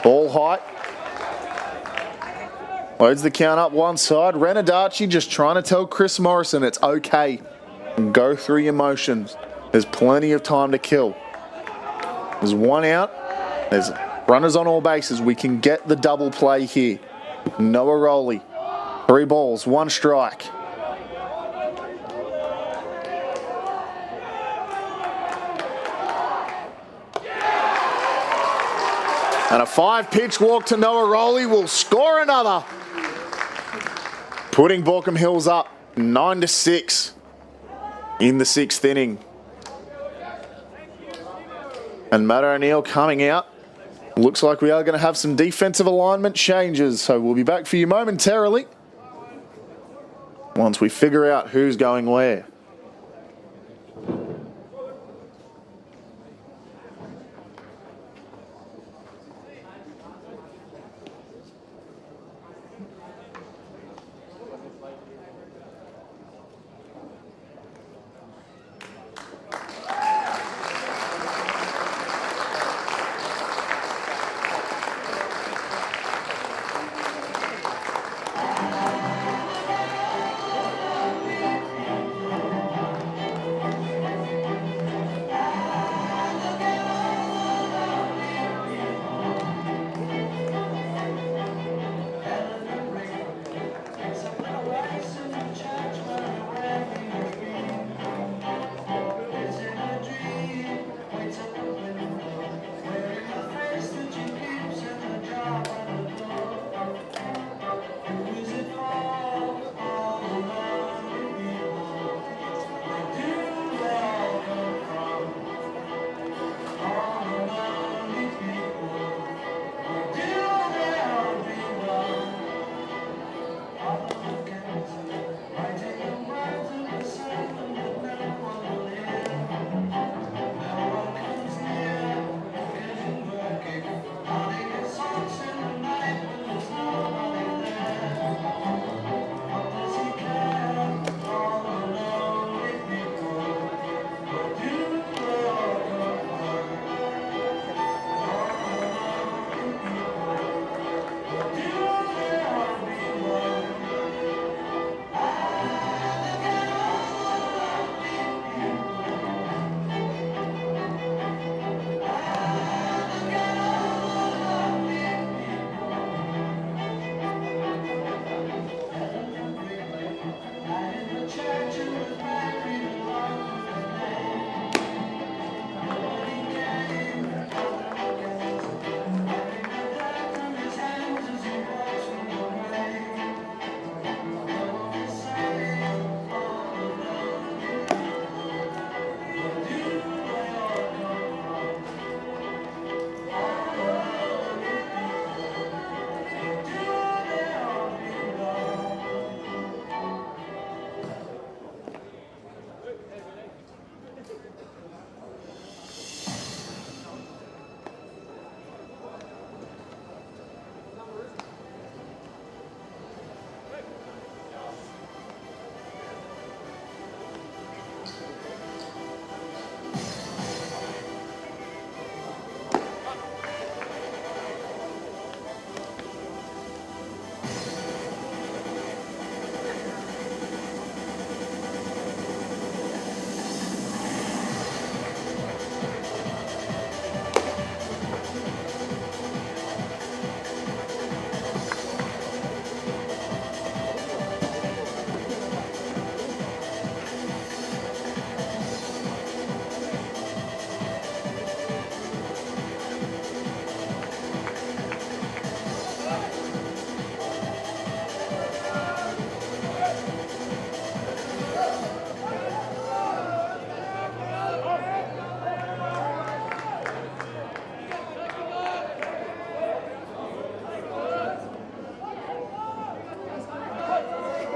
Ball height. Loads the count up one side. Renadachi just trying to tell Chris Morrison it's okay. Go through your motions. There's plenty of time to kill. There's 1 out. There's runners on all bases. We can get the double play here. Noah Rowley. 3 balls, 1 strike. And a 5-pitch walk to Noah Rowley will score another. Putting Baulkham Hills up 9-6 in the 6th inning. And Matt O'Neill coming out. Looks like we are going to have some defensive alignment changes, so we'll be back for you momentarily once we figure out who's going where.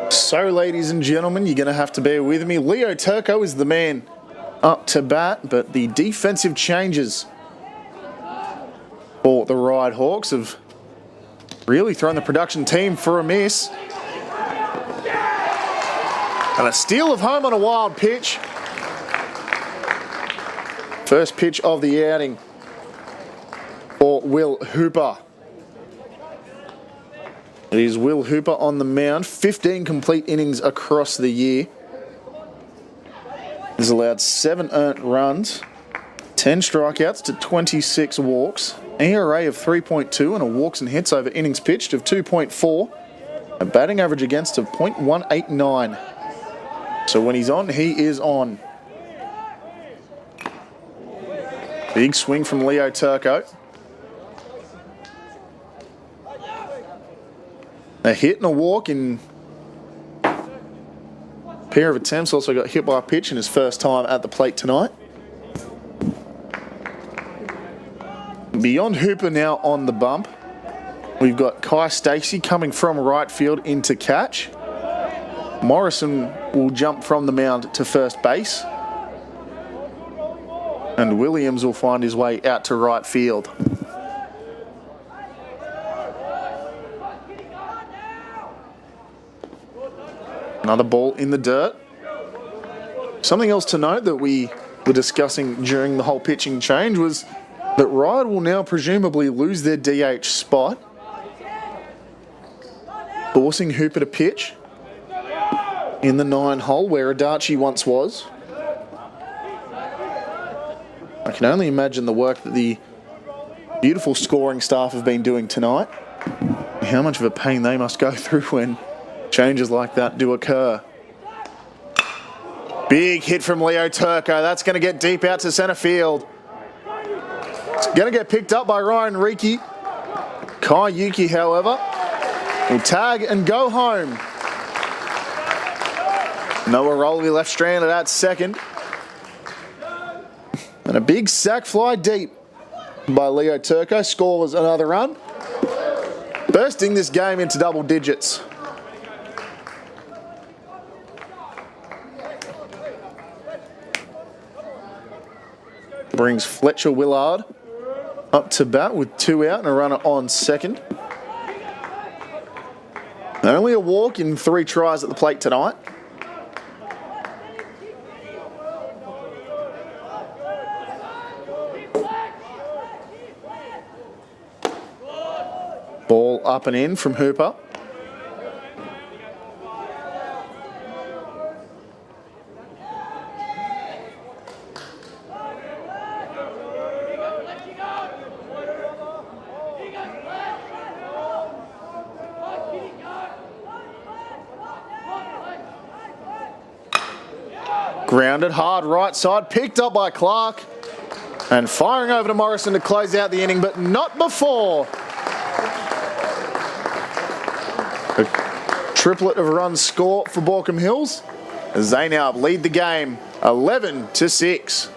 So, ladies and gentlemen, you're going to have to bear with me. Leo Turco is the man up to bat, but the defensive changes for the Ryde Hawks have really thrown the production team for a miss. And a steal of home on a wild pitch. First pitch of the outing for Will Hooper. It is Will Hooper on the mound. 15 complete innings across the year. He's allowed 7 earned runs, 10 strikeouts to 26 walks, ERA of 3.2 and a walks and hits over innings pitched of 2.4, a batting average against of .189. So when he's on, he is on. Big swing from Leo Turco. A hit and a walk in a pair of attempts. Also got hit by a pitch in his first time at the plate tonight. Beyond Hooper now on the bump. We've got Kai Stacey coming from right field into catch. Morrison will jump from the mound to first base. And Williams will find his way out to right field. Another ball in the dirt. Something else to note that we were discussing during the whole pitching change was that Ryde will now presumably lose their DH spot, forcing Hooper to pitch in the 9-hole where Adachi once was. I can only imagine the work that the beautiful scoring staff have been doing tonight, and how much of a pain they must go through when changes like that do occur. Big hit from Leo Turco. That's going to get deep out to centre field. It's going to get picked up by Ryan Riki. Kai Yuki, however, will tag and go home. Noah Roll will be left stranded at second. And a big sac fly deep by Leo Turco scores another run, bursting this game into double digits. Brings Fletcher Willard up to bat with 2 out and a runner on second. Only a walk in 3 tries at the plate tonight. Ball up and in from Hooper. Grounded hard right side, picked up by Clark, and firing over to Morrison to close out the inning, but not before. A triplet of runs score for Baulkham Hills as they now lead the game 11-6.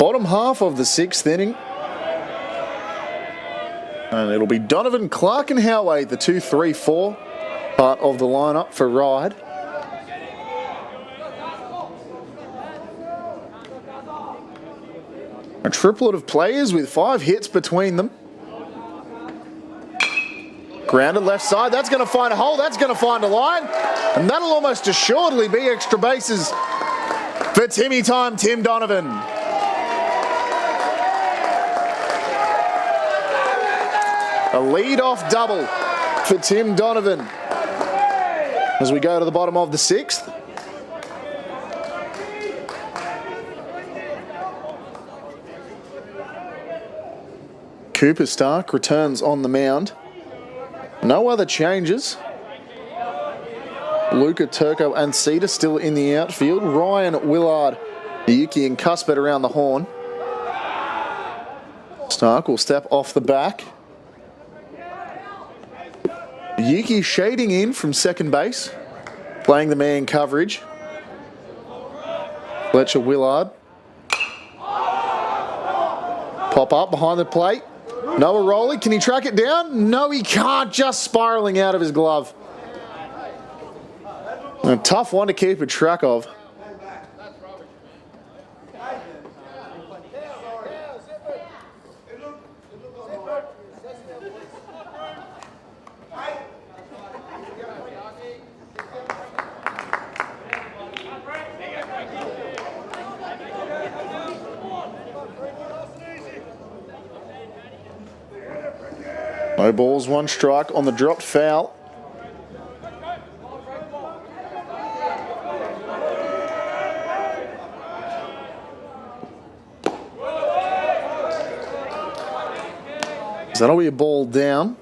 bottom half of the 6th inning. And it'll be Donovan, Clark and Howay, the 2-3-4 part of the lineup for Ryde. A triplet of players with 5 hits between them. Grounded left side, that's going to find a hole, that's going to find a line. And that'll almost assuredly be extra bases for Timmy Time, Tim Donovan. A lead-off double for Tim Donovan as we go to the bottom of the 6th. Cooper Stark returns on the mound. No other changes. Luca, Turco and Cedar still in the outfield. Ryan, Willard, Yuki and Cuthbert around the horn. Stark will step off the back. Yuki shading in from second base, playing the man coverage. Fletcher, Willard. Pop up behind the plate. Noah Rowley, can he track it down? No, he can't, just spiraling out of his glove. A tough one to keep a track of. No balls, 1 strike on the dropped foul. So that'll be a ball down.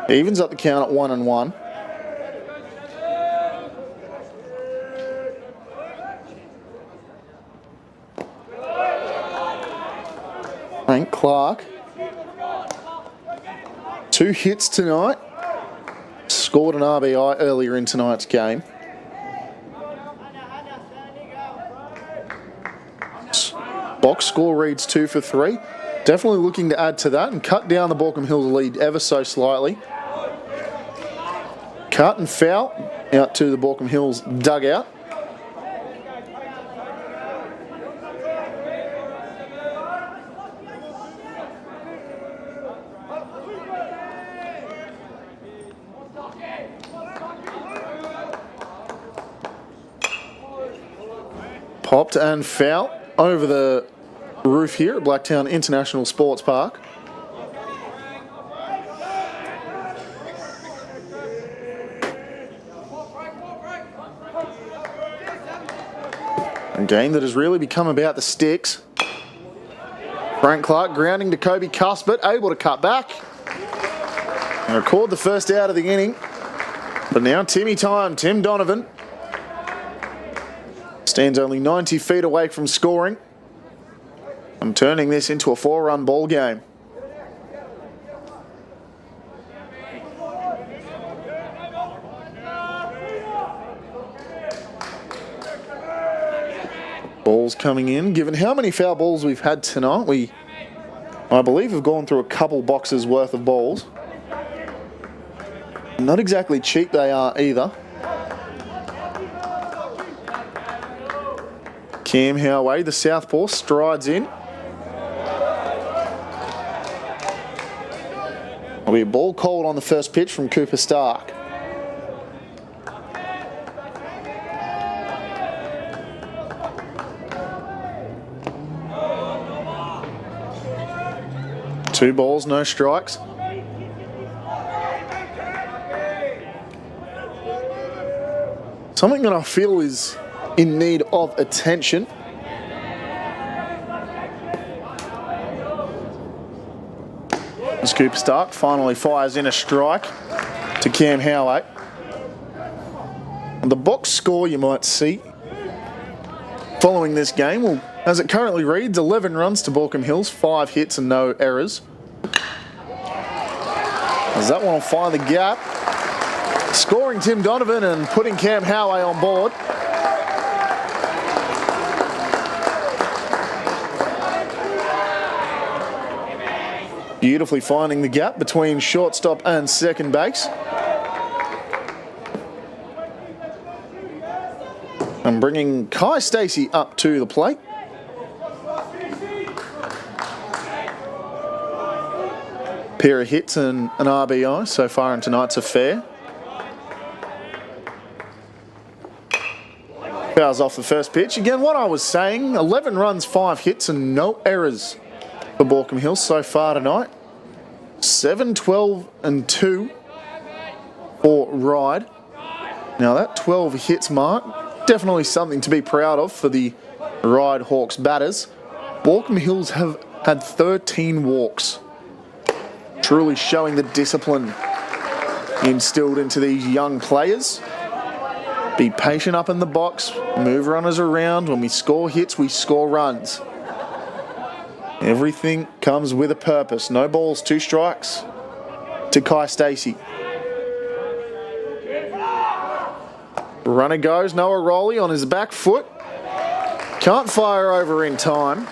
Evens up the count at 1-1. Frank Clark. 2 hits tonight. Scored an RBI earlier in tonight's game. Box score reads 2 for 3. Definitely looking to add to that and cut down the Baulkham Hills lead ever so slightly. Cut and foul out to the Baulkham Hills dugout. Popped and foul over the roof here at Blacktown International Sports Park. A game that has really become about the sticks. Frank Clark grounding to Kobe Cuthbert, able to cut back and record the first out of the inning. But now Timmy Time, Tim Donovan, stands only 90 feet away from scoring and turning this into a 4-run ball game. Balls coming in. Given how many foul balls we've had tonight, I believe, have gone through a couple boxes worth of balls. Not exactly cheap they are either. Cam Howay, the southpaw, strides in. There'll be a ball called on the first pitch from Cooper Stark. Two balls, no strikes. Something that I feel is in need of attention. As Cooper Stark finally fires in a strike to Cam Howay. The box score you might see following this game, well, as it currently reads, 11 runs to Baulkham Hills, 5 hits and no errors. As that one will find the gap, scoring Tim Donovan and putting Cam Howay on board. Beautifully finding the gap between shortstop and second base. And bringing Kai Stacey up to the plate. Pair of hits and an RBI so far in tonight's affair. Fouls off the first pitch. Again, what I was saying, 11 runs, 5 hits and no errors for Baulkham Hills so far tonight. 7, 12 and 2 for Ryde. Now that 12 hits mark, definitely something to be proud of for the Ryde Hawks batters. Baulkham Hills have had 13 walks. Truly showing the discipline instilled into these young players. Be patient up in the box, move runners around. When we score hits, we score runs. Everything comes with a purpose. No balls, 2 strikes to Kai Stacey. Runner goes, Noah Rowley on his back foot. Can't fire over in time.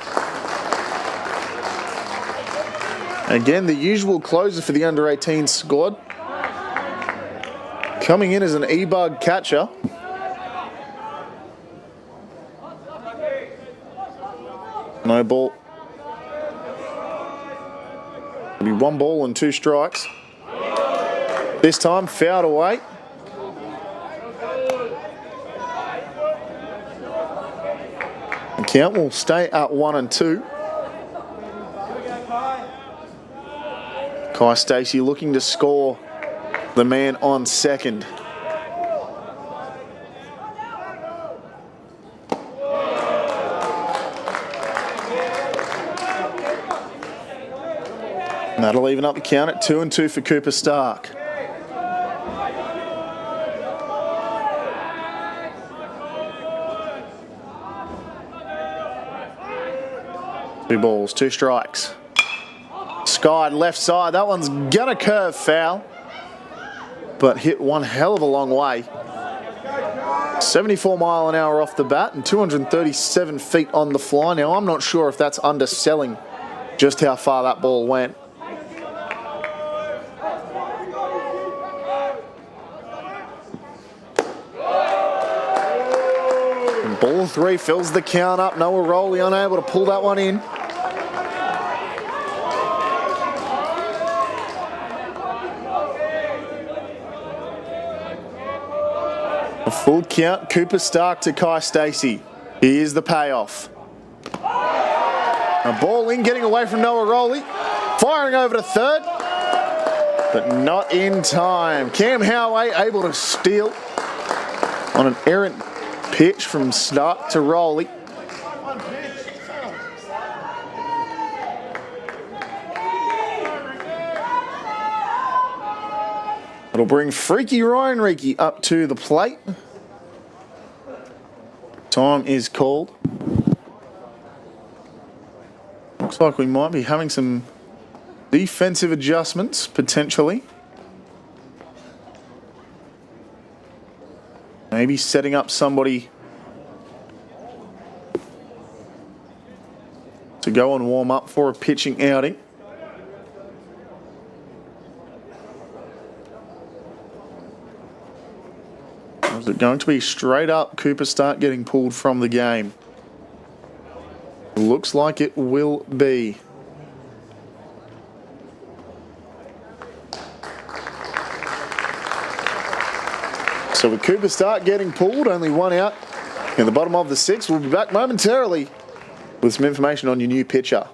Again, the usual closer for the under-18 squad. Coming in as an E-bug catcher. No ball. It'll be 1 ball and 2 strikes. This time fouled away. The count will stay at 1 and 2. Kai Stacey looking to score the man on second. And that'll even up the count at 2 and 2 for Cooper Stark. Two balls, 2 strikes. Skied left side. That one's gonna curve foul, but hit one hell of a long way. 74 mile an hour off the bat and 237 feet on the fly. Now, I'm not sure if that's underselling just how far that ball went. And ball 3 fills the count up. Noah Rowley unable to pull that one in. A full count, Cooper Stark to Kai Stacey. Here's the payoff. A ball in, getting away from Noah Rowley. Firing over to third, but not in time. Cam Howay able to steal on an errant pitch from Stark to Rowley. It'll bring Freaky Ryan Reiki up to the plate. Time is called. Looks like we might be having some defensive adjustments, potentially. Maybe setting up somebody to go and warm up for a pitching outing. Or is it going to be straight up Cooper Stark getting pulled from the game? Looks like it will be. So with Cooper Stark getting pulled, only 1 out in the bottom of the 6th. We'll be back momentarily with some information on your new pitcher.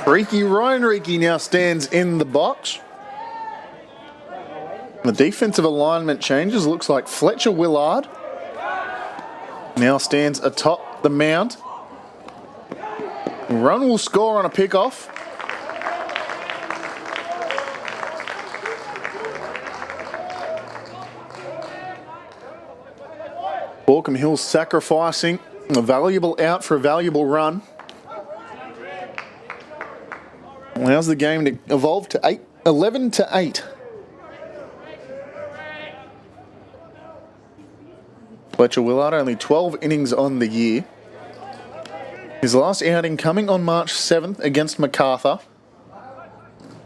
Ryan Reiki now stands in the box. The defensive alignment changes. Looks like Fletcher Willard now stands atop the mound. Run will score on a pickoff. Baulkham Hills sacrificing a valuable out for a valuable run. Allows the game to evolve to 11-8. Fletcher Willard, only 12 innings on the year. His last outing coming on March 7th against MacArthur.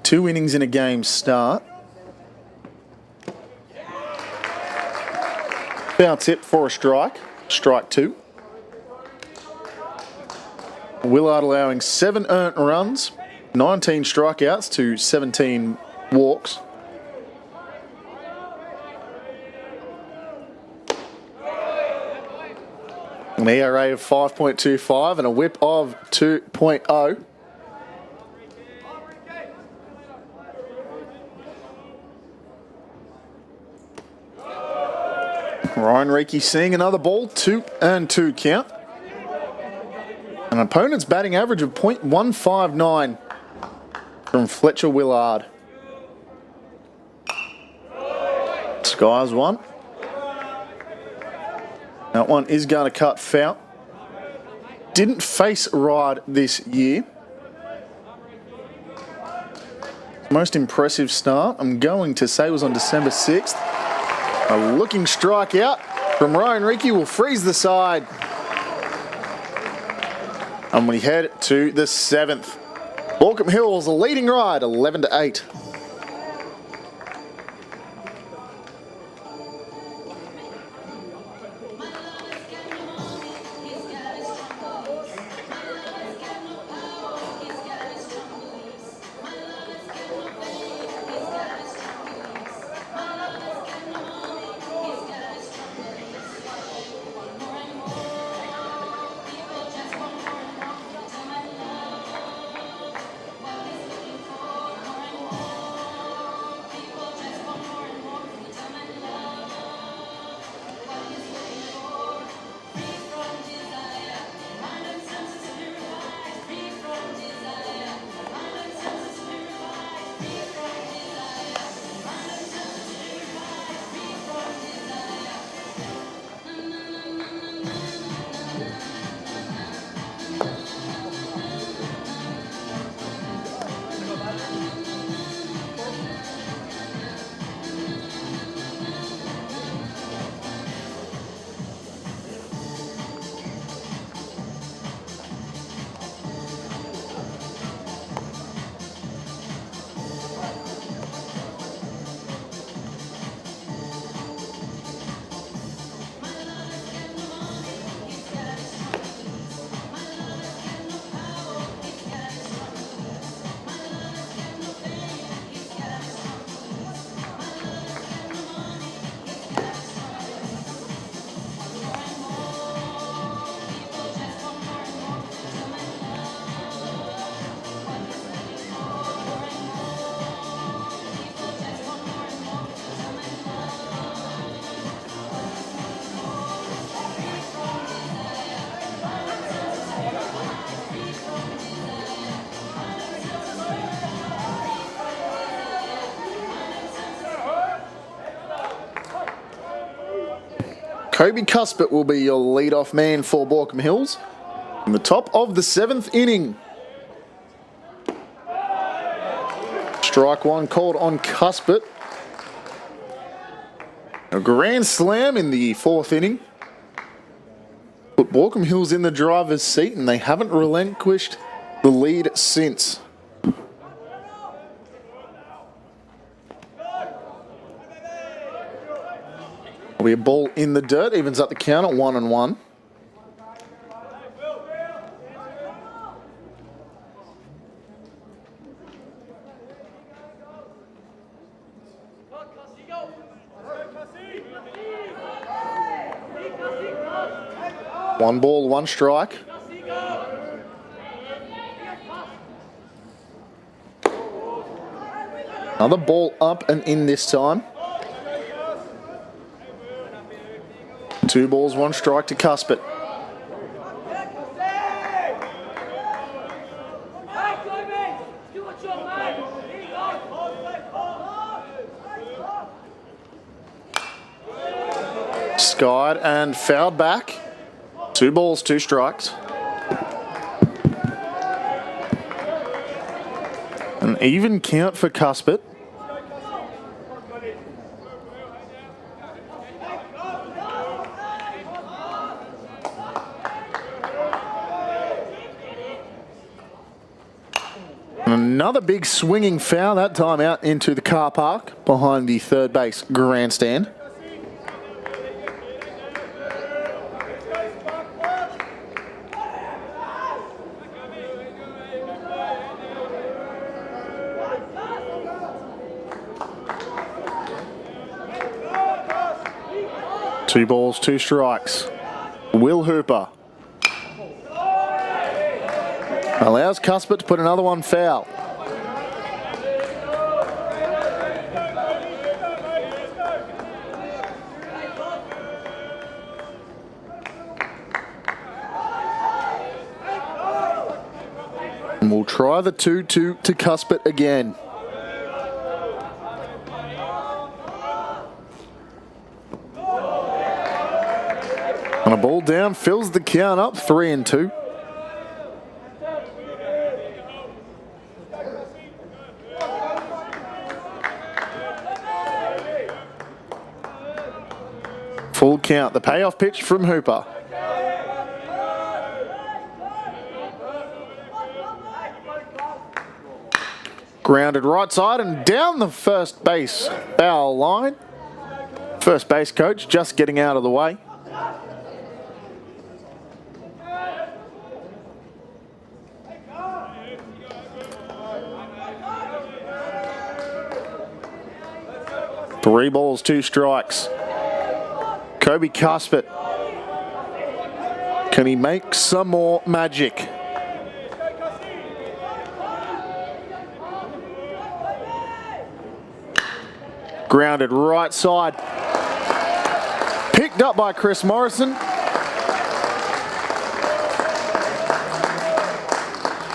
2 innings in a game start. Foul tip for a strike. Strike 2. Willard allowing 7 earned runs, 19 strikeouts to 17 walks. An ERA of 5.25 and a whip of 2.0. Ryan Reiki seeing another ball, 2-2 count. An opponent's batting average of .159 from Fletcher Willard. Skies one. That one is going to cut foul. Didn't face Ryde this year. Most impressive start, I'm going to say, was on December 6th. A looking strikeout from Ryan Reiki will freeze the side. And we head to the 7th. Baulkham Hills, a leading Ryde, 11-8. Kobe Cuspet will be your leadoff man for Baulkham Hills in the top of the 7th inning. Strike one called on Cuspet. A grand slam in the 4th inning. Put Baulkham Hills in the driver's seat, and they haven't relinquished the lead since. Will be a ball in the dirt, evens up the count at 1-1. One ball, one strike. Another ball up and in this time. 2 balls, 1 strike to Cuspit. Skied and fouled back. 2 balls, 2 strikes. An even count for Cuspit. And another big swinging foul, that time out into the car park behind the third base grandstand. Two balls, 2 strikes. Will Hooper allows Cuspit to put another one foul. And we'll try the 2-2 to Cuspit again. And a ball down fills the count up, 3-2. Full count, the payoff pitch from Hooper. Grounded right side and down the first base foul line. First base coach just getting out of the way. Three balls, 2 strikes. Kobe Cuspit. Can he make some more magic? Grounded right side. Picked up by Chris Morrison.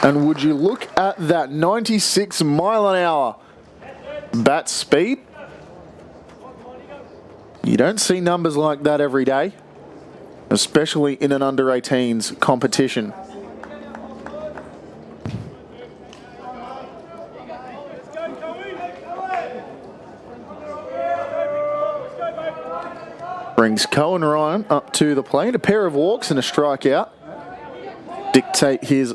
And would you look at that 96 mile an hour bat speed? You don't see numbers like that every day, especially in an under-18s competition. Brings Cohen Ryan up to the plate. A pair of walks and a strikeout dictate his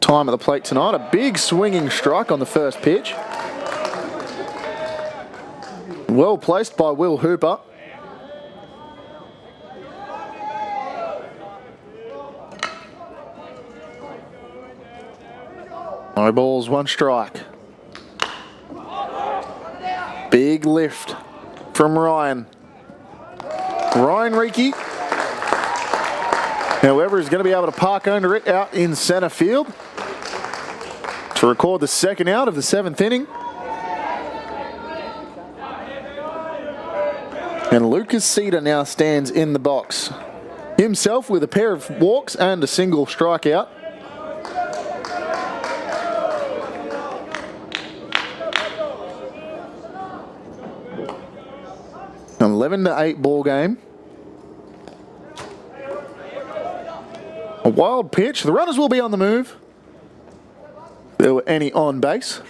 time at the plate tonight. A big swinging strike on the first pitch. Well placed by Will Hooper. No balls, 1 strike. Big lift from Ryan. Ryan Reiki, however, is going to be able to park under it out in centre field to record the second out of the 7th inning. And Lucas Cedar now stands in the box, himself with a pair of walks and a single strikeout. An 11-8 ball game. A wild pitch. The runners will be on the move. If there were any on base.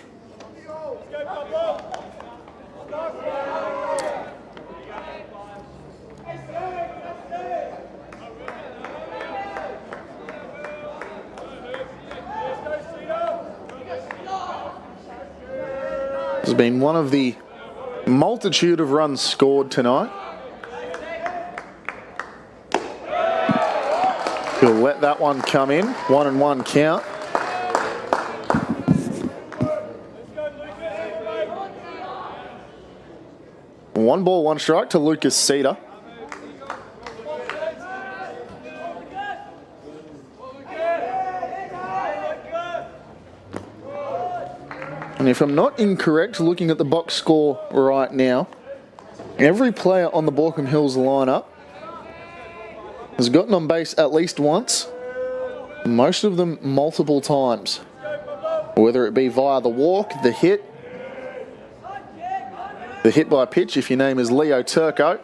This has been one of the multitude of runs scored tonight. He'll let that one come in. 1-1 count. One ball, 1 strike to Lucas Cedar. And if I'm not incorrect, looking at the box score right now, every player on the Baulkham Hills lineup has gotten on base at least once, most of them multiple times. Whether it be via the walk, the hit by pitch if your name is Leo Turco.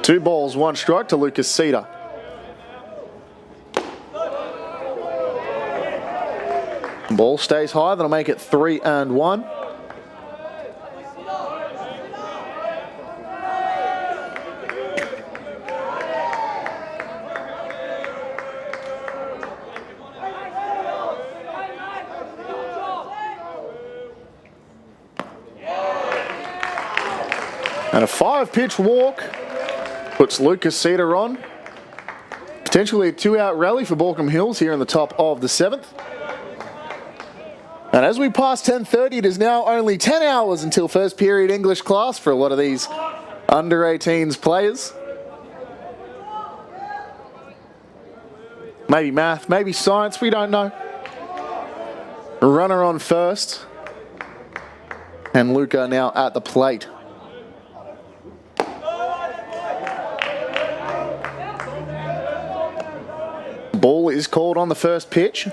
2 balls, 1 strike to Lucas Cedar. Ball stays high, that'll make it 3-1. And a 5-pitch walk puts Lucas Cedar on. Potentially a 2-out rally for Baulkham Hills here in the top of the 7th. And as we pass 10:30, it is now only 10 hours until first period English class for a lot of these under 18s players. Maybe math, maybe science, we don't know. Runner on first. And Luca now at the plate. Ball is called on the first pitch.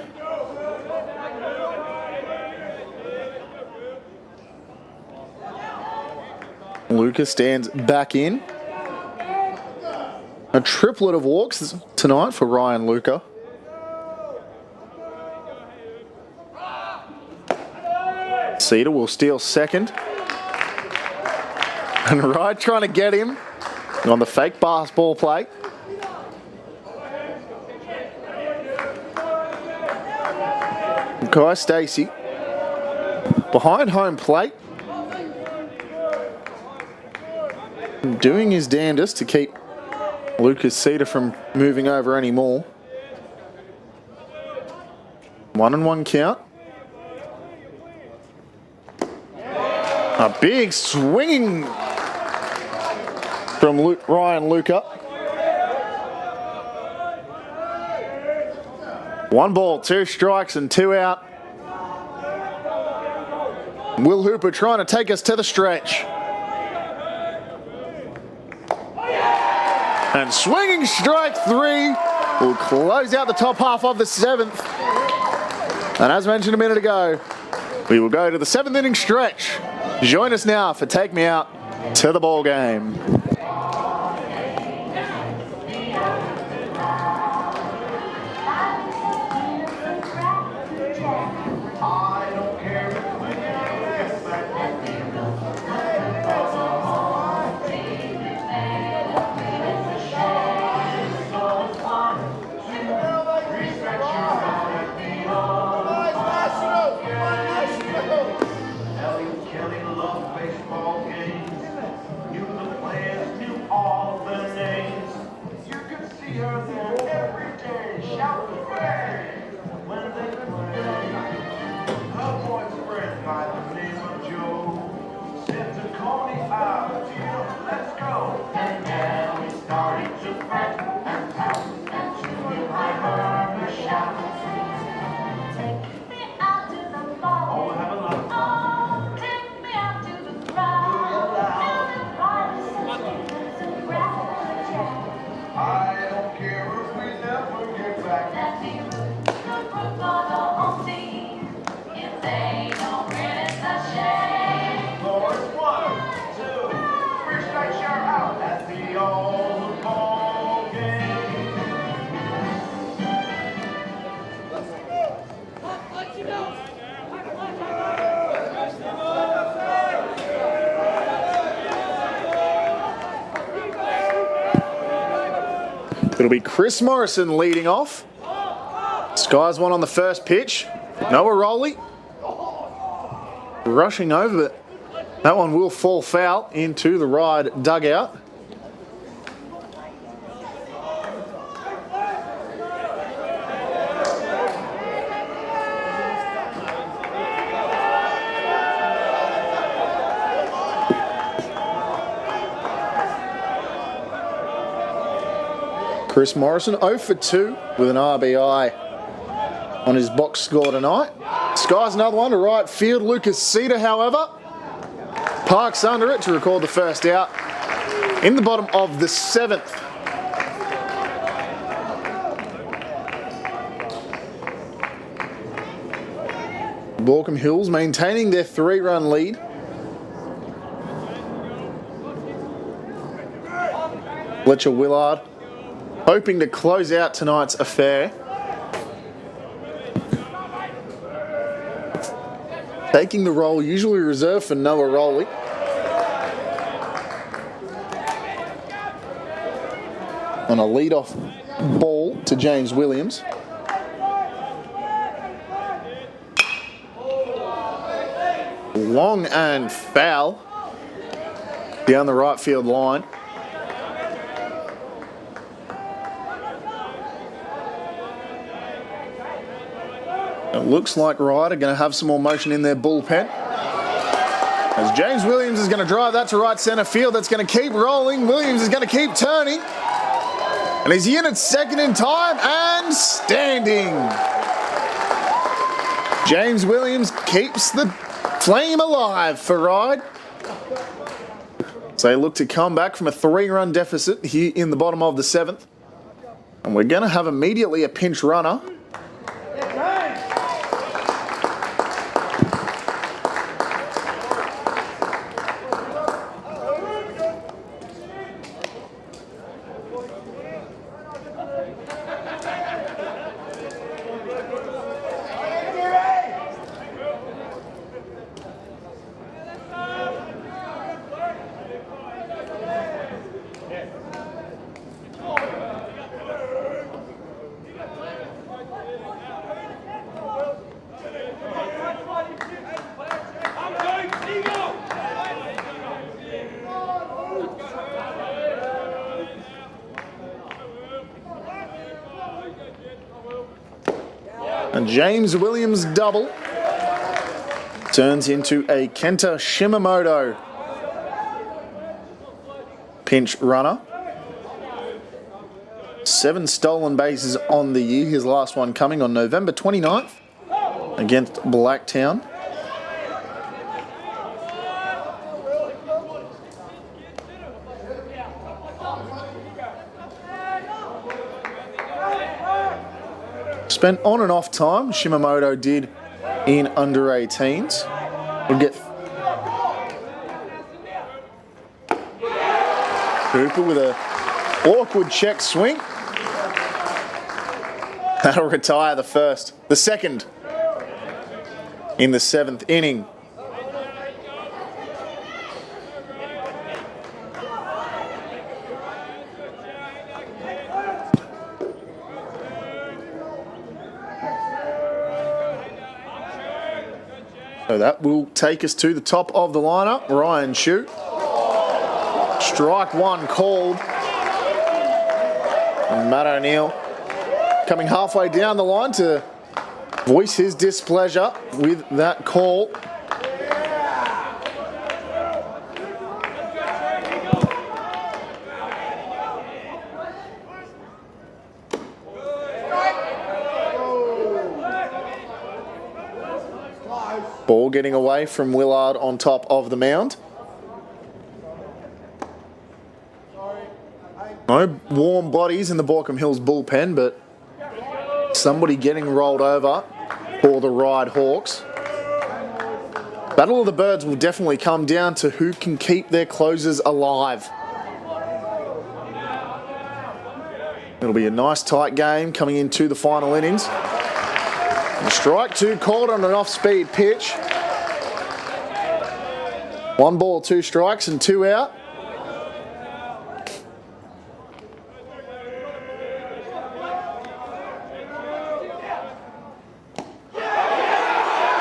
Lucas stands back in. A triplet of walks tonight for Ryan Luca. Cedar will steal second. And Ryde trying to get him on the fake basketball play. Kai Stacey behind home plate, doing his damnedest to keep Lucas Cedar from moving over anymore. 1-1 count. A big swinging from Ryan Luca. 1 ball, 2 strikes and 2 out. Will Hooper trying to take us to the stretch. And swinging strike 3 will close out the top half of the 7th. And as mentioned a minute ago, we will go to the 7th inning stretch. Join us now for Take Me Out to the Ball Game. It'll be Chris Morrison leading off. Skies one on the first pitch. Noah Rowley rushing over, but that one will fall foul into the Ryde dugout. Chris Morrison 0 for 2 with an RBI on his box score tonight. Skies another one to right field. Lucas Cedar, however, parks under it to record the first out in the bottom of the 7th. Baulkham Hills maintaining their 3-run lead. Fletcher Willard hoping to close out tonight's affair. Taking the role usually reserved for Noah Rowley. On a lead-off ball to James Williams. Long and foul down the right field line. It looks like Ryde are going to have some more motion in their bullpen. As James Williams is going to drive that to right centre field. That's going to keep rolling. Williams is going to keep turning. And he's in at second in time and standing. James Williams keeps the flame alive for Ryde. So they look to come back from a 3-run deficit here in the bottom of the 7th. And we're going to have immediately a pinch runner. And James Williams' double turns into a Kenta Shimamoto pinch runner. 7 stolen bases on the year, his last one coming on November 29th against Blacktown. Spent on and off time, Shimamoto did in under 18s. We'll get Cooper with a awkward check swing. That'll retire the second in the 7th inning. So that will take us to the top of the lineup. Ryan Shute. Strike 1 called. And Matt O'Neill coming halfway down the line to voice his displeasure with that call. Ball getting away from Willard on top of the mound. No warm bodies in the Baulkham Hills bullpen, but somebody getting rolled over for the Ryde Hawks. Battle of the Birds will definitely come down to who can keep their closers alive. It'll be a nice tight game coming into the final innings. Strike 2 called on an off-speed pitch. 1 ball, 2 strikes and 2 out.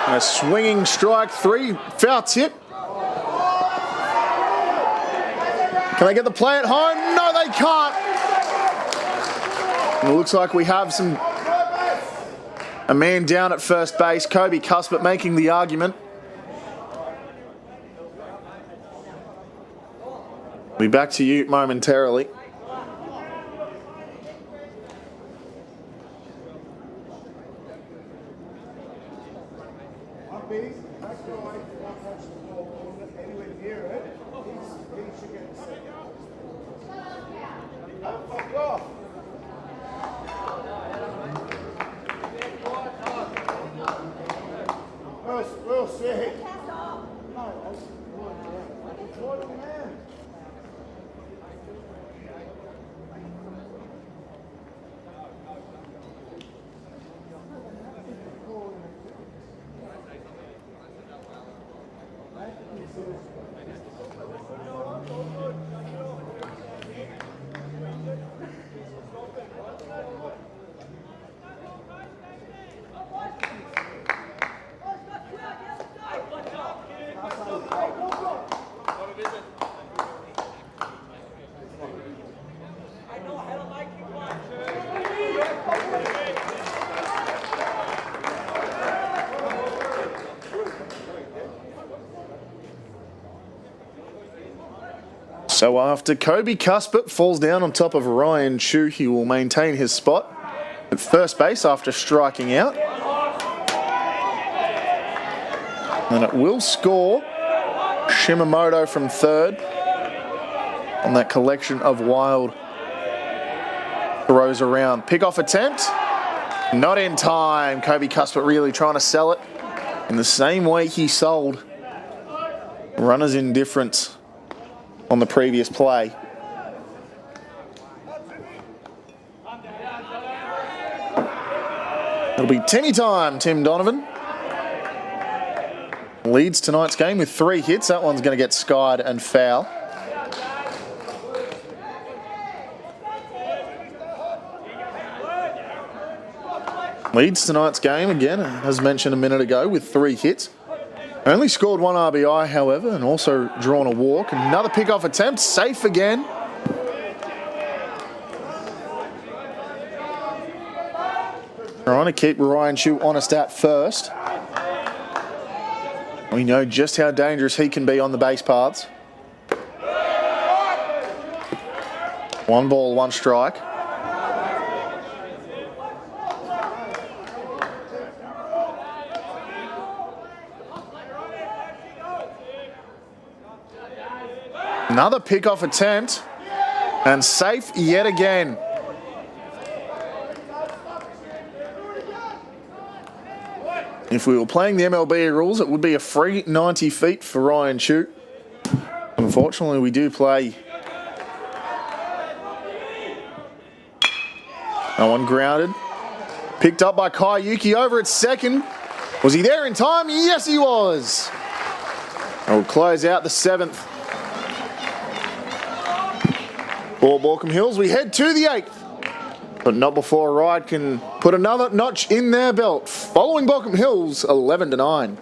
And a swinging strike 3, foul tip. Can they get the play at home? No, they can't. And it looks like we have a man down at first base. Kobe Cuthbert making the argument. Be back to you momentarily. B's, back to right, not touch the ball anywhere near it. He should get the second. Don't fuck off. We'll see. So after Kobe Cuthbert falls down on top of Ryan Chu, he will maintain his spot at first base after striking out. And it will score Shimamoto from third on that collection of wild throws around. Pick-off attempt, not in time. Kobe Cuthbert really trying to sell it in the same way he sold runners indifference on the previous play. It'll be Timmy time, Tim Donovan. Leads tonight's game with 3 hits. That one's going to get skied and foul. Leads tonight's game again, as mentioned a minute ago, with 3 hits. Only scored 1 RBI, however, and also drawn a walk. Another pick-off attempt, safe again. Trying to keep Ryan Chu honest at first. We know just how dangerous he can be on the base paths. 1 ball, 1 strike. Another pick-off attempt, and safe yet again. If we were playing the MLB rules, it would be a free 90 feet for Ryan Chu. Unfortunately, we do play. No one grounded. Picked up by Kaiuki over at second. Was he there in time? Yes, he was. And we'll close out the 7th. For Baulkham Hills, we head to the 8th. But not before Ryde can put another notch in their belt. Following Baulkham Hills, 11-9.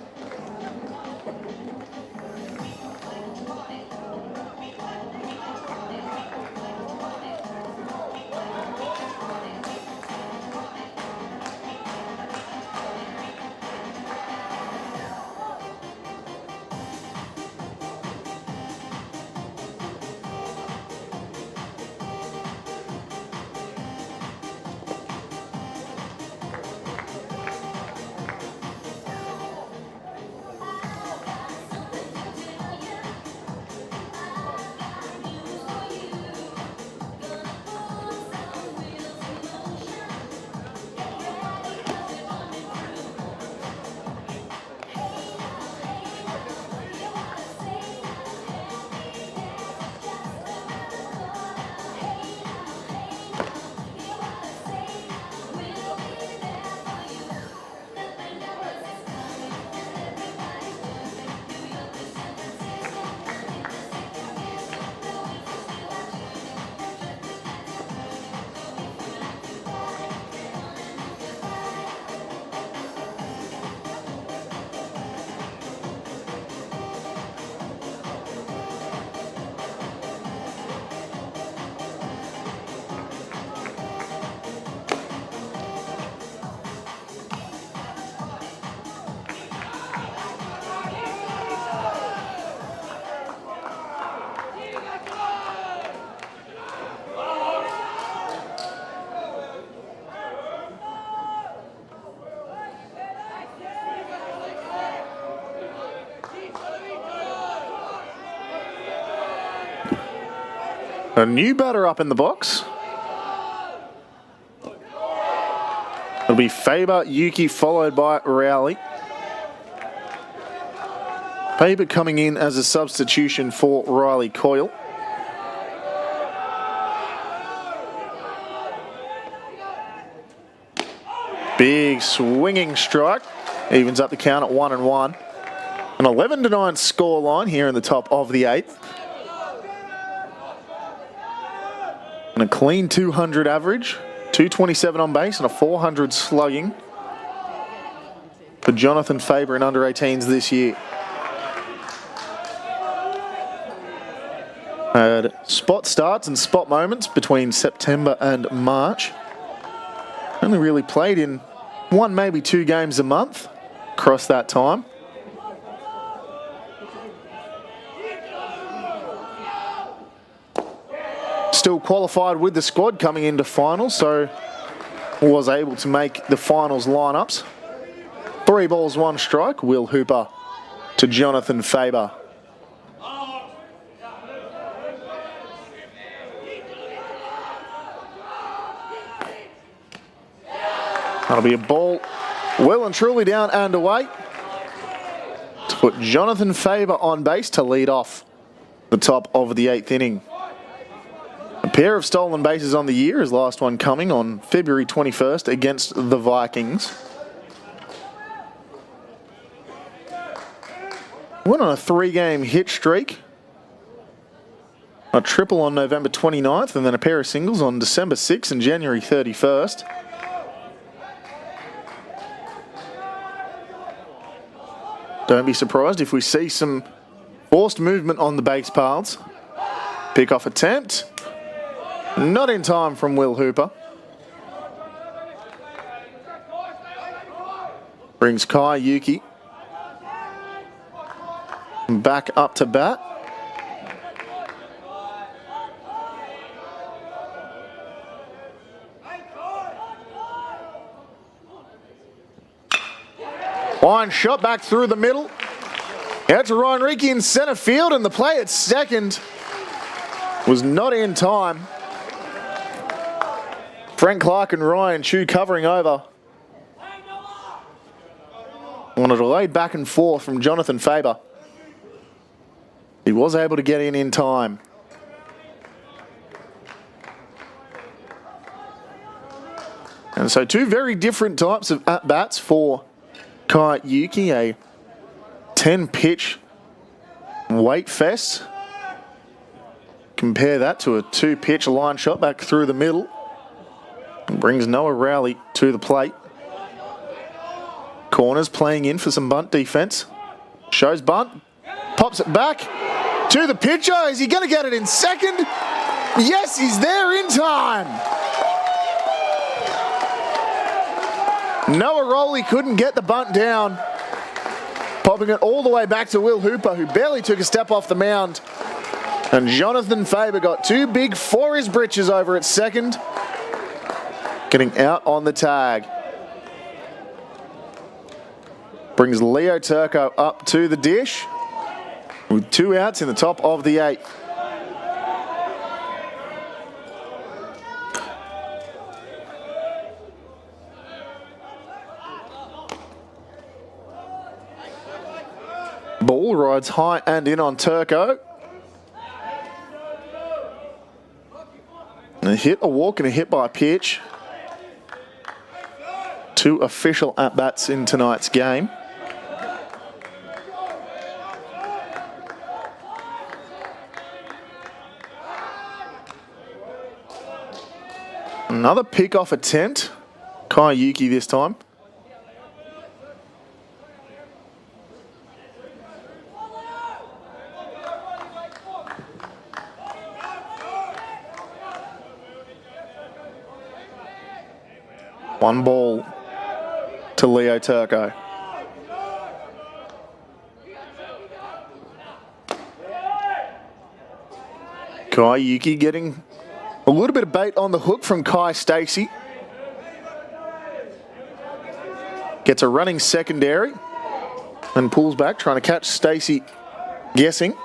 A new batter up in the box. It'll be Faber, Yuki, followed by Rowley. Faber coming in as a substitution for Riley Coyle. Big swinging strike. Evens up the count at 1-1. An 11-9 scoreline here in the top of the 8th. And a clean 200 average. 227 on base and a 400 slugging for Jonathan Faber in under 18s this year. Had spot starts and spot moments between September and March. Only really played in 1, maybe 2 games a month across that time. Still qualified with the squad coming into finals, so was able to make the finals lineups. 3 balls, 1 strike. Will Hooper to Jonathan Faber. That'll be a ball well and truly down and away to put Jonathan Faber on base to lead off the top of the 8th inning. A pair of stolen bases on the year, his last one coming on February 21st against the Vikings. Went on a 3-game hit streak. A triple on November 29th and then a pair of singles on December 6th and January 31st. Don't be surprised if we see some forced movement on the base paths. Pick-off attempt. Not in time from Will Hooper. Brings Kai Yuki back up to bat. Line shot back through the middle. Out to Ryan Riki in centre field, and the play at second was not in time. Frank Clark and Ryan Chu covering over. On a delayed back and forth from Jonathan Faber. He was able to get in time. And so 2 very different types of at-bats for Kai Yuki, a 10-pitch weight fest. Compare that to a 2-pitch line shot back through the middle. And brings Noah Rowley to the plate. Corners playing in for some bunt defense. Shows bunt. Pops it back to the pitcher. Is he going to get it in second? Yes, he's there in time. Noah Rowley couldn't get the bunt down. Popping it all the way back to Will Hooper, who barely took a step off the mound. And Jonathan Faber got too big for his britches over at second. Getting out on the tag. Brings Leo Turco up to the dish with 2 outs in the top of the 8th. Ball rides high and in on Turco. A hit, a walk, and a hit by pitch. 2 official at-bats in tonight's game. Another pick-off attempt. Kai Yuki this time. One ball to Leo Turco. Kai Yuki getting a little bit of bait on the hook from Kai Stacey. Gets a running secondary and pulls back, trying to catch Stacey guessing.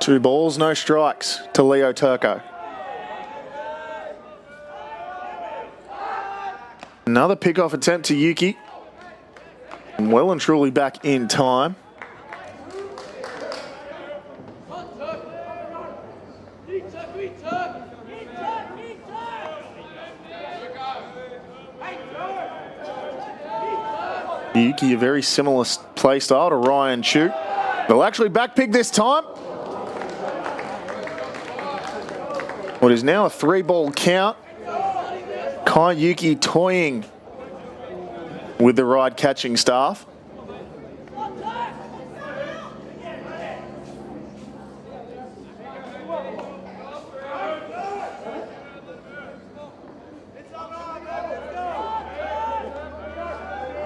2 balls, no strikes to Leo Turco. Another pick-off attempt to Yuki. Well and truly back in time. Yuki, a very similar play style to Ryan Chu. They'll actually back pick this time. What is now a 3-ball count. Kai Yuki toying with the Ryde catching staff.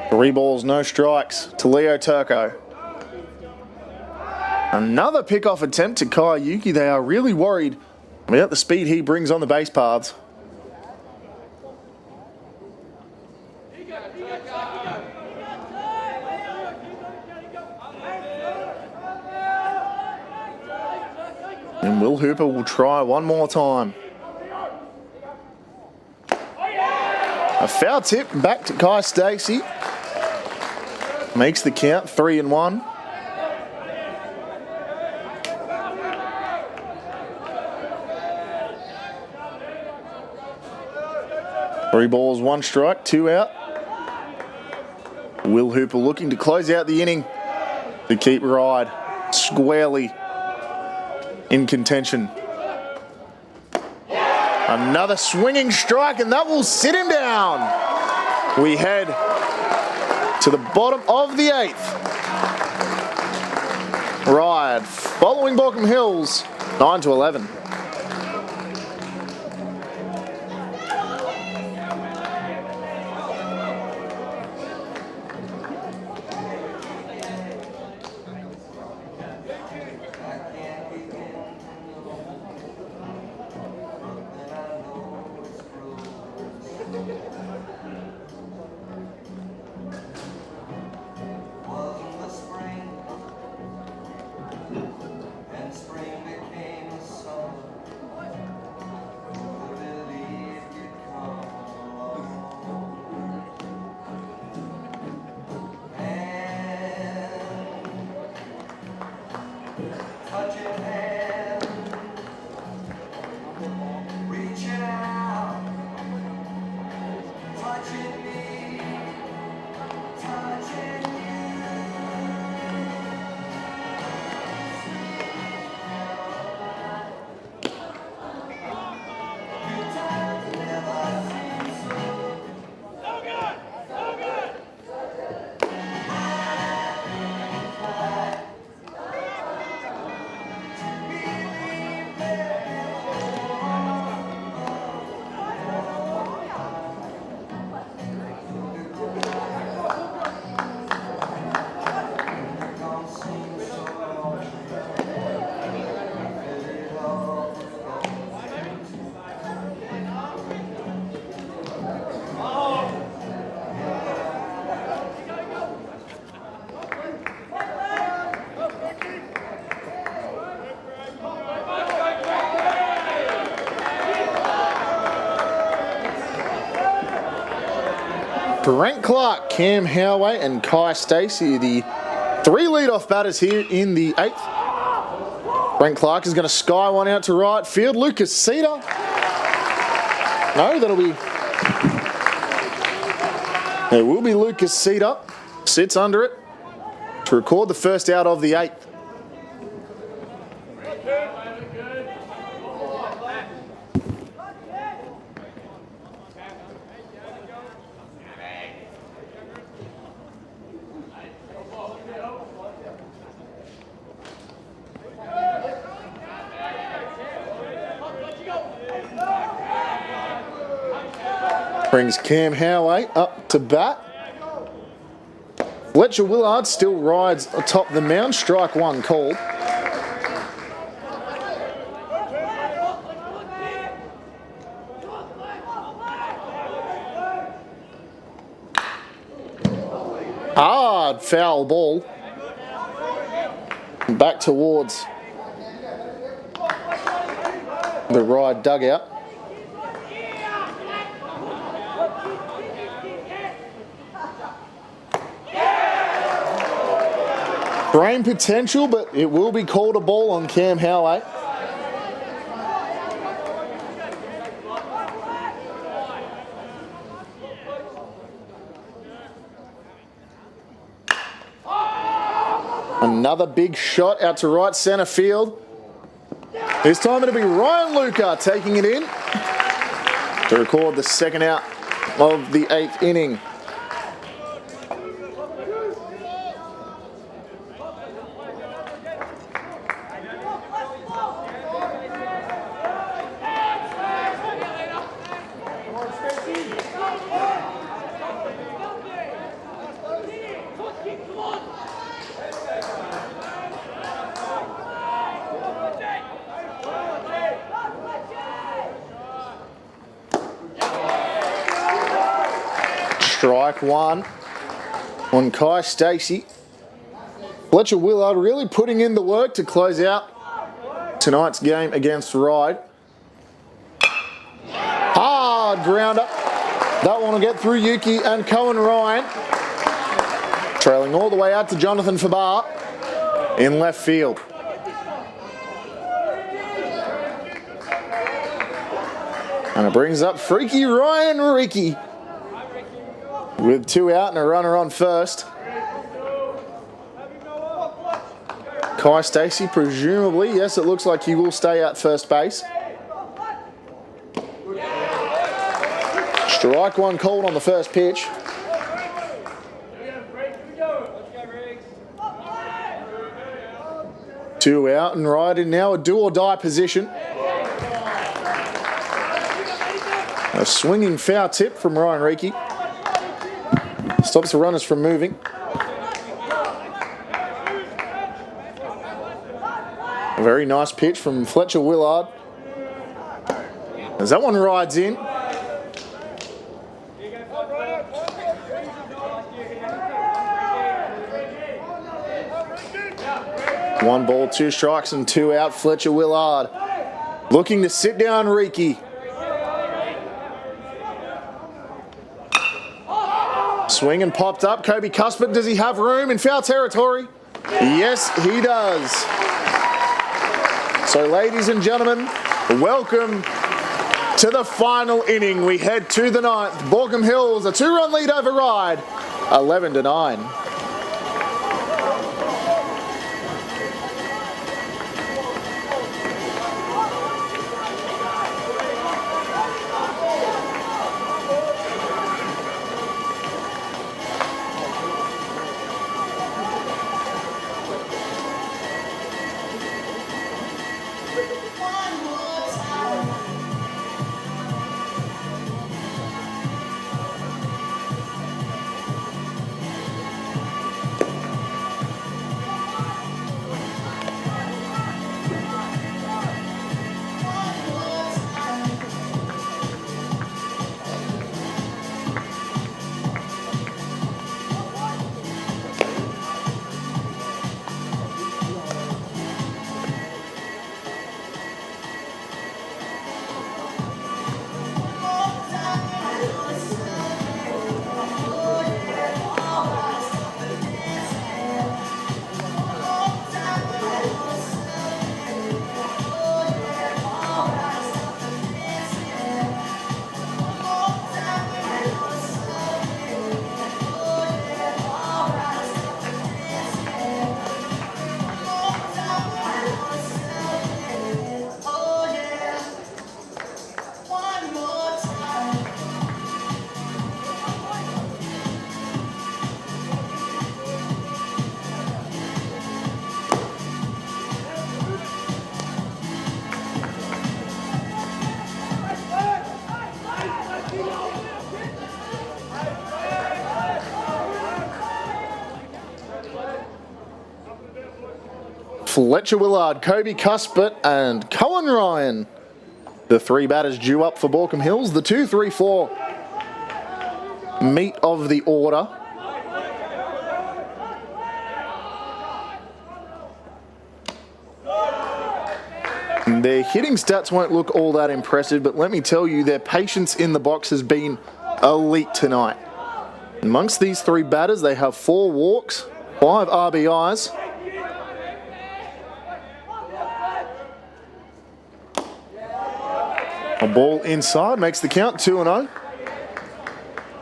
Three balls, no strikes to Leo Turco. Another pick-off attempt to Kai Yuki. They are really worried about the speed he brings on the base paths. And Will Hooper will try one more time. A foul tip back to Kai Stacey. Makes the count 3-1. Three balls, one strike, 2 out. Will Hooper looking to close out the inning to keep Ryde squarely in contention. Another swinging strike, and that will sit him down. We head to the bottom of the 8th. Ryde following Baulkham Hills, 9-11. Brent Clark, Cam Howay and Kai Stacey, the 3 leadoff batters here in the 8th. Brent Clark is going to sky one out to right field. Lucas Cedar. No, that'll be... It will be Lucas Cedar. Sits under it to record the first out of the 8th. Brings Cam Howay up to bat. Fletcher Willard still rides atop the mound. Strike one called. Hard foul ball. Back towards the Ryde dugout. Brain potential, but it will be called a ball on Cam Howey. Another big shot out to right centre field. This time it'll be Ryan Luca taking it in to record the second out of the 8th inning. Strike one on Kai Stacey. Fletcher Willard really putting in the work to close out tonight's game against Ryde. Hard grounder. That one will get through Yuki and Cohen Ryan. Trailing all the way out to Jonathan Fabar in left field. And it brings up freaky Ryan Ricky with 2 out and a runner on first. Kai Stacey, presumably, yes, it looks like he will stay at first base. Strike one called on the first pitch. Two out and Ryde in now a do or die position. A swinging foul tip from Ryan Reiki. Stops the runners from moving. A very nice pitch from Fletcher Willard. As that one rides in. One ball, 2 strikes and 2 out. Fletcher Willard looking to sit down Reiki. Swing and popped up. Kobe Cuthbert, does he have room in foul territory? Yes, he does. So, ladies and gentlemen, welcome to the final inning. We head to the 9th. Baulkham Hills, a 2-run lead over Ryde, 11-9. Fletcher Willard, Kobe Cuthbert and Cohen Ryan. The 3 batters due up for Baulkham Hills. The 2, 3, 4 meat of the order. And Their hitting stats won't look all that impressive, but let me tell you, their patience in the box has been elite tonight. Amongst these three batters, they have 4 walks, 5 RBIs. A ball inside makes the count 2-0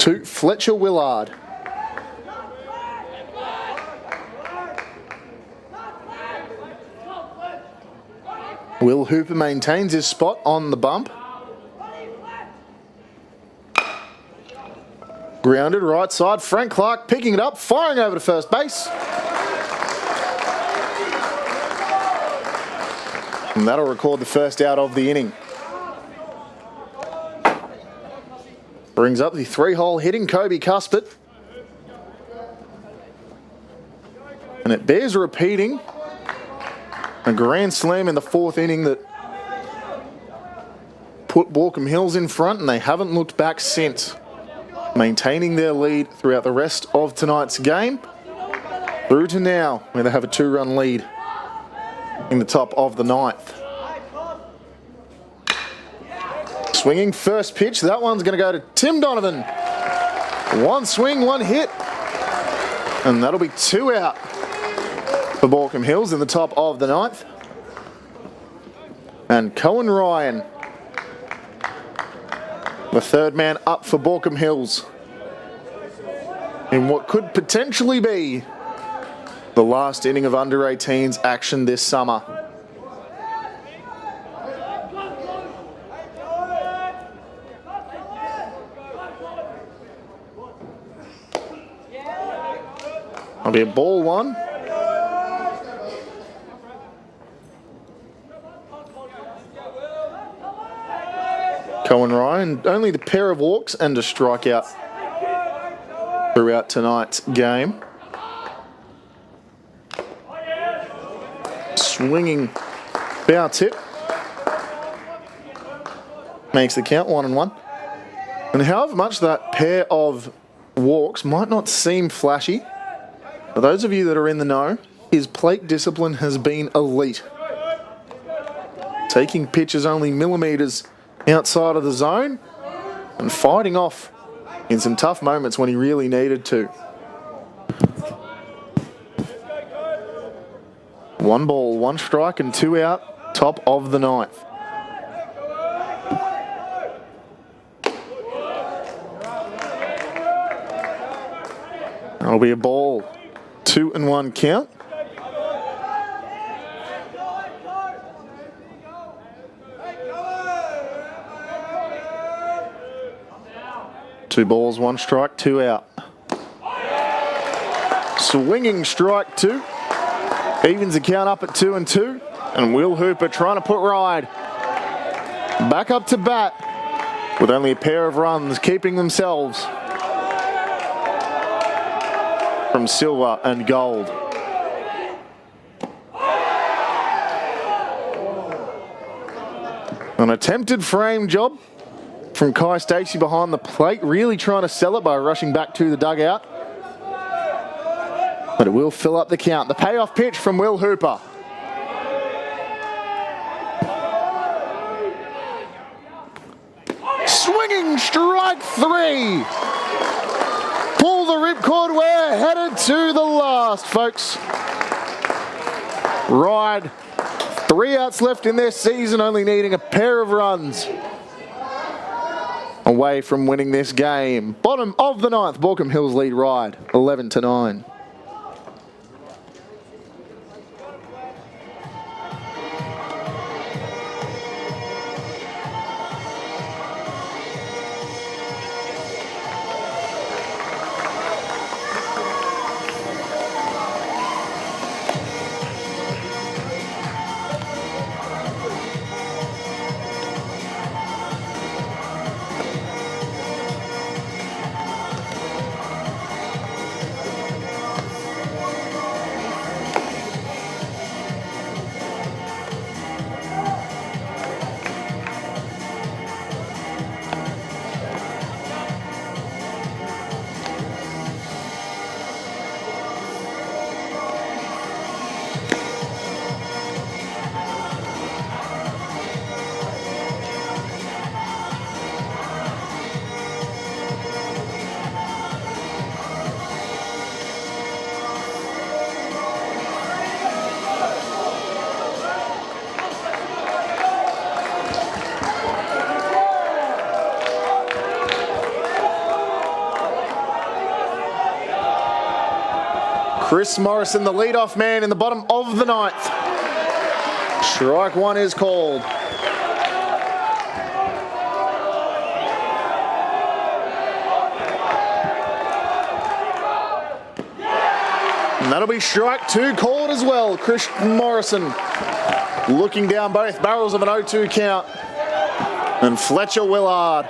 to Fletcher Willard. Will Hooper maintains his spot on the bump. Grounded right side, Frank Clark picking it up, firing over to first base. And that'll record the first out of the inning. Brings up the 3-hole hitting Kobe Cuspit. And it bears repeating. A grand slam in the 4th inning that put Baulkham Hills in front, and they haven't looked back since. Maintaining their lead throughout the rest of tonight's game. Through to now, where they have a 2-run lead in the top of the 9th. Swinging first pitch, that one's going to go to Tim Donovan. 1 swing, 1 hit. And that'll be 2 out for Baulkham Hills in the top of the 9th. And Cohen Ryan, the 3rd man up for Baulkham Hills in what could potentially be the last inning of under-18s action this summer. That'll be a ball 1. Cohen Ryan, only the pair of walks and a strikeout throughout tonight's game. Swinging foul tip. Makes the count 1-1. And however much that pair of walks might not seem flashy, for those of you that are in the know, his plate discipline has been elite. Taking pitches only millimetres outside of the zone and fighting off in some tough moments when he really needed to. 1 ball, 1 strike and 2 out, top of the 9th. That'll be a ball. 2-1 count. Two balls, 1 strike, 2 out. Swinging strike 2. Evens the count up at 2-2. And Will Hooper trying to put Ryde back up to bat with only a pair of runs, keeping themselves from silver and gold. An attempted frame job from Kai Stacey behind the plate, really trying to sell it by rushing back to the dugout. But it will fill up the count. The payoff pitch from Will Hooper. Swinging strike 3. Pull the ripcord, we're headed to the last, folks. Ryde, 3 outs left in their season, only needing a pair of runs away from winning this game. Bottom of the 9th, Baulkham Hills lead Ryde, 11-9. Chris Morrison, the leadoff man in the bottom of the ninth. Strike one is called. And that'll be strike two called as well. Chris Morrison looking down both barrels of an 0-2 count. And Fletcher Willard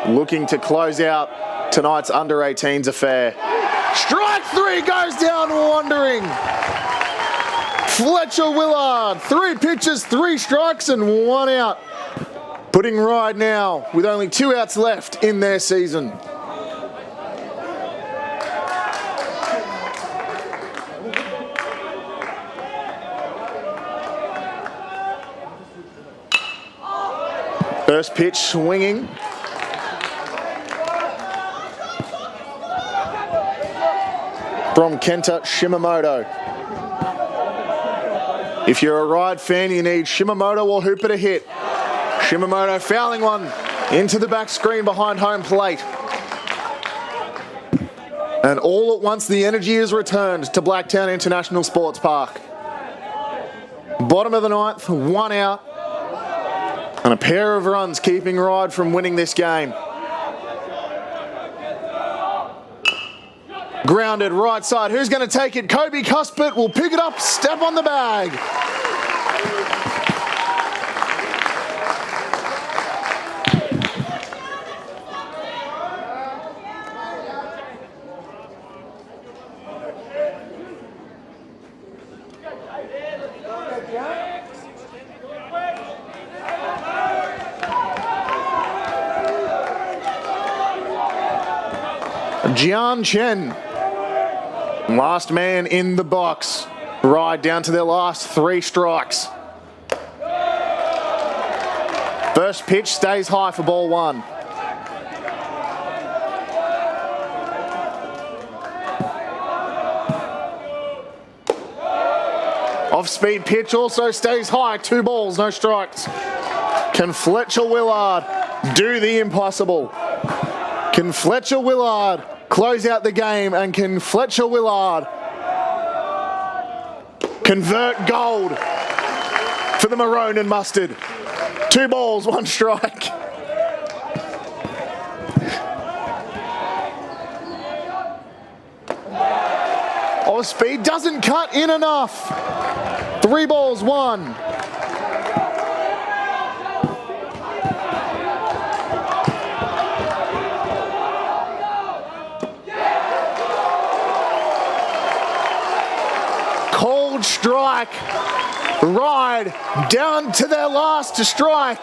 looking to close out tonight's under-18s affair. Strike three goes down wandering. Fletcher Willard, 3 pitches, 3 strikes and 1 out. Putting Ryde now with only 2 outs left in their season. First pitch swinging. From Kenta Shimamoto. If you're a Ryde fan, you need Shimamoto or Hooper to hit. Shimamoto fouling one into the back screen behind home plate. And all at once the energy is returned to Blacktown International Sports Park. Bottom of the ninth, 1 out. And a pair of runs keeping Ryde from winning this game. Grounded right side. Who's going to take it? Kobe Cuspert will pick it up, step on the bag. Jian Chen, last man in the box. Ryde down to their last 3 strikes. First pitch stays high for ball 1. Off-speed pitch also stays high. 2 balls, no strikes. Can Fletcher Willard do the impossible? Can Fletcher Willard close out the game, and can Fletcher Willard convert gold for the maroon and mustard? 2 balls, 1 strike. Off speed doesn't cut in enough. 3 balls, 1. Cold strike. Ryde down to their last strike.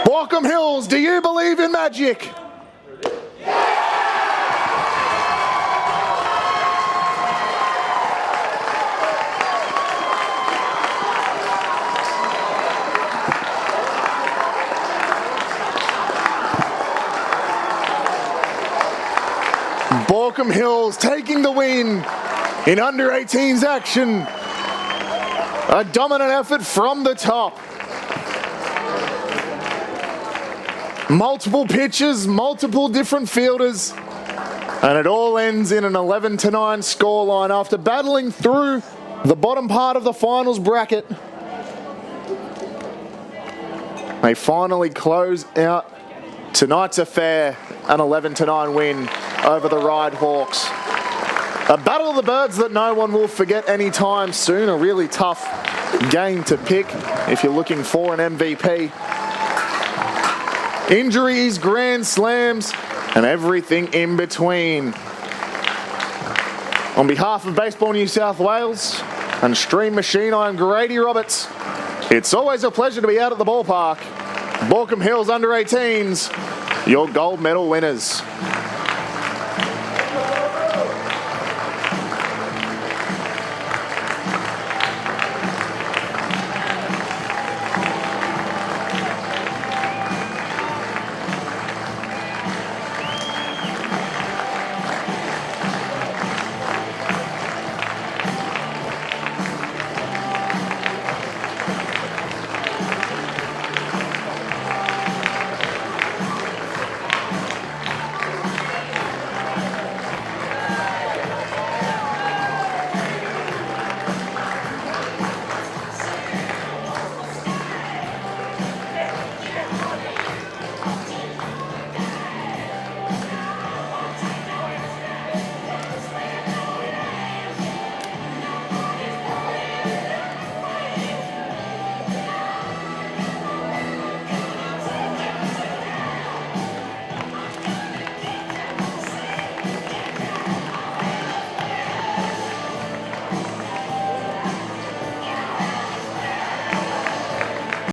Baulkham Hills, do you believe in magic? Baulkham Hills taking the win in under-18s action. A dominant effort from the top. Multiple pitches, multiple different fielders, and it all ends in an 11-9 scoreline after battling through the bottom part of the finals bracket. They finally close out tonight's affair, an 11-9 win over the Ryde Hawks. A battle of the birds that no one will forget anytime soon. A really tough game to pick if you're looking for an MVP. Injuries, grand slams, and everything in between. On behalf of Baseball New South Wales and Stream Machine, I'm Grady Roberts. It's always a pleasure to be out at the ballpark. Baulkham Hills under-18s, your gold medal winners.